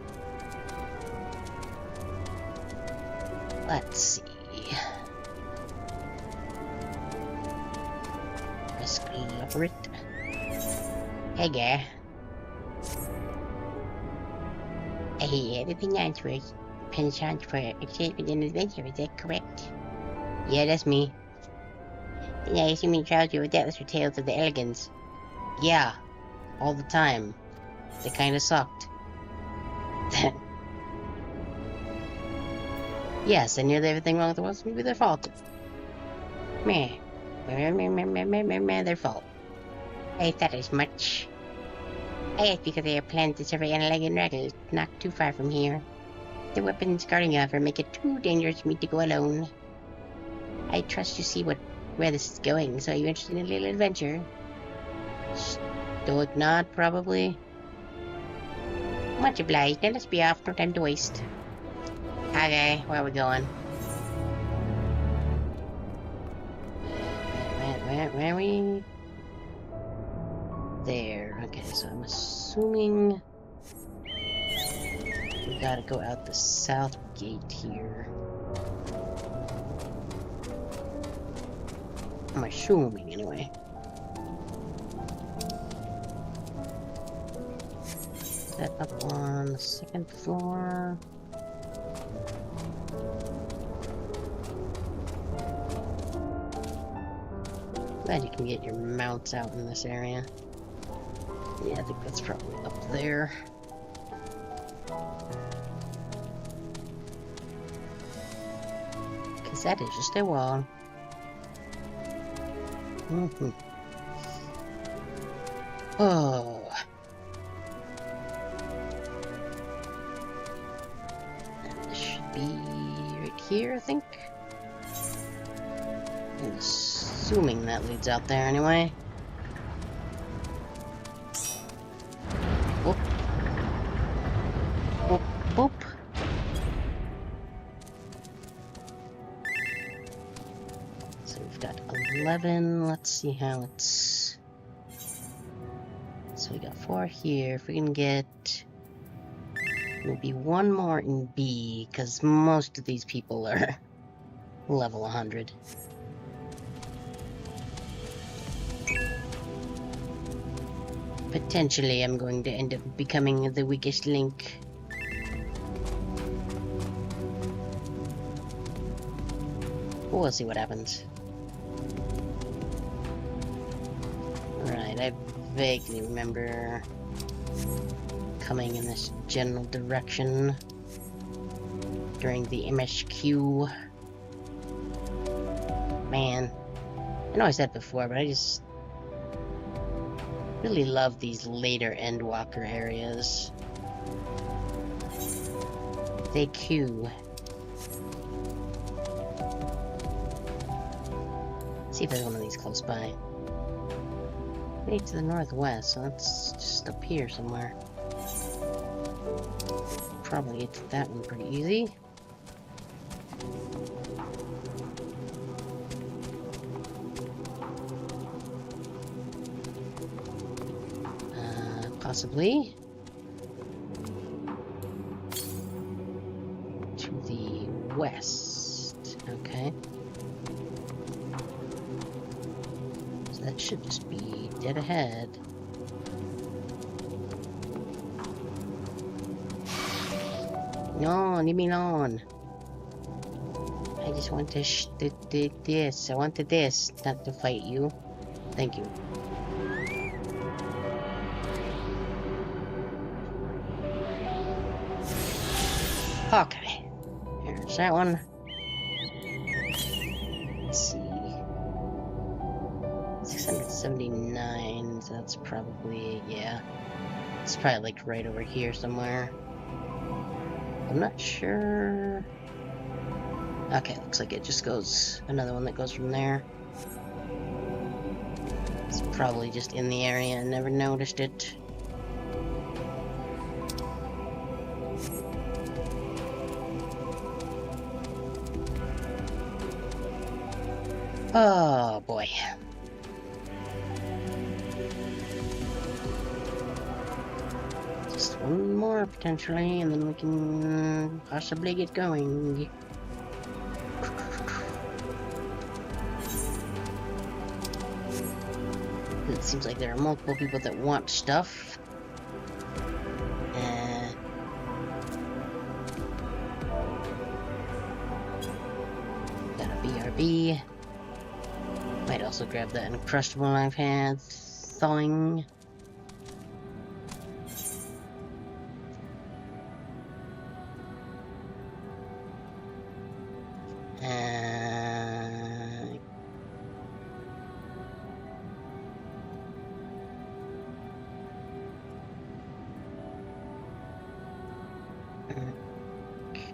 Let's see. Discover it. Hey, guy. Hey, everything answers. Pen transfer, except with an adventure, is that correct? Yeah, that's me. Then I assume you traveled your deathless for tales of the elegance. Yeah, all the time. They kinda sucked. Yes, and nearly everything wrong with the world seems to be their fault. Meh. Their fault. I thought as much. I asked because they have plans to survey an elegant dragon not too far from here. The weapons guarding her make it too dangerous for me to go alone. I trust you see where this is going, so are you interested in a little adventure? Stoic nod, probably. Much obliged. Now let's be off. No time to waste. Okay, where are we going? Where are we? There. Okay, so I'm assuming we gotta go out the south gate here. I'm assuming, anyway. Set up on the 2nd floor. Glad you can get your mounts out in this area. Yeah, I think that's probably up there. Because that is just a wall. Oh. This should be right here, I think. I'm assuming that leads out there anyway. Boop. Boop, boop. So we've got 11. Let's see how it's... So we got 4 here. If we can get maybe 1 more in B, because most of these people are level 100. Potentially, I'm going to end up becoming the weakest link. We'll see what happens. Right, I vaguely remember coming in this general direction during the MSQ. Man, I know I said before, but I just really love these later Endwalker areas. They queue. See if there's one of these close by. Way to the northwest, so that's just up here somewhere. Probably get to that one pretty easy. Possibly. To the west. Okay. So that should just be dead ahead. No, leave me alone. I just want to this. I wanted this, not to fight you. Thank you. Okay. There's that one. Let's see. 679, so that's probably, yeah. It's probably like right over here somewhere. I'm not sure. Okay, looks like it just goes, another one that goes from there. It's probably just in the area and never noticed it. Oh boy. Just one more potentially, and then we can possibly get going. It seems like there are multiple people that want stuff. Got a BRB. Might also grab that Uncrustable I've had thawing.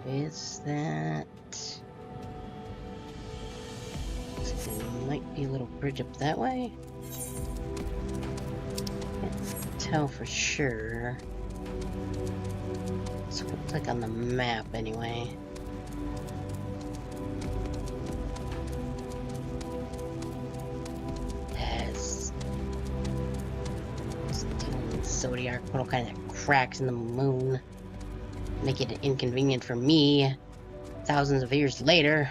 Is that... There might be a little bridge up that way? Can't tell for sure. So it looks like on the map anyway. Has zodiac little kind of cracks in the moon. Make it inconvenient for me thousands of years later.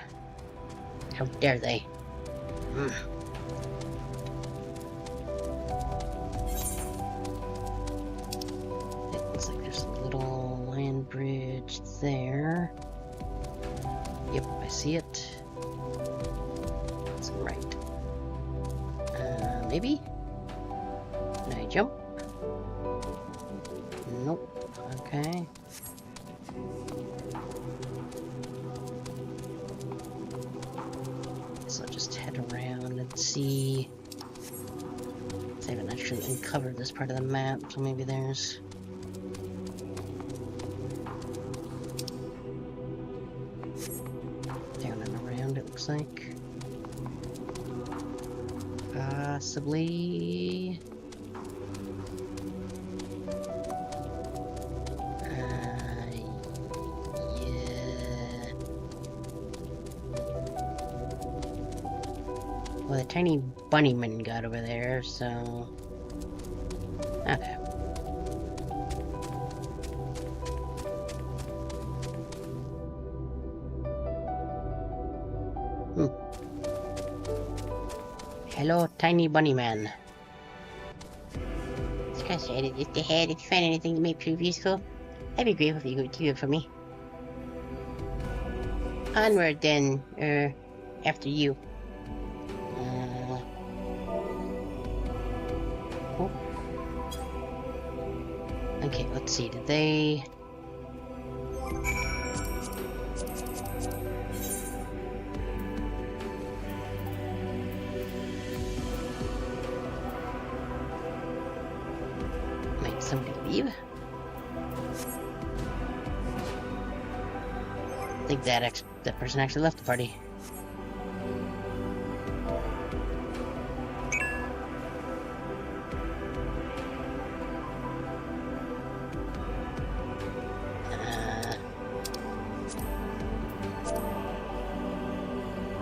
How dare they? It looks like there's a little land bridge there. Yep, I see it. That's right. Maybe? Can I jump? Nope. Okay. So I'll just head around and see. I haven't actually uncovered this part of the map, so maybe there's... down and around, it looks like. Possibly... Well, the tiny bunnyman got over there, so... Okay. Hello, tiny bunnyman. If they had, if you find anything that may prove useful, I'd be grateful if you could do it for me. Onward then, after you. Okay, let's see, did they... Might somebody leave? I think that person actually left the party.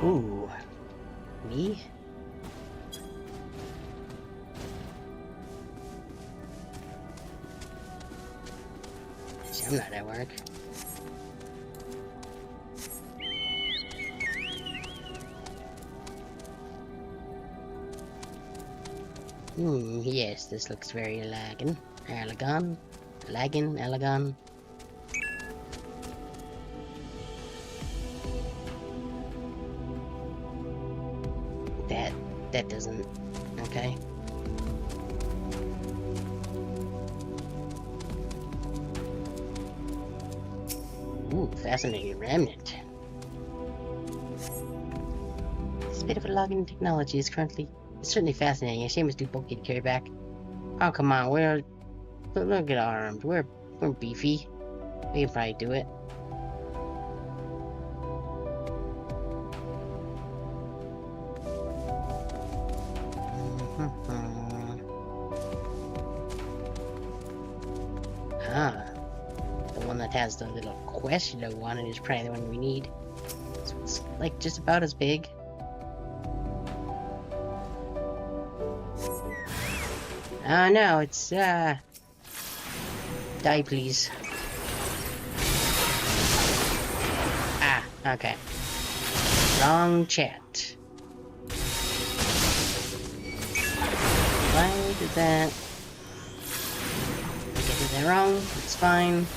Ooh. Me? See, I'm not at work. Yes, this looks very elegant. Elegant. Okay. Ooh, fascinating remnant. This bit of a logging technology is it's certainly fascinating. A shame it's too bulky to carry back. Oh, come on, look at our arms. We're beefy. We can probably do it. Ah, the one that has the little question on it is probably the one we need. So it's like just about as big. Oh no, it's die please. Ah, okay. Wrong chat. Why did that? Okay, did that wrong? It's fine.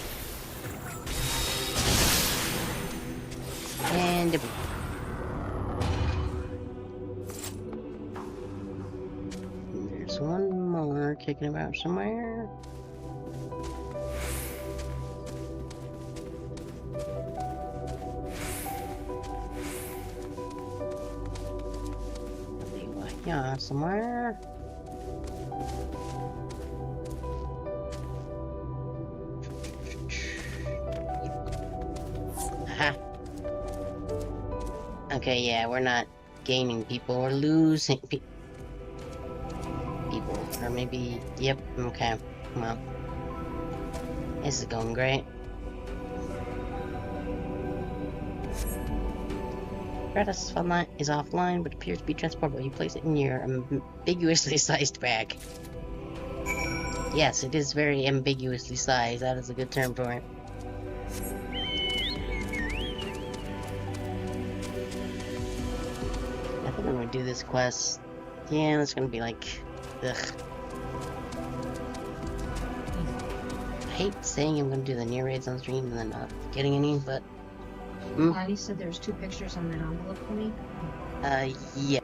And a boop. There's one more kicking about somewhere. Yeah, somewhere. Aha. Okay, yeah, we're not gaining people, we're losing people. Or maybe, yep, okay. Well, this is going great. Stratus is offline, but appears to be transportable. You place it in your ambiguously sized bag. Yes, it is very ambiguously sized. That is a good term for it. I think I'm gonna do this quest. Yeah, it's gonna be like, ugh. I hate saying I'm gonna do the Nier raids on stream and then not getting any, but. You said there's 2 pictures on that envelope for me? Yeah.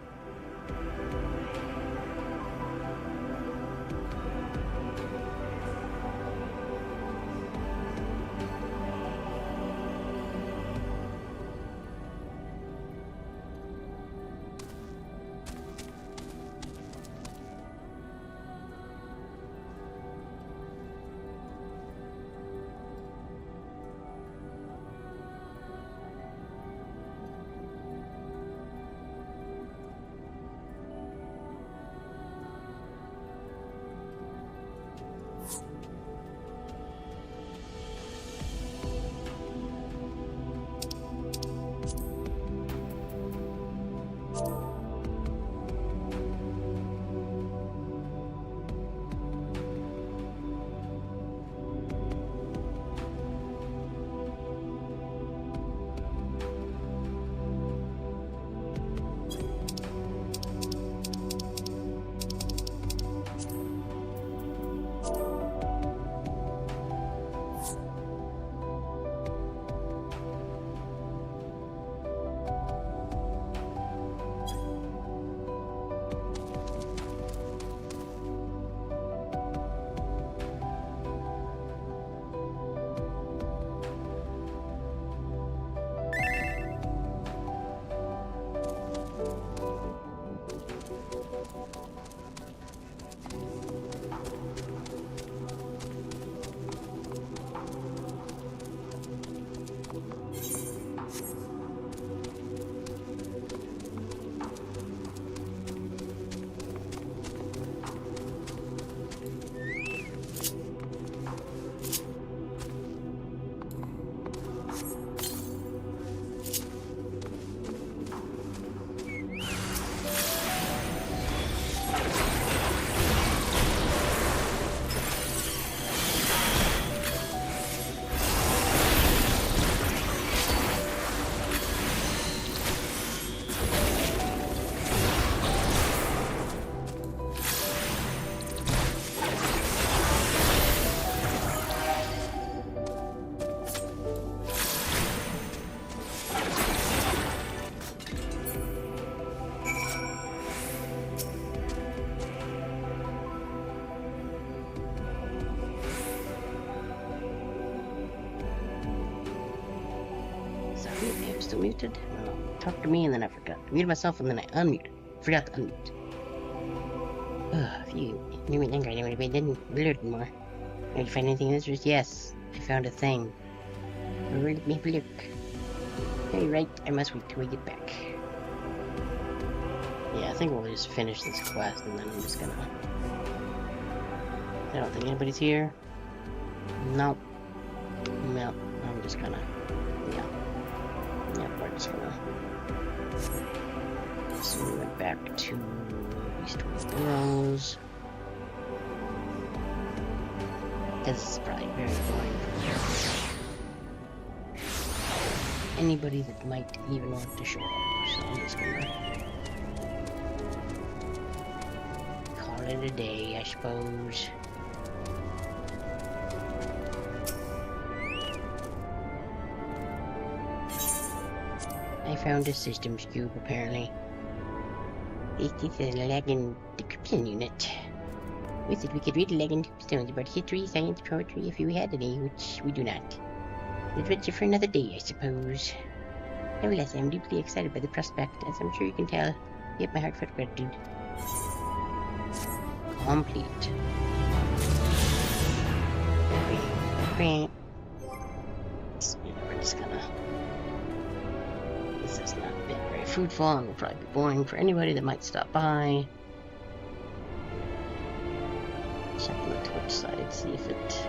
still muted? No. Talk to me and then I forgot. I muted myself and then I unmuted. Forgot to unmute. If you knew me angry, I would have been blurred more. Did you find anything in this room? Yes, I found a thing. Where did me look? Hey, right, I must wait till we get back. Yeah, I think we'll just finish this quest and then I'm just gonna... I don't think anybody's here. Nope. Nope. I'm just gonna... Yeah. Yeah, we're just gonna... So we went back to... these 20 girls. This is probably very boring for anybody that might even want to show up. So I'm just gonna... call it a day, I suppose. I found a systems cube, apparently. This is a legend decryption unit. With it, we could read legend stones about history, science, poetry, if we had any, which we do not. Adventure for another day, I suppose. Nevertheless, I am deeply excited by the prospect, as I'm sure you can tell. Yet my heartfelt gratitude. Complete. We're just gonna... This has not been very fruitful and will probably be boring for anybody that might stop by. Check on the Twitch side, see if it...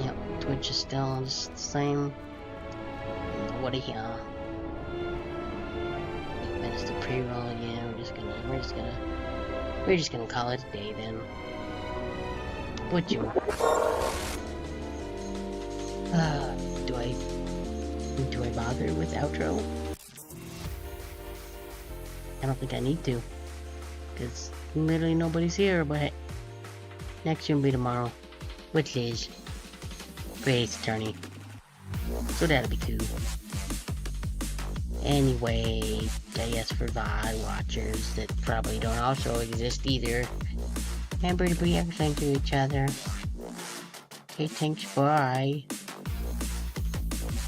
Yep, Twitch is still just the same. What a yeah. 8 minutes to pre-roll, yeah, we're just gonna call it a day then. Would you? Do I bother with outro? I don't think I need to, because literally nobody's here, but next stream will be tomorrow, which is Face Attorney, so that'll be cool. Anyway, I guess for the VOD watchers that probably don't also exist either, remember to be everything to each other. Okay, thanks, bye.